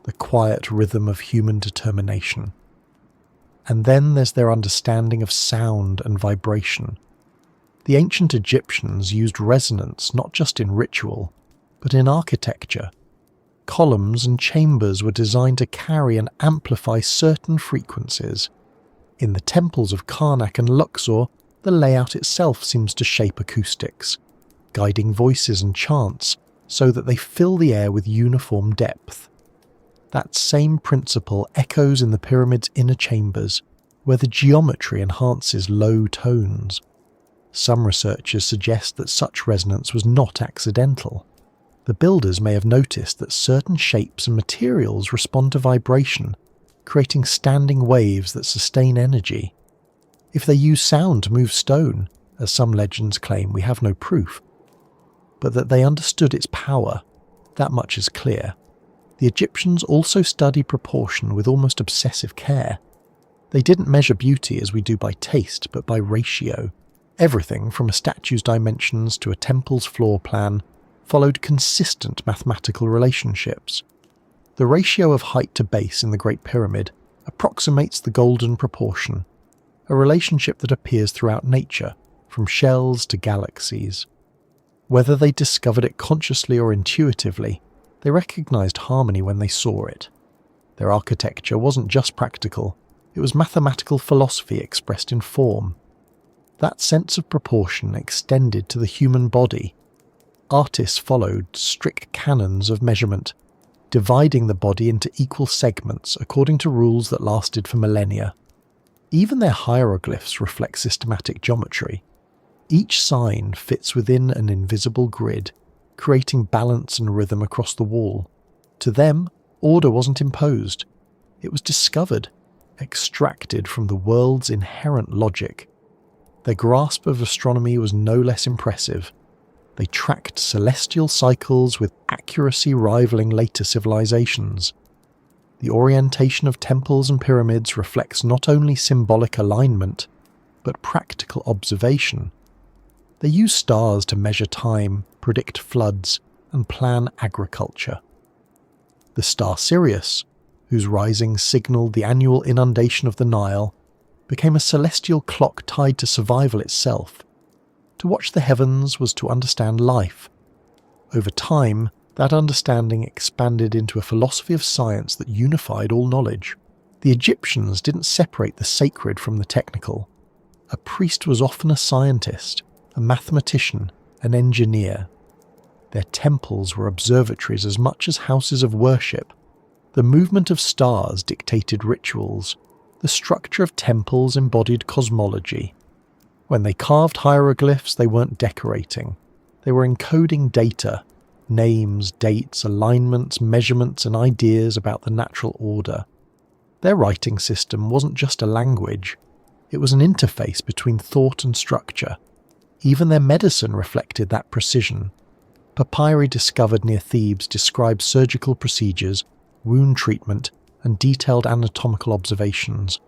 the quiet rhythm of human determination. And then there's their understanding of sound and vibration. The ancient Egyptians used resonance not just in ritual, but in architecture. Columns and chambers were designed to carry and amplify certain frequencies. In the temples of Karnak and Luxor, the layout itself seems to shape acoustics, guiding voices and chants so that they fill the air with uniform depth. That same principle echoes in the pyramid's inner chambers, where the geometry enhances low tones. Some researchers suggest that such resonance was not accidental. The builders may have noticed that certain shapes and materials respond to vibration, creating standing waves that sustain energy. If they use sound to move stone, as some legends claim, we have no proof. But that they understood its power, that much is clear. The Egyptians also studied proportion with almost obsessive care. They didn't measure beauty as we do by taste, but by ratio. Everything from a statue's dimensions to a temple's floor plan followed consistent mathematical relationships. The ratio of height to base in the Great Pyramid approximates the golden proportion, a relationship that appears throughout nature, from shells to galaxies. Whether they discovered it consciously or intuitively, they recognized harmony when they saw it. Their architecture wasn't just practical, it was mathematical philosophy expressed in form. That sense of proportion extended to the human body. Artists followed strict canons of measurement, dividing the body into equal segments according to rules that lasted for millennia. Even their hieroglyphs reflect systematic geometry. Each sign fits within an invisible grid, creating balance and rhythm across the wall. To them, order wasn't imposed. It was discovered, extracted from the world's inherent logic. Their grasp of astronomy was no less impressive. They tracked celestial cycles with accuracy rivaling later civilizations. The orientation of temples and pyramids reflects not only symbolic alignment, but practical observation. They use stars to measure time, predict floods, and plan agriculture. The star Sirius, whose rising signaled the annual inundation of the Nile, became a celestial clock tied to survival itself. To watch the heavens was to understand life. Over time, that understanding expanded into a philosophy of science that unified all knowledge. The Egyptians didn't separate the sacred from the technical. A priest was often a scientist, a mathematician, an engineer. Their temples were observatories as much as houses of worship. The movement of stars dictated rituals. The structure of temples embodied cosmology. When they carved hieroglyphs, they weren't decorating. They were encoding data, names, dates, alignments, measurements, and ideas about the natural order. Their writing system wasn't just a language. It was an interface between thought and structure. Even their medicine reflected that precision. Papyri discovered near Thebes describe surgical procedures, wound treatment, and detailed anatomical observations.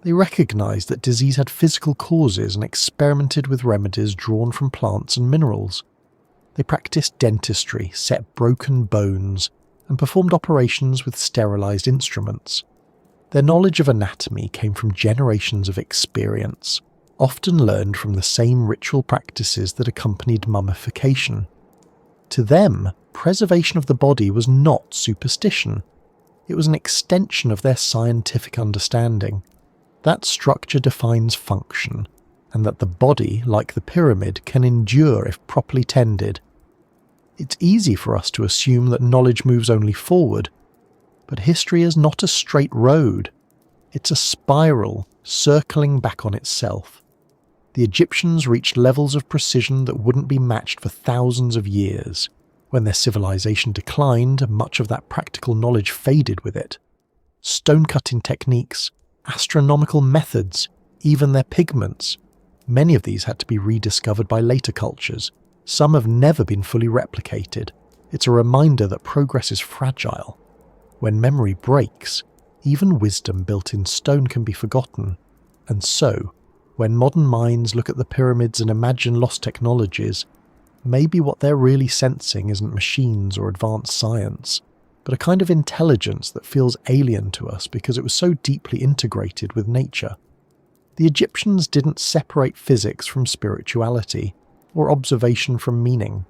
They recognized that disease had physical causes and experimented with remedies drawn from plants and minerals. They practiced dentistry, set broken bones, and performed operations with sterilized instruments. Their knowledge of anatomy came from generations of experience, often learned from the same ritual practices that accompanied mummification. To them, preservation of the body was not superstition. It was an extension of their scientific understanding. That structure defines function, and that the body, like the pyramid, can endure if properly tended. It's easy for us to assume that knowledge moves only forward, but history is not a straight road. It's a spiral, circling back on itself. The Egyptians reached levels of precision that wouldn't be matched for thousands of years. When their civilization declined, much of that practical knowledge faded with it. Stone-cutting techniques, astronomical methods, even their pigments. Many of these had to be rediscovered by later cultures. Some have never been fully replicated. It's a reminder that progress is fragile. When memory breaks, even wisdom built in stone can be forgotten. And so, when modern minds look at the pyramids and imagine lost technologies, maybe what they're really sensing isn't machines or advanced science, but a kind of intelligence that feels alien to us because it was so deeply integrated with nature. The Egyptians didn't separate physics from spirituality, or observation from meaning.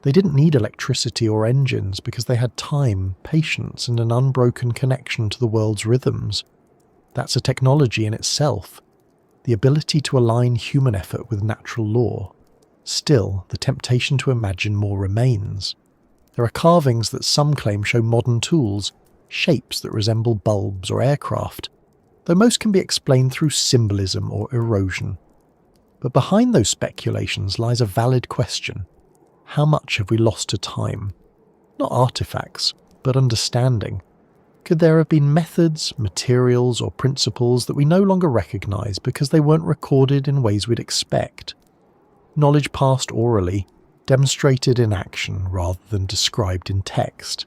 They didn't need electricity or engines because they had time, patience, and an unbroken connection to the world's rhythms. That's a technology in itself, the ability to align human effort with natural law. Still, the temptation to imagine more remains. There are carvings that some claim show modern tools, shapes that resemble bulbs or aircraft, though most can be explained through symbolism or erosion. But behind those speculations lies a valid question. How much have we lost to time? Not artifacts, but understanding. Could there have been methods, materials, or principles that we no longer recognize because they weren't recorded in ways we'd expect? Knowledge passed orally, demonstrated in action rather than described in text.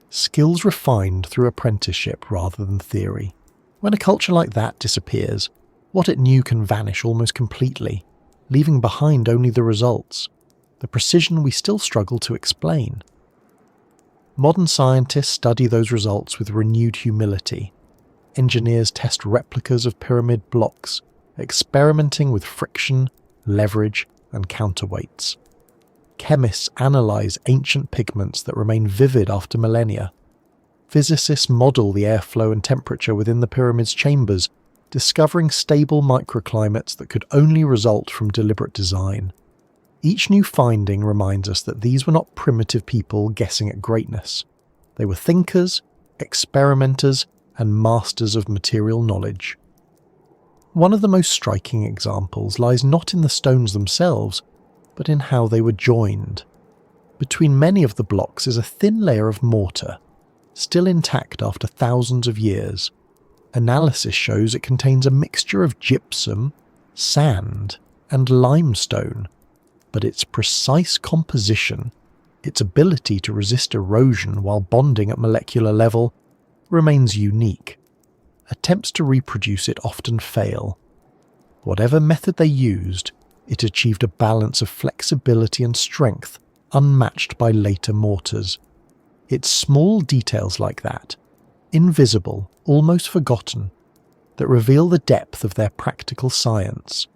Skills refined through apprenticeship rather than theory. When a culture like that disappears, what it knew can vanish almost completely, leaving behind only the results, the precision we still struggle to explain. Modern scientists study those results with renewed humility. Engineers test replicas of pyramid blocks, experimenting with friction, leverage, and counterweights. Chemists analyze ancient pigments that remain vivid after millennia. Physicists model the airflow and temperature within the pyramid's chambers, discovering stable microclimates that could only result from deliberate design. Each new finding reminds us that these were not primitive people guessing at greatness. They were thinkers, experimenters, and masters of material knowledge. One of the most striking examples lies not in the stones themselves, but in how they were joined. Between many of the blocks is a thin layer of mortar, still intact after thousands of years. Analysis shows it contains a mixture of gypsum, sand, and limestone, but its precise composition, its ability to resist erosion while bonding at molecular level, remains unique. Attempts to reproduce it often fail. Whatever method they used, it achieved a balance of flexibility and strength unmatched by later mortars. It's small details like that, invisible, almost forgotten, that reveal the depth of their practical science.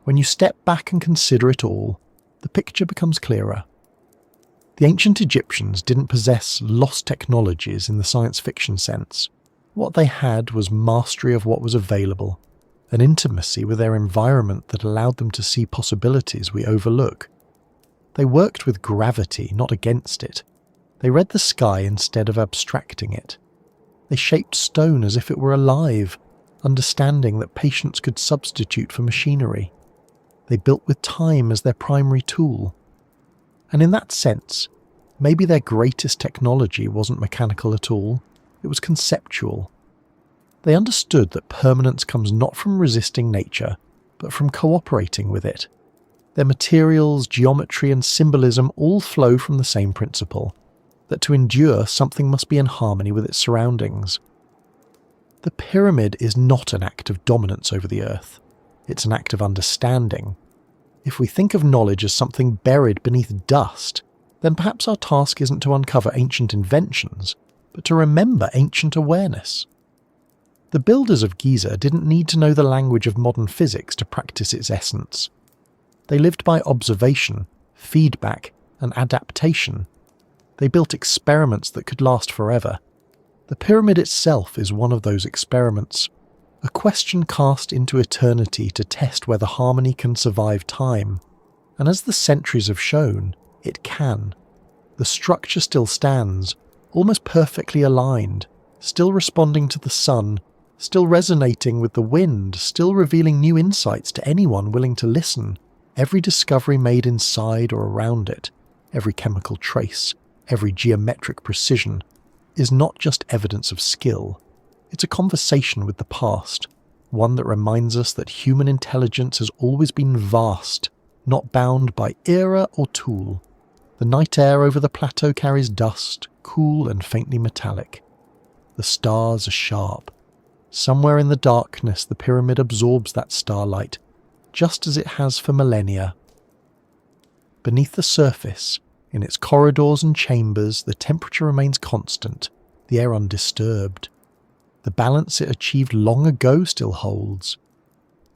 When you step back and consider it all, the picture becomes clearer. The ancient Egyptians didn't possess lost technologies in the science fiction sense. What they had was mastery of what was available, an intimacy with their environment that allowed them to see possibilities we overlook. They worked with gravity, not against it. They read the sky instead of abstracting it. They shaped stone as if it were alive, understanding that patience could substitute for machinery. They built with time as their primary tool. And in that sense, maybe their greatest technology wasn't mechanical at all, it was conceptual. They understood that permanence comes not from resisting nature, but from cooperating with it. Their materials, geometry and symbolism all flow from the same principle, that to endure something must be in harmony with its surroundings. The pyramid is not an act of dominance over the earth, it's an act of understanding. If we think of knowledge as something buried beneath dust, then perhaps our task isn't to uncover ancient inventions, but to remember ancient awareness. The builders of Giza didn't need to know the language of modern physics to practice its essence. They lived by observation, feedback, and adaptation. They built experiments that could last forever. The pyramid itself is one of those experiments, a question cast into eternity to test whether harmony can survive time. And as the centuries have shown, it can. The structure still stands, almost perfectly aligned, still responding to the sun, still resonating with the wind, still revealing new insights to anyone willing to listen. Every discovery made inside or around it, every chemical trace, every geometric precision, is not just evidence of skill. It's a conversation with the past, one that reminds us that human intelligence has always been vast, not bound by era or tool. The night air over the plateau carries dust, cool and faintly metallic. The stars are sharp. Somewhere in the darkness the pyramid absorbs that starlight, just as it has for millennia. Beneath the surface, in its corridors and chambers, the temperature remains constant, the air undisturbed. The balance it achieved long ago still holds.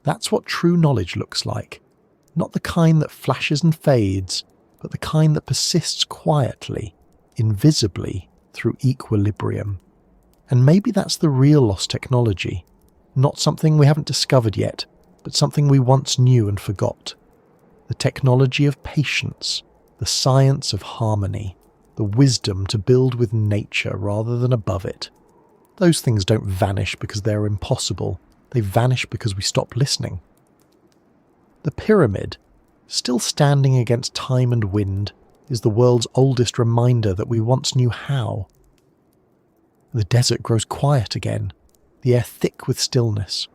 That's what true knowledge looks like. Not the kind that flashes and fades, but the kind that persists quietly, invisibly, through equilibrium. And maybe that's the real lost technology. Not something we haven't discovered yet, but something we once knew and forgot. The technology of patience, the science of harmony, the wisdom to build with nature rather than above it. Those things don't vanish because they're impossible, they vanish because we stop listening. The pyramid, still standing against time and wind, is the world's oldest reminder that we once knew how. The desert grows quiet again, the air thick with stillness.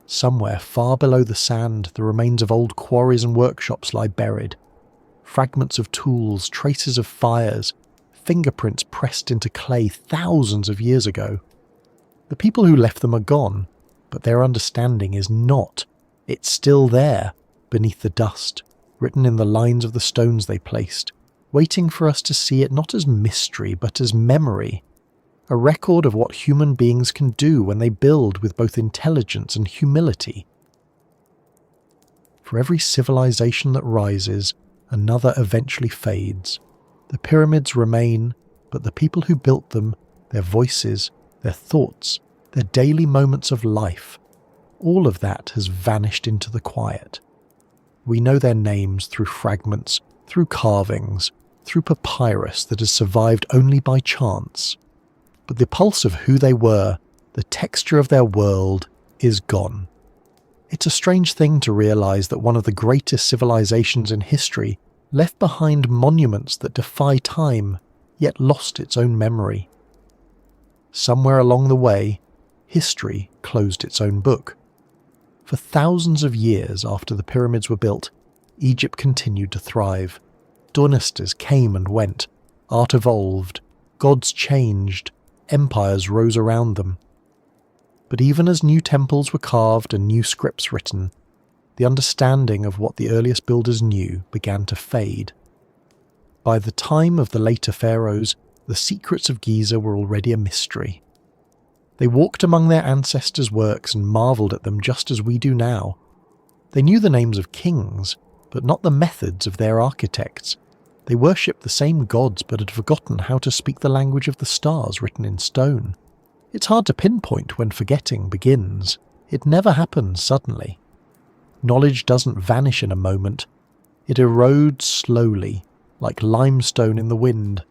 Somewhere far below the sand, the remains of old quarries and workshops lie buried. Fragments of tools, traces of fires, fingerprints pressed into clay thousands of years ago. The people who left them are gone, but their understanding is not. It's still there, beneath the dust, written in the lines of the stones they placed, waiting for us to see it not as mystery but as memory. A record of what human beings can do when they build with both intelligence and humility. For every civilization that rises, another eventually fades. The pyramids remain, but the people who built them, their voices, their thoughts, their daily moments of life, all of that has vanished into the quiet. We know their names through fragments, through carvings, through papyrus that has survived only by chance. But the pulse of who they were, the texture of their world, is gone. It's a strange thing to realize that one of the greatest civilizations in history left behind monuments that defy time, yet lost its own memory. Somewhere along the way, history closed its own book. For thousands of years after the pyramids were built, Egypt continued to thrive. Dynasties came and went, art evolved, gods changed, empires rose around them. But even as new temples were carved and new scripts written, the understanding of what the earliest builders knew began to fade. By the time of the later pharaohs, the secrets of Giza were already a mystery. They walked among their ancestors' works and marvelled at them just as we do now. They knew the names of kings, but not the methods of their architects. They worshipped the same gods but had forgotten how to speak the language of the stars written in stone. It's hard to pinpoint when forgetting begins. It never happens suddenly. Knowledge doesn't vanish in a moment. It erodes slowly, like limestone in the wind.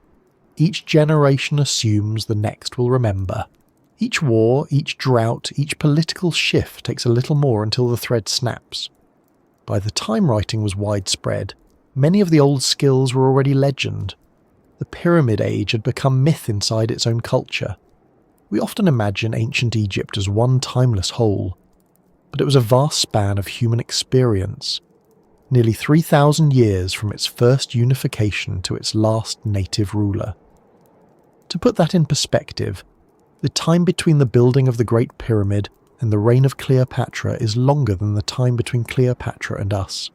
Each generation assumes the next will remember. Each war, each drought, each political shift takes a little more until the thread snaps. By the time writing was widespread, many of the old skills were already legend. The Pyramid Age had become myth inside its own culture. We often imagine ancient Egypt as one timeless whole, but it was a vast span of human experience, nearly 3,000 years from its first unification to its last native ruler. To put that in perspective, the time between the building of the Great Pyramid and the reign of Cleopatra is longer than the time between Cleopatra and us.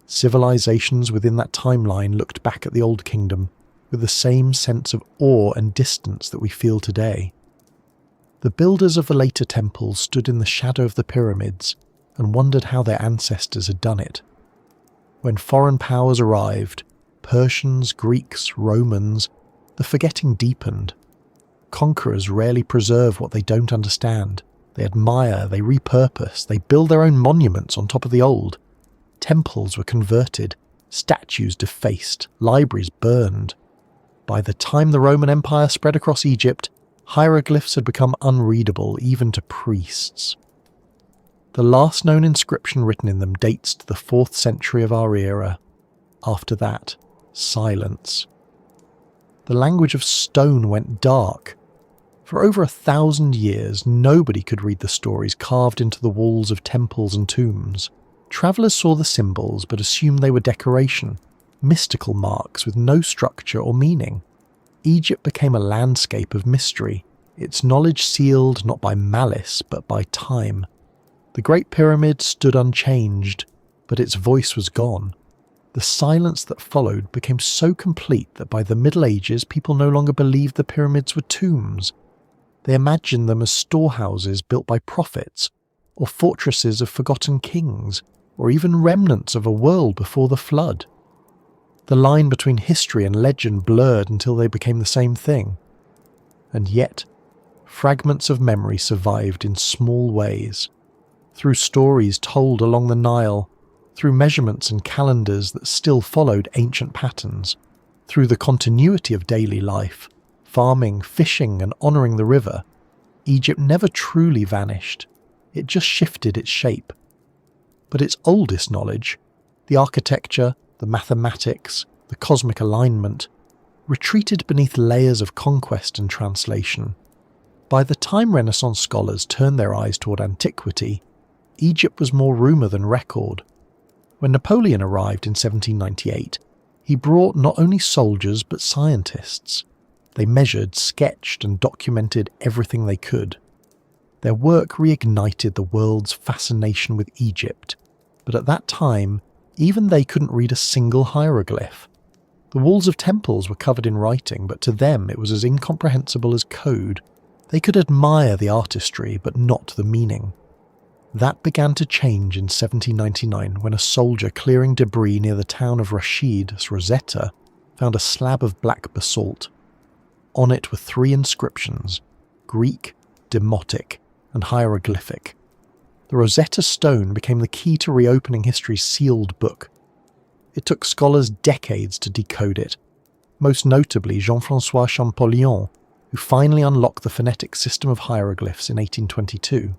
Civilizations within that timeline looked back at the Old Kingdom with the same sense of awe and distance that we feel today. The builders of the later temples stood in the shadow of the pyramids and wondered how their ancestors had done it. When foreign powers arrived, Persians, Greeks, Romans, the forgetting deepened. Conquerors rarely preserve what they don't understand. They admire, they repurpose, they build their own monuments on top of the old. Temples were converted, statues defaced, libraries burned. By the time the Roman Empire spread across Egypt, hieroglyphs had become unreadable even to priests. The last known inscription written in them dates to the 4th century of our era. After that, silence. The language of stone went dark. For over 1,000 years, nobody could read the stories carved into the walls of temples and tombs. Travellers saw the symbols but assumed they were decoration, mystical marks with no structure or meaning. Egypt became a landscape of mystery, its knowledge sealed not by malice but by time. The Great Pyramid stood unchanged, but its voice was gone. The silence that followed became so complete that by the Middle Ages people no longer believed the pyramids were tombs. They imagined them as storehouses built by prophets, or fortresses of forgotten kings, or even remnants of a world before the flood. The line between history and legend blurred until they became the same thing. And yet, fragments of memory survived in small ways. Through stories told along the Nile, through measurements and calendars that still followed ancient patterns, through the continuity of daily life, farming, fishing and honouring the river, Egypt never truly vanished. It just shifted its shape. But its oldest knowledge, the architecture, the mathematics, the cosmic alignment, retreated beneath layers of conquest and translation. By the time Renaissance scholars turned their eyes toward antiquity, Egypt was more rumour than record. When Napoleon arrived in 1798, he brought not only soldiers but scientists. They measured, sketched and documented everything they could. Their work reignited the world's fascination with Egypt, but at that time, even they couldn't read a single hieroglyph. The walls of temples were covered in writing, but to them it was as incomprehensible as code. They could admire the artistry, but not the meaning. That began to change in 1799 when a soldier clearing debris near the town of Rashid, Rosetta, found a slab of black basalt. On it were 3 inscriptions: Greek, Demotic, and hieroglyphic. The Rosetta Stone became the key to reopening history's sealed book. It took scholars decades to decode it, most notably Jean-François Champollion, who finally unlocked the phonetic system of hieroglyphs in 1822.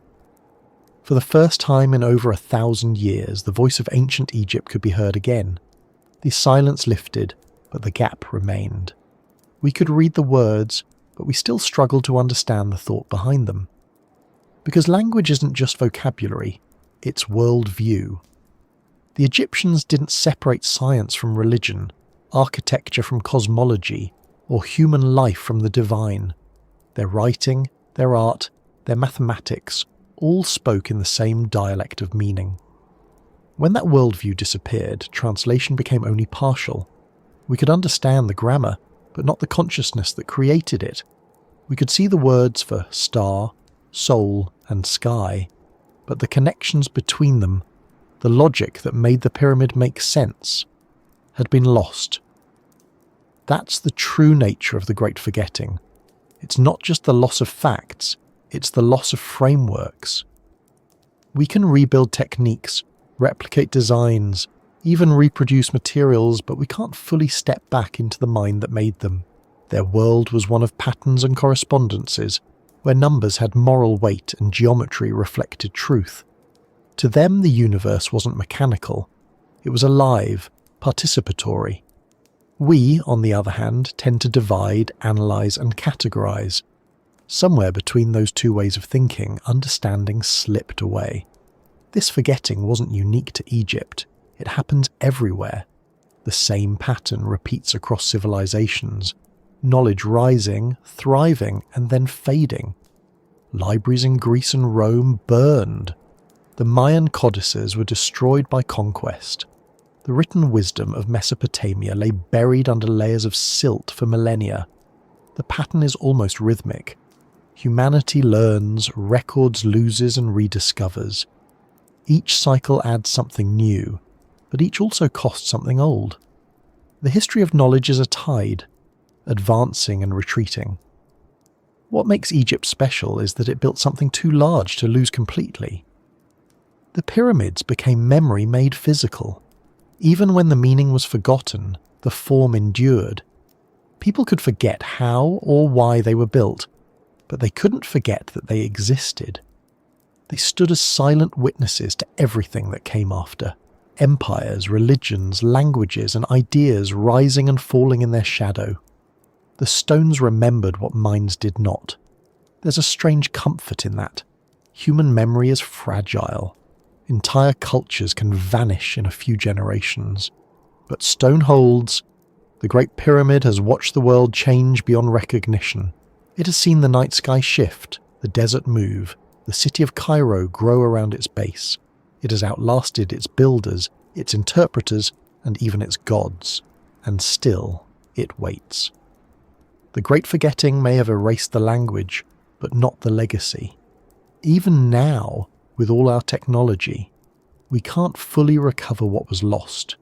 For the first time in over 1,000 years, the voice of ancient Egypt could be heard again. The silence lifted, but the gap remained. We could read the words, but we still struggled to understand the thought behind them. Because language isn't just vocabulary, it's worldview. The Egyptians didn't separate science from religion, architecture from cosmology, or human life from the divine. Their writing, their art, their mathematics all spoke in the same dialect of meaning. When that worldview disappeared, translation became only partial. We could understand the grammar, but not the consciousness that created it. We could see the words for star, soul, and sky, but the connections between them, the logic that made the pyramid make sense, had been lost. That's the true nature of the Great Forgetting. It's not just the loss of facts, it's the loss of frameworks. We can rebuild techniques, replicate designs, even reproduce materials, but we can't fully step back into the mind that made them. Their world was one of patterns and correspondences, where numbers had moral weight and geometry reflected truth. To them, the universe wasn't mechanical. It was alive, participatory. We, on the other hand, tend to divide, analyse and categorise. Somewhere between those two ways of thinking, understanding slipped away. This forgetting wasn't unique to Egypt. It happens everywhere. The same pattern repeats across civilizations. Knowledge rising, thriving, and then fading. Libraries in Greece and Rome burned. The Mayan codices were destroyed by conquest. The written wisdom of Mesopotamia lay buried under layers of silt for millennia. The pattern is almost rhythmic. Humanity learns, records, loses, and rediscovers. Each cycle adds something new, but each also costs something old. The history of knowledge is a tide, advancing and retreating. What makes Egypt special is that it built something too large to lose completely. The pyramids became memory made physical. Even when the meaning was forgotten, the form endured. People could forget how or why they were built, but they couldn't forget that they existed. They stood as silent witnesses to everything that came after. Empires, religions, languages, and ideas rising and falling in their shadow. The stones remembered what minds did not. There's a strange comfort in that. Human memory is fragile. Entire cultures can vanish in a few generations. But stone holds. The Great Pyramid has watched the world change beyond recognition. It has seen the night sky shift, the desert move, the city of Cairo grow around its base. It has outlasted its builders, its interpreters, and even its gods. And still, it waits. The Great Forgetting may have erased the language, but not the legacy. Even now, with all our technology, we can't fully recover what was lost.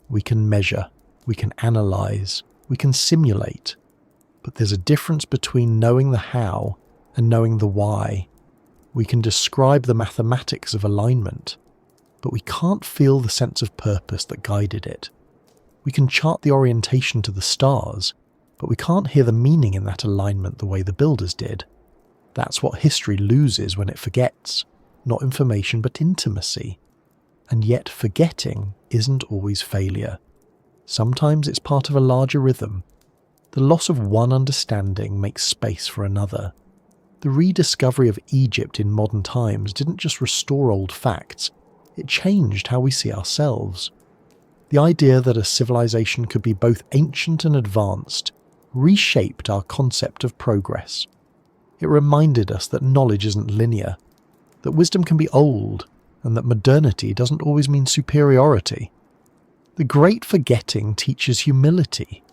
We can measure, we can analyse, we can simulate. But there's a difference between knowing the how and knowing the why. We can describe the mathematics of alignment, but we can't feel the sense of purpose that guided it. We can chart the orientation to the stars, but we can't hear the meaning in that alignment the way the builders did. That's what history loses when it forgets. Not information, but intimacy. And yet forgetting isn't always failure. Sometimes it's part of a larger rhythm. The loss of one understanding makes space for another. The rediscovery of Egypt in modern times didn't just restore old facts, it changed how we see ourselves. The idea that a civilization could be both ancient and advanced reshaped our concept of progress. It reminded us that knowledge isn't linear, that wisdom can be old, and that modernity doesn't always mean superiority. The Great Forgetting teaches humility.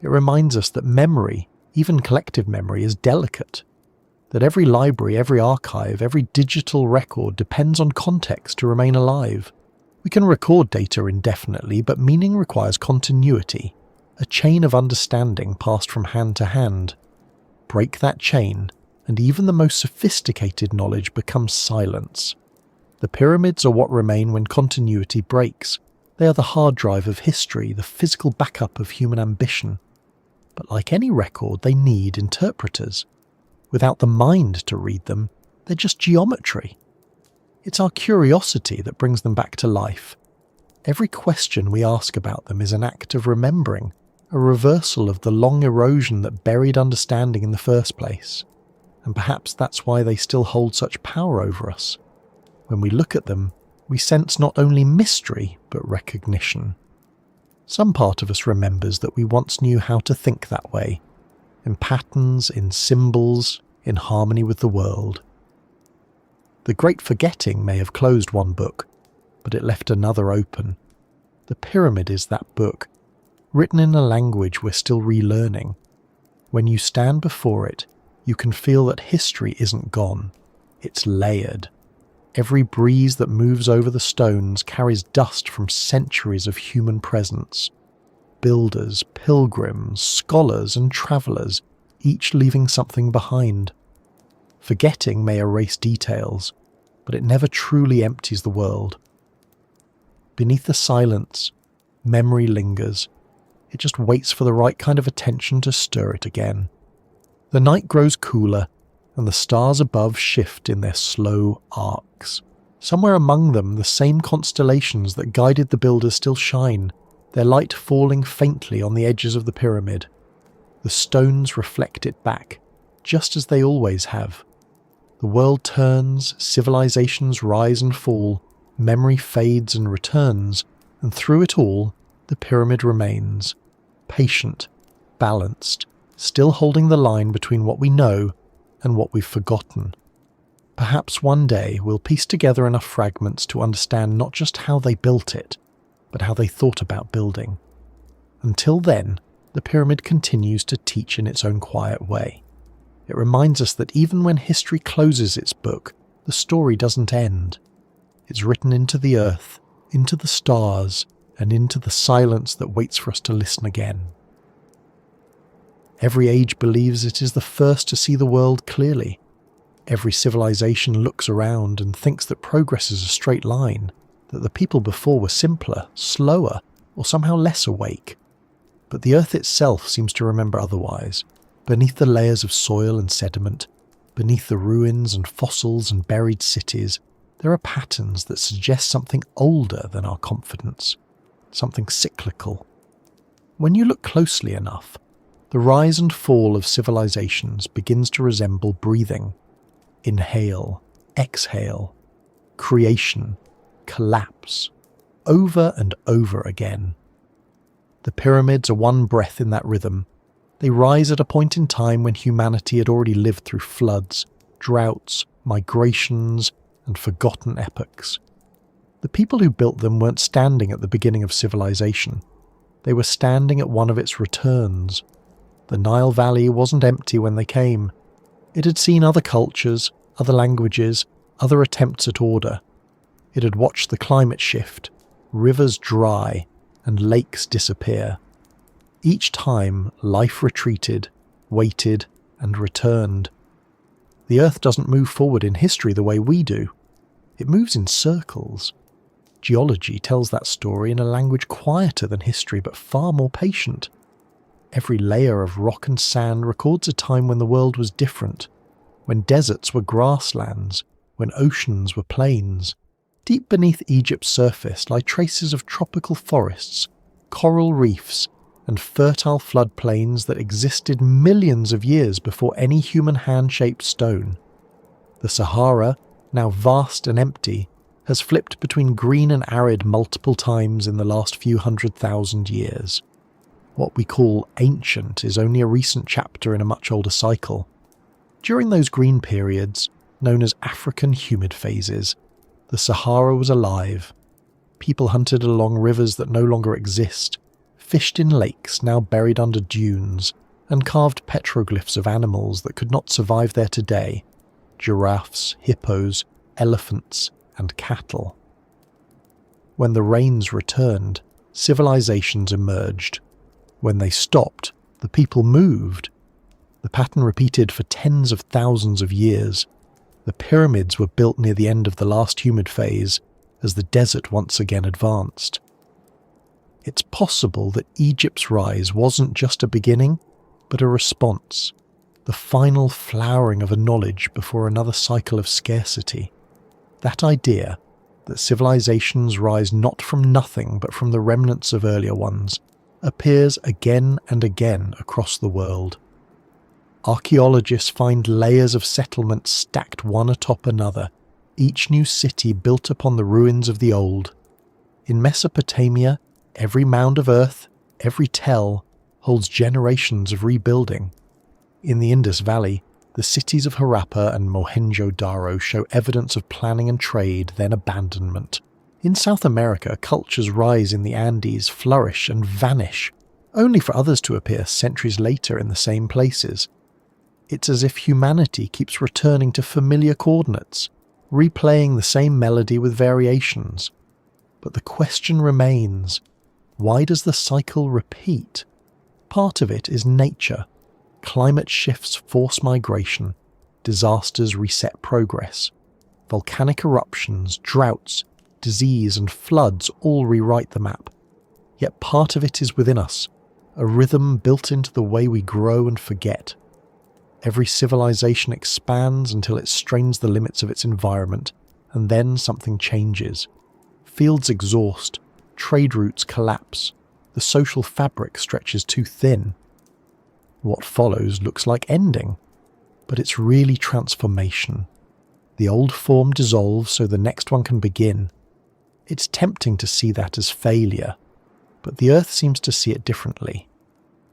It reminds us that memory, even collective memory, is delicate. That every library, every archive, every digital record depends on context to remain alive. We can record data indefinitely, but meaning requires continuity, a chain of understanding passed from hand to hand. Break that chain, and even the most sophisticated knowledge becomes silence. The pyramids are what remain when continuity breaks. They are the hard drive of history, the physical backup of human ambition. But like any record, they need interpreters. Without the mind to read them, they're just geometry. It's our curiosity that brings them back to life. Every question we ask about them is an act of remembering, a reversal of the long erosion that buried understanding in the first place. And perhaps that's why they still hold such power over us. When we look at them, we sense not only mystery, but recognition. Some part of us remembers that we once knew how to think that way, in patterns, in symbols, in harmony with the world. The Great Forgetting may have closed one book, but it left another open. The pyramid is that book, written in a language we're still relearning. When you stand before it, you can feel that history isn't gone. It's layered. Every breeze that moves over the stones carries dust from centuries of human presence. Builders, pilgrims, scholars and travellers, each leaving something behind. Forgetting may erase details, but it never truly empties the world. beneath the silence, memory lingers. It just waits for the right kind of attention to stir it again. The night grows cooler, and the stars above shift in their slow arcs. Somewhere among them, the same constellations that guided the builders still shine, their light falling faintly on the edges of the pyramid. The stones reflect it back, just as they always have. The world turns, civilizations rise and fall, memory fades and returns, and through it all, the pyramid remains, patient, balanced, still holding the line between what we know and what we've forgotten. Perhaps one day we'll piece together enough fragments to understand not just how they built it, but how they thought about building. Until then, the pyramid continues to teach in its own quiet way. It reminds us that even when history closes its book, the story doesn't end. It's written into the earth, into the stars, and into the silence that waits for us to listen again. Every age believes it is the first to see the world clearly. Every civilization looks around and thinks that progress is a straight line, that the people before were simpler, slower, or somehow less awake. But the earth itself seems to remember otherwise. Beneath the layers of soil and sediment, beneath the ruins and fossils and buried cities, there are patterns that suggest something older than our confidence, something cyclical. When you look closely enough, the rise and fall of civilizations begins to resemble breathing. Inhale, exhale, creation, collapse, over and over again. The pyramids are one breath in that rhythm. They rise at a point in time when humanity had already lived through floods, droughts, migrations, and forgotten epochs. The people who built them weren't standing at the beginning of civilization. They were standing at one of its returns. The Nile Valley wasn't empty when they came. It had seen other cultures, other languages, other attempts at order. It had watched the climate shift, rivers dry, and lakes disappear. Each time, life retreated, waited, and returned. The Earth doesn't move forward in history the way we do. It moves in circles. Geology tells that story in a language quieter than history, but far more patient. Every layer of rock and sand records a time when the world was different, when deserts were grasslands, when oceans were plains. Deep beneath Egypt's surface lie traces of tropical forests, coral reefs, and fertile floodplains that existed millions of years before any human hand-shaped stone. The Sahara, now vast and empty, has flipped between green and arid multiple times in the last few 100,000 years. What we call ancient is only a recent chapter in a much older cycle. During those green periods, known as African humid phases, the Sahara was alive. People hunted along rivers that no longer exist, fished in lakes now buried under dunes, and carved petroglyphs of animals that could not survive there today: giraffes, hippos, elephants, and cattle. When the rains returned, civilizations emerged. When they stopped, the people moved. The pattern repeated for tens of thousands of years. The pyramids were built near the end of the last humid phase, as the desert once again advanced. It's possible that Egypt's rise wasn't just a beginning, but a response, the final flowering of a knowledge before another cycle of scarcity. That idea, that civilizations rise not from nothing but from the remnants of earlier ones, appears again and again across the world. Archaeologists find layers of settlements stacked one atop another, each new city built upon the ruins of the old. In Mesopotamia, every mound of earth, every tell, holds generations of rebuilding. In the Indus Valley, the cities of Harappa and Mohenjo-Daro show evidence of planning and trade, then abandonment. In South America, cultures rise in the Andes, flourish and vanish, only for others to appear centuries later in the same places. It's as if humanity keeps returning to familiar coordinates, replaying the same melody with variations. But the question remains, why does the cycle repeat? Part of it is nature. Climate shifts force migration, disasters reset progress. Volcanic eruptions, droughts, disease, and floods all rewrite the map. Yet part of it is within us, a rhythm built into the way we grow and forget. Every civilization expands until it strains the limits of its environment, and then something changes. Fields exhaust, trade routes collapse, the social fabric stretches too thin. What follows looks like ending, but it's really transformation. The old form dissolves so the next one can begin. It's tempting to see that as failure, but the Earth seems to see it differently.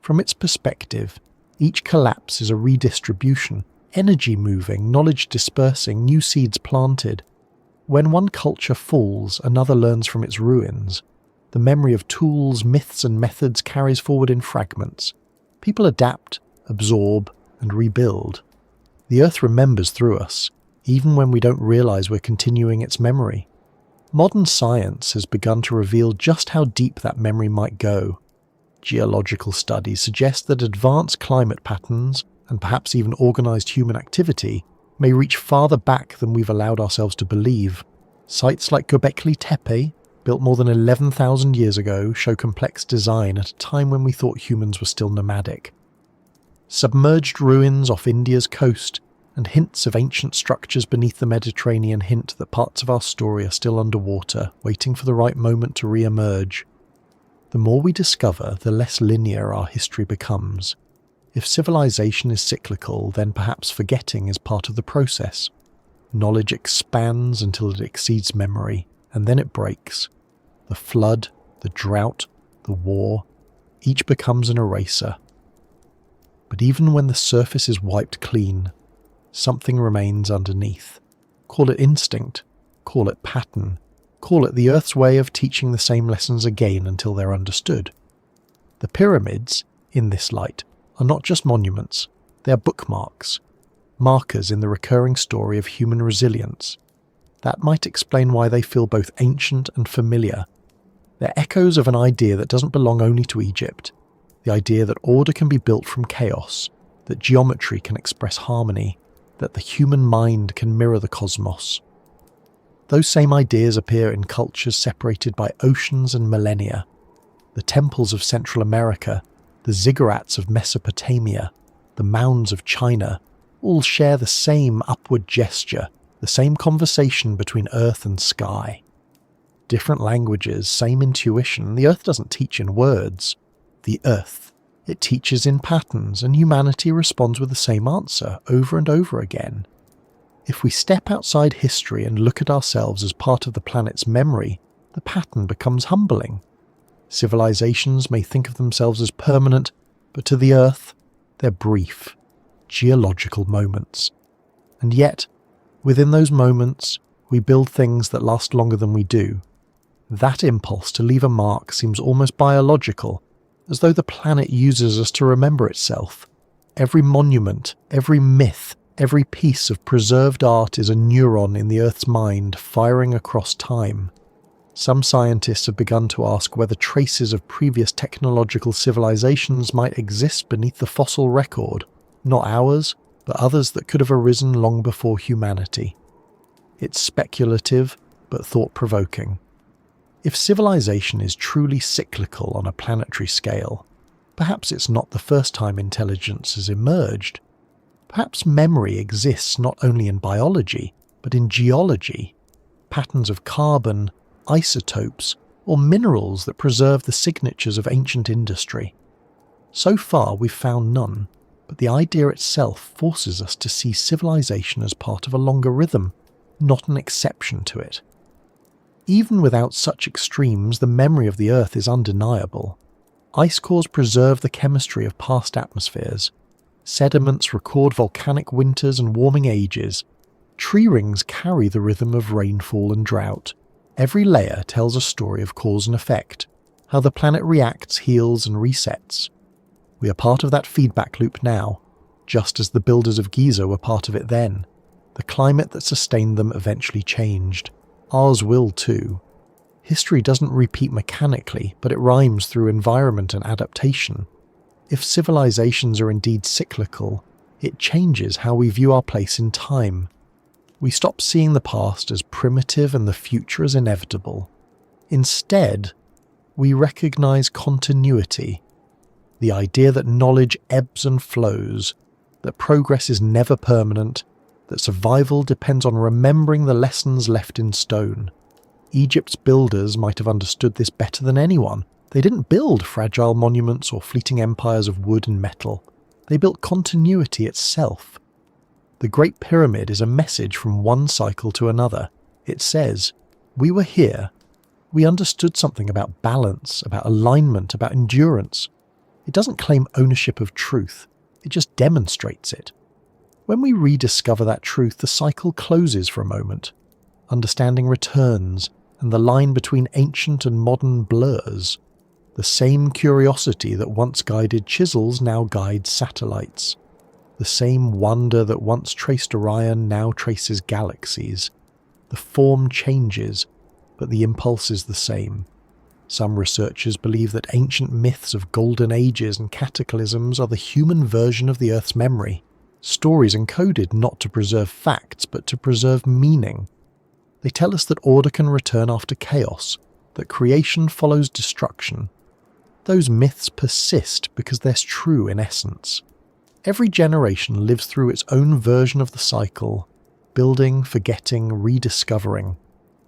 From its perspective, each collapse is a redistribution, energy moving, knowledge dispersing, new seeds planted. When one culture falls, another learns from its ruins. The memory of tools, myths and methods carries forward in fragments. People adapt, absorb, and rebuild. The Earth remembers through us, even when we don't realize we're continuing its memory. Modern science has begun to reveal just how deep that memory might go. Geological studies suggest that advanced climate patterns, and perhaps even organized human activity, may reach farther back than we've allowed ourselves to believe. Sites like Göbekli Tepe, built more than 11,000 years ago, show complex design at a time when we thought humans were still nomadic. Submerged ruins off India's coast and hints of ancient structures beneath the Mediterranean hint that parts of our story are still underwater, waiting for the right moment to re-emerge. The more we discover, the less linear our history becomes. If civilization is cyclical, then perhaps forgetting is part of the process. Knowledge expands until it exceeds memory, and then it breaks. The flood, the drought, the war, each becomes an eraser. But even when the surface is wiped clean, something remains underneath. Call it instinct, call it pattern, call it the Earth's way of teaching the same lessons again until they're understood. The pyramids, in this light, are not just monuments, they are bookmarks, markers in the recurring story of human resilience. That might explain why they feel both ancient and familiar. They're echoes of an idea that doesn't belong only to Egypt, the idea that order can be built from chaos, that geometry can express harmony, that the human mind can mirror the cosmos. Those same ideas appear in cultures separated by oceans and millennia. The temples of Central America, the ziggurats of Mesopotamia, the mounds of China, all share the same upward gesture, the same conversation between earth and sky. Different languages, same intuition. The Earth doesn't teach in words. The Earth, it teaches in patterns, and humanity responds with the same answer over and over again. If we step outside history and look at ourselves as part of the planet's memory, the pattern becomes humbling. Civilizations may think of themselves as permanent, but to the Earth, they're brief, geological moments. And yet, within those moments, we build things that last longer than we do. That impulse to leave a mark seems almost biological, as though the planet uses us to remember itself. Every monument, every myth, every piece of preserved art is a neuron in the Earth's mind firing across time. Some scientists have begun to ask whether traces of previous technological civilizations might exist beneath the fossil record, not ours, but others that could have arisen long before humanity. It's speculative, but thought-provoking. If civilization is truly cyclical on a planetary scale, perhaps it's not the first time intelligence has emerged. Perhaps memory exists not only in biology, but in geology. Patterns of carbon, isotopes, or minerals that preserve the signatures of ancient industry. So far we've found none, but the idea itself forces us to see civilization as part of a longer rhythm, not an exception to it. Even without such extremes, the memory of the Earth is undeniable. Ice cores preserve the chemistry of past atmospheres. Sediments record volcanic winters and warming ages. Tree rings carry the rhythm of rainfall and drought. Every layer tells a story of cause and effect, how the planet reacts, heals, and resets. We are part of that feedback loop now, just as the builders of Giza were part of it then. The climate that sustained them eventually changed. Ours will too. History doesn't repeat mechanically, but it rhymes through environment and adaptation. If civilizations are indeed cyclical, it changes how we view our place in time. We stop seeing the past as primitive and the future as inevitable. Instead, we recognize continuity, the idea that knowledge ebbs and flows, that progress is never permanent, that survival depends on remembering the lessons left in stone. Egypt's builders might have understood this better than anyone. They didn't build fragile monuments or fleeting empires of wood and metal. They built continuity itself. The Great Pyramid is a message from one cycle to another. It says, we were here. We understood something about balance, about alignment, about endurance. It doesn't claim ownership of truth. It just demonstrates it. When we rediscover that truth, the cycle closes for a moment. Understanding returns, and the line between ancient and modern blurs. The same curiosity that once guided chisels now guides satellites. The same wonder that once traced Orion now traces galaxies. The form changes, but the impulse is the same. Some researchers believe that ancient myths of golden ages and cataclysms are the human version of the Earth's memory. Stories encoded not to preserve facts, but to preserve meaning. They tell us that order can return after chaos, that creation follows destruction. Those myths persist because they're true in essence. Every generation lives through its own version of the cycle, building, forgetting, rediscovering.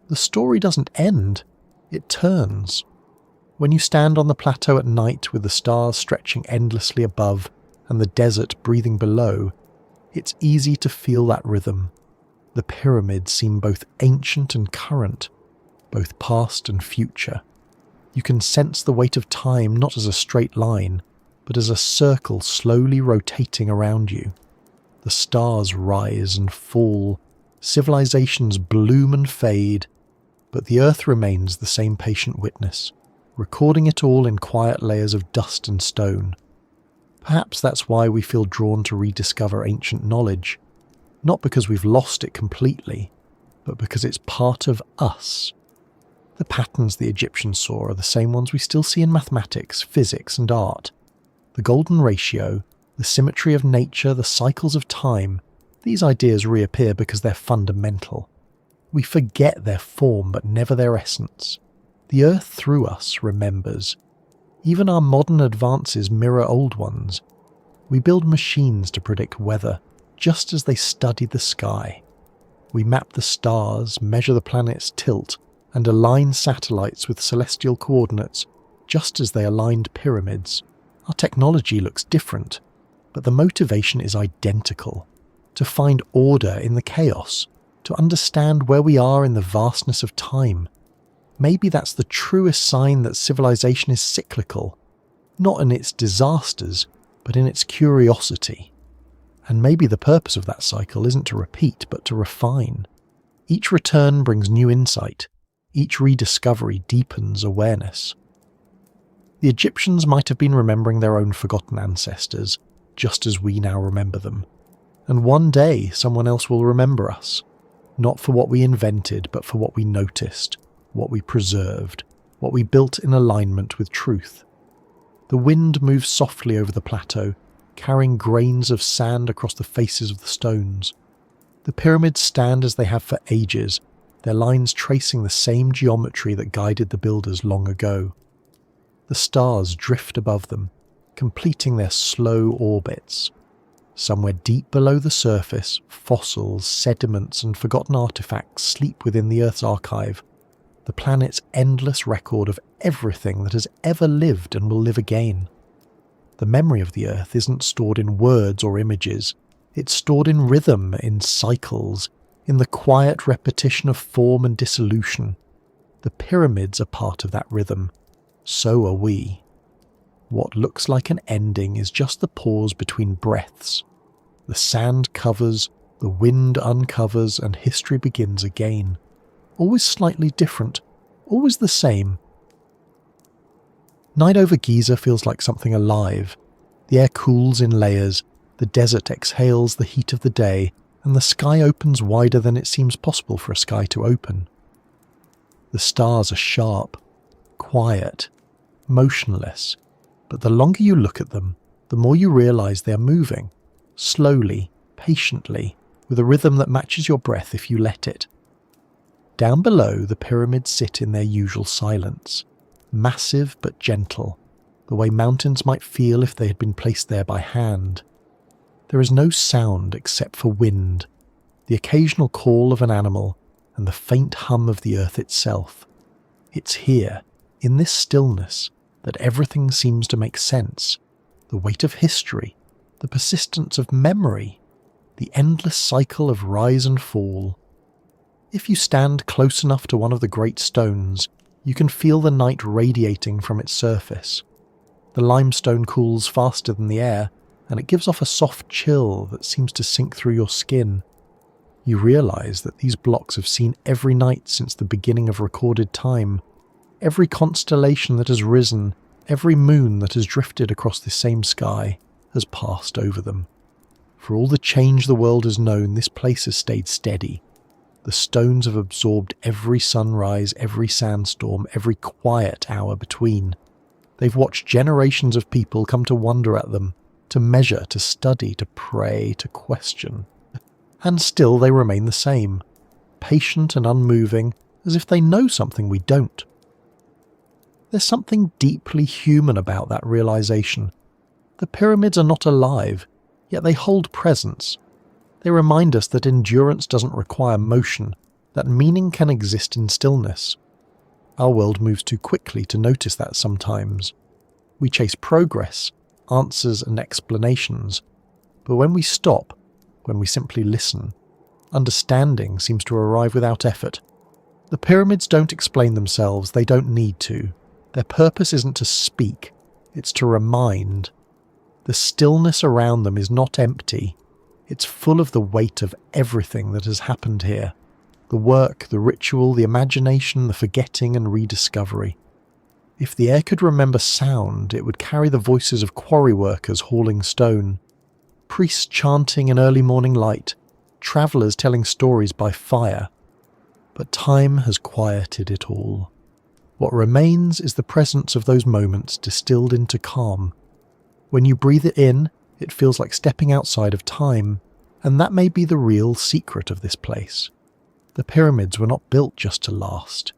The story doesn't end, it turns. When you stand on the plateau at night with the stars stretching endlessly above and the desert breathing below, it's easy to feel that rhythm. The pyramids seem both ancient and current, both past and future. You can sense the weight of time not as a straight line, but as a circle slowly rotating around you. The stars rise and fall, civilizations bloom and fade, but the earth remains the same patient witness, recording it all in quiet layers of dust and stone. Perhaps that's why we feel drawn to rediscover ancient knowledge, not because we've lost it completely, but because it's part of us. The patterns the Egyptians saw are the same ones we still see in mathematics, physics, and art. The golden ratio, the symmetry of nature, the cycles of time, these ideas reappear because they're fundamental. We forget their form but never their essence. The earth through us remembers. Even our modern advances mirror old ones. We build machines to predict weather, just as they study the sky. We map the stars, measure the planet's tilt, and align satellites with celestial coordinates, just as they aligned pyramids. Our technology looks different, but the motivation is identical. To find order in the chaos, to understand where we are in the vastness of time. Maybe that's the truest sign that civilization is cyclical, not in its disasters, but in its curiosity. And maybe the purpose of that cycle isn't to repeat, but to refine. Each return brings new insight. Each rediscovery deepens awareness. The Egyptians might have been remembering their own forgotten ancestors, just as we now remember them. And one day someone else will remember us, not for what we invented, but for what we noticed, what we preserved, what we built in alignment with truth. The wind moves softly over the plateau, carrying grains of sand across the faces of the stones. The pyramids stand as they have for ages, their lines tracing the same geometry that guided the builders long ago. The stars drift above them, completing their slow orbits. Somewhere deep below the surface, fossils, sediments, and forgotten artifacts sleep within the Earth's archive, the planet's endless record of everything that has ever lived and will live again. The memory of the Earth isn't stored in words or images. It's stored in rhythm, in cycles, in the quiet repetition of form and dissolution. The pyramids are part of that rhythm. So are we. What looks like an ending is just the pause between breaths. The sand covers, the wind uncovers, and history begins again. Always slightly different, always the same. Night over Giza feels like something alive. The air cools in layers, the desert exhales the heat of the day, and the sky opens wider than it seems possible for a sky to open. The stars are sharp, quiet, motionless, but the longer you look at them, the more you realize they are moving, slowly, patiently, with a rhythm that matches your breath if you let it. Down below, the pyramids sit in their usual silence, massive but gentle, the way mountains might feel if they had been placed there by hand. There is no sound except for wind, the occasional call of an animal, and the faint hum of the earth itself. It's here, in this stillness, that everything seems to make sense. The weight of history, the persistence of memory, the endless cycle of rise and fall. If you stand close enough to one of the great stones, you can feel the night radiating from its surface. The limestone cools faster than the air, and it gives off a soft chill that seems to sink through your skin. You realise that these blocks have seen every night since the beginning of recorded time, every constellation that has risen, every moon that has drifted across the same sky has passed over them. For all the change the world has known, this place has stayed steady. The stones have absorbed every sunrise, every sandstorm, every quiet hour between. They've watched generations of people come to wonder at them, to measure, to study, to pray, to question. And still they remain the same, patient and unmoving, as if they know something we don't. There's something deeply human about that realization. The pyramids are not alive, yet they hold presence. They remind us that endurance doesn't require motion, that meaning can exist in stillness. Our world moves too quickly to notice that sometimes. We chase progress, answers and explanations, but when we stop, when we simply listen, understanding seems to arrive without effort. The pyramids don't explain themselves, they don't need to. Their purpose isn't to speak, it's to remind. The stillness around them is not empty, it's full of the weight of everything that has happened here. The work, the ritual, the imagination, the forgetting and rediscovery. If the air could remember sound, it would carry the voices of quarry workers hauling stone, priests chanting in early morning light, travellers telling stories by fire. But time has quieted it all. What remains is the presence of those moments distilled into calm. When you breathe it in, it feels like stepping outside of time, and that may be the real secret of this place. The pyramids were not built just to last.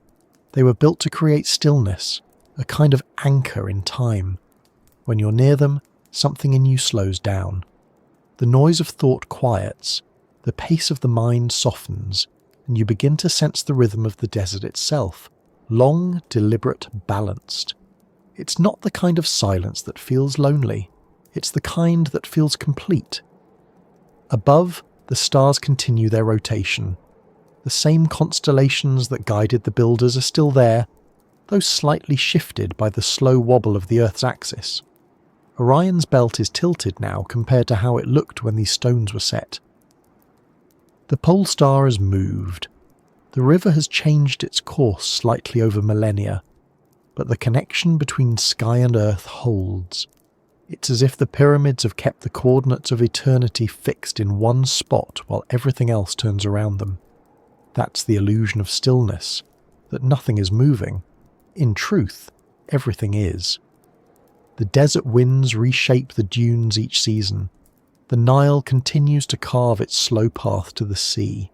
They were built to create stillness, a kind of anchor in time. When you're near them, something in you slows down. The noise of thought quiets, the pace of the mind softens, and you begin to sense the rhythm of the desert itself, long, deliberate, balanced. It's not the kind of silence that feels lonely, it's the kind that feels complete. Above, the stars continue their rotation. The same constellations that guided the builders are still there, though slightly shifted by the slow wobble of the Earth's axis. Orion's belt is tilted now compared to how it looked when these stones were set. The pole star has moved. The river has changed its course slightly over millennia, but the connection between sky and earth holds. It's as if the pyramids have kept the coordinates of eternity fixed in one spot while everything else turns around them. That's the illusion of stillness, that nothing is moving. In truth, everything is. The desert winds reshape the dunes each season. The Nile continues to carve its slow path to the sea.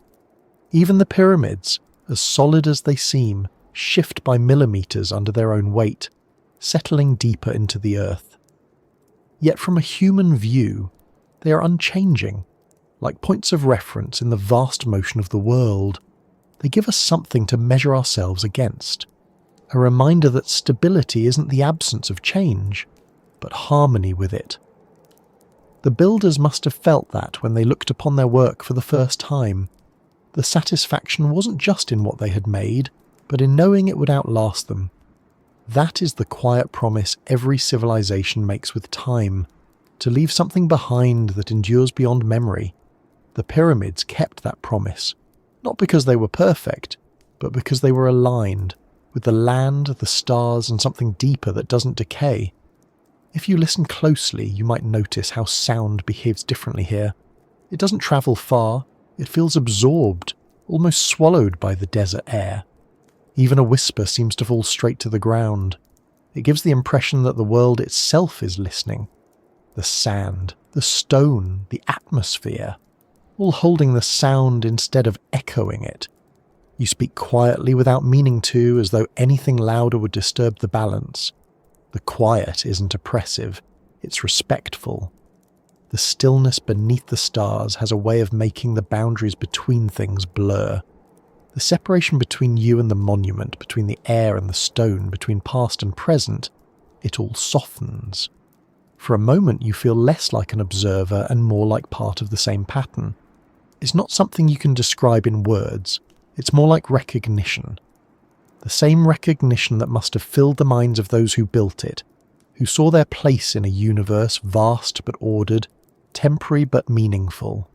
Even the pyramids, as solid as they seem, shift by millimeters under their own weight, settling deeper into the earth. Yet from a human view, they are unchanging, like points of reference in the vast motion of the world. They give us something to measure ourselves against, a reminder that stability isn't the absence of change, but harmony with it. The builders must have felt that when they looked upon their work for the first time. The satisfaction wasn't just in what they had made, but in knowing it would outlast them. That is the quiet promise every civilization makes with time, to leave something behind that endures beyond memory. The pyramids kept that promise, not because they were perfect, but because they were aligned with the land, the stars, and something deeper that doesn't decay. If you listen closely, you might notice how sound behaves differently here. It doesn't travel far, it feels absorbed, almost swallowed by the desert air. Even a whisper seems to fall straight to the ground. It gives the impression that the world itself is listening. The sand, the stone, the atmosphere. all holding the sound instead of echoing it. You speak quietly without meaning to, as though anything louder would disturb the balance. The quiet isn't oppressive, it's respectful. The stillness beneath the stars has a way of making the boundaries between things blur. The separation between you and the monument, between the air and the stone, between past and present, it all softens. For a moment you feel less like an observer and more like part of the same pattern. It's not something you can describe in words, it's more like recognition. The same recognition that must have filled the minds of those who built it, who saw their place in a universe vast but ordered, temporary but meaningful.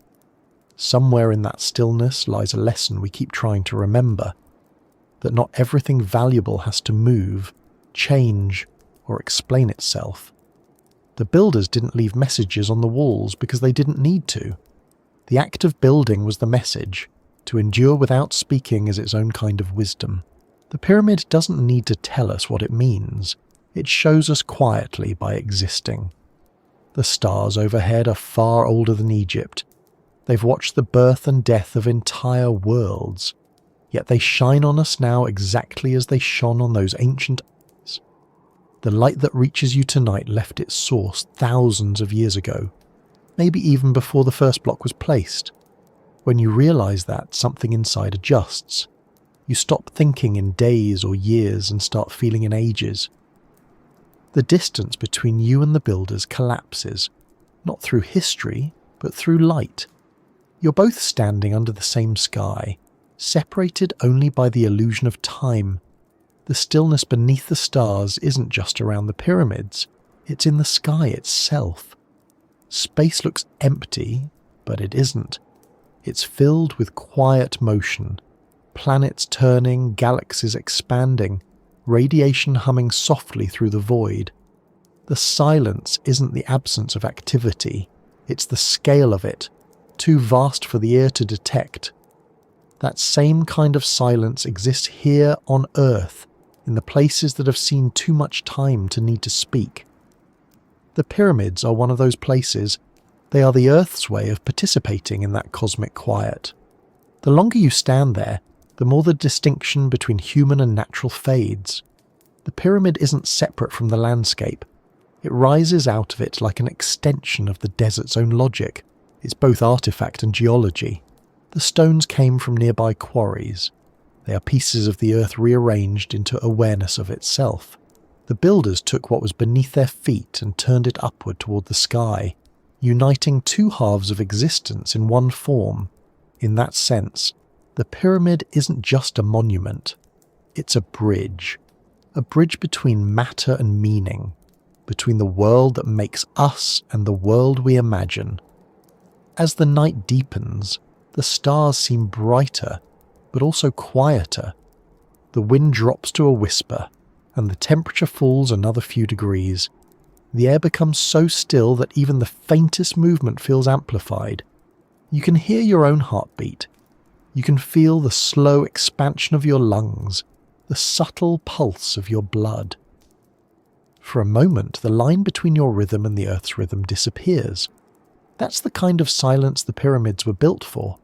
Somewhere in that stillness lies a lesson we keep trying to remember, that not everything valuable has to move, change, or explain itself. The builders didn't leave messages on the walls because they didn't need to. The act of building was the message. To endure without speaking is its own kind of wisdom. The pyramid doesn't need to tell us what it means. It shows us quietly by existing. The stars overhead are far older than Egypt. They've watched the birth and death of entire worlds, yet they shine on us now exactly as they shone on those ancient eyes. The light that reaches you tonight left its source thousands of years ago, maybe even before the first block was placed. When you realize that, something inside adjusts. You stop thinking in days or years and start feeling in ages. The distance between you and the builders collapses, not through history, but through light. You're both standing under the same sky, separated only by the illusion of time. The stillness beneath the stars isn't just around the pyramids, it's in the sky itself. Space looks empty, but it isn't. It's filled with quiet motion, planets turning, galaxies expanding, radiation humming softly through the void. The silence isn't the absence of activity, it's the scale of it, too vast for the ear to detect. That same kind of silence exists here on Earth, in the places that have seen too much time to need to speak. The pyramids are one of those places. They are the Earth's way of participating in that cosmic quiet. The longer you stand there, the more the distinction between human and natural fades. The pyramid isn't separate from the landscape. It rises out of it like an extension of the desert's own logic. It's both artifact and geology. The stones came from nearby quarries. They are pieces of the earth rearranged into awareness of itself. The builders took what was beneath their feet and turned it upward toward the sky, uniting two halves of existence in one form. In that sense, the pyramid isn't just a monument. It's a bridge between matter and meaning, between the world that makes us and the world we imagine. As the night deepens, the stars seem brighter, but also quieter. The wind drops to a whisper, and the temperature falls another few degrees. The air becomes so still that even the faintest movement feels amplified. You can hear your own heartbeat. You can feel the slow expansion of your lungs, the subtle pulse of your blood. For a moment, the line between your rhythm and the Earth's rhythm disappears. That's the kind of silence the pyramids were built for.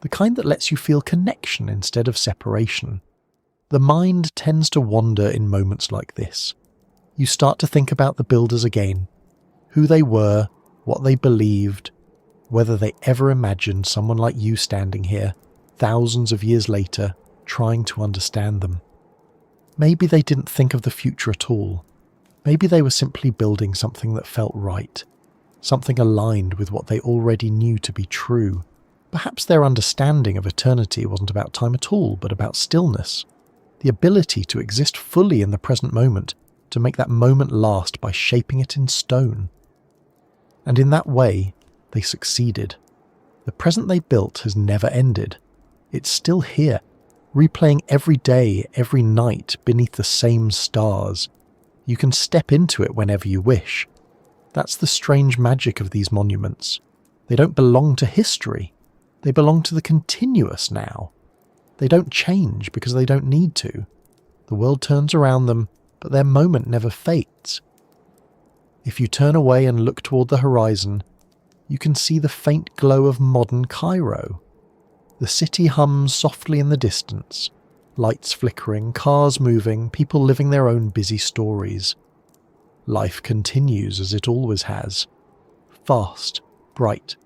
The kind that lets you feel connection instead of separation. The mind tends to wander in moments like this. You start to think about the builders again, who they were, what they believed, whether they ever imagined someone like you standing here, thousands of years later, trying to understand them. Maybe they didn't think of the future at all. Maybe they were simply building something that felt right, something aligned with what they already knew to be true. Perhaps their understanding of eternity wasn't about time at all, but about stillness, the ability to exist fully in the present moment, to make that moment last by shaping it in stone. And in that way, they succeeded. The present they built has never ended. It's still here, replaying every day, every night beneath the same stars. You can step into it whenever you wish. That's the strange magic of these monuments. They don't belong to history. They belong to the continuous now. They don't change because they don't need to. The world turns around them, but their moment never fades. If you turn away and look toward the horizon, you can see the faint glow of modern Cairo. The city hums softly in the distance, lights flickering, cars moving, people living their own busy stories. Life continues as it always has. Fast, bright,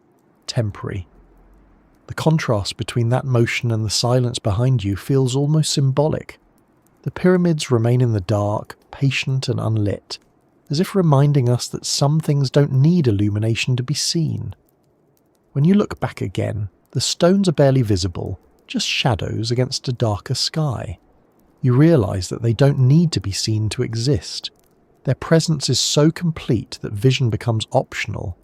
temporary. The contrast between that motion and the silence behind you feels almost symbolic. The pyramids remain in the dark, patient and unlit, as if reminding us that some things don't need illumination to be seen. When you look back again, the stones are barely visible, just shadows against a darker sky. You realise that they don't need to be seen to exist. Their presence is so complete that vision becomes optional.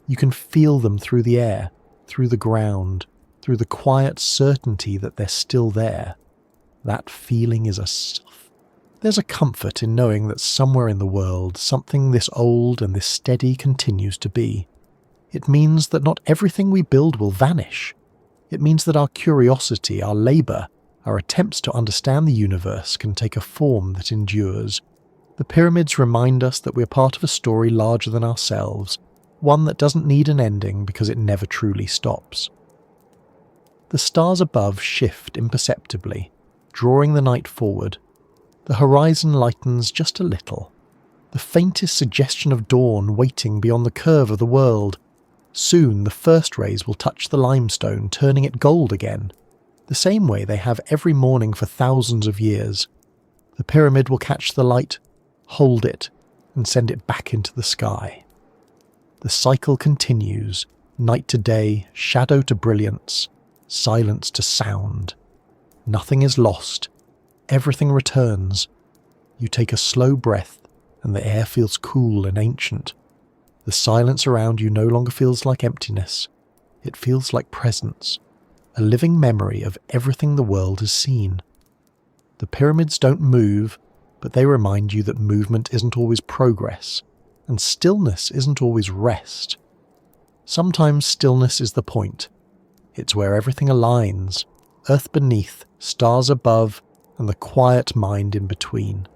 You can feel them through the air, through the ground, through the quiet certainty that they're still there. That feeling is There's a comfort in knowing that somewhere in the world, something this old and this steady continues to be. It means that not everything we build will vanish. It means that our curiosity, our labour, our attempts to understand the universe can take a form that endures. The pyramids remind us that we're part of a story larger than ourselves, one that doesn't need an ending because it never truly stops. The stars above shift imperceptibly, drawing the night forward. The horizon lightens just a little. The faintest suggestion of dawn waiting beyond the curve of the world. Soon the first rays will touch the limestone, turning it gold again, the same way they have every morning for thousands of years. The pyramid will catch the light, hold it, and send it back into the sky. The cycle continues, night to day, shadow to brilliance, silence to sound. Nothing is lost. Everything returns. You take a slow breath, and the air feels cool and ancient. The silence around you no longer feels like emptiness. It feels like presence, a living memory of everything the world has seen. The pyramids don't move, but they remind you that movement isn't always progress, and stillness isn't always rest. Sometimes stillness is the point. It's where everything aligns, earth beneath, stars above, and the quiet mind in between.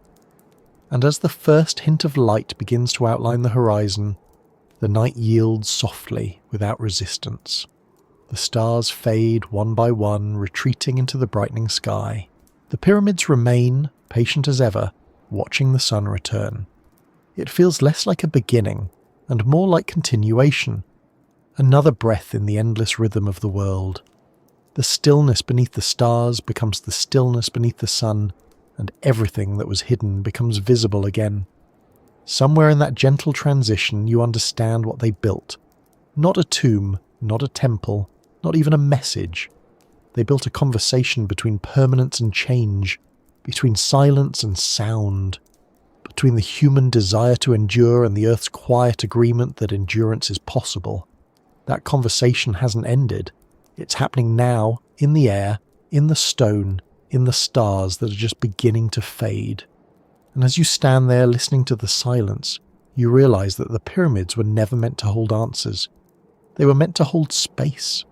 And as the first hint of light begins to outline the horizon, the night yields softly without resistance. The stars fade one by one, retreating into the brightening sky. The pyramids remain, patient as ever, watching the sun return. It feels less like a beginning, and more like continuation. Another breath in the endless rhythm of the world. The stillness beneath the stars becomes the stillness beneath the sun, and everything that was hidden becomes visible again. Somewhere in that gentle transition you understand what they built. Not a tomb, not a temple, not even a message. They built a conversation between permanence and change, between silence and sound, between the human desire to endure and the earth's quiet agreement that endurance is possible. That conversation hasn't ended. It's happening now, in the air, in the stone, in the stars that are just beginning to fade. And as you stand there listening to the silence, you realize that the pyramids were never meant to hold answers. They were meant to hold space.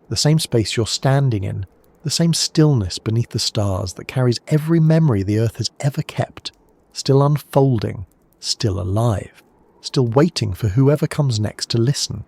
The same space you're standing in, the same stillness beneath the stars that carries every memory the earth has ever kept, still unfolding, still alive, still waiting for whoever comes next to listen.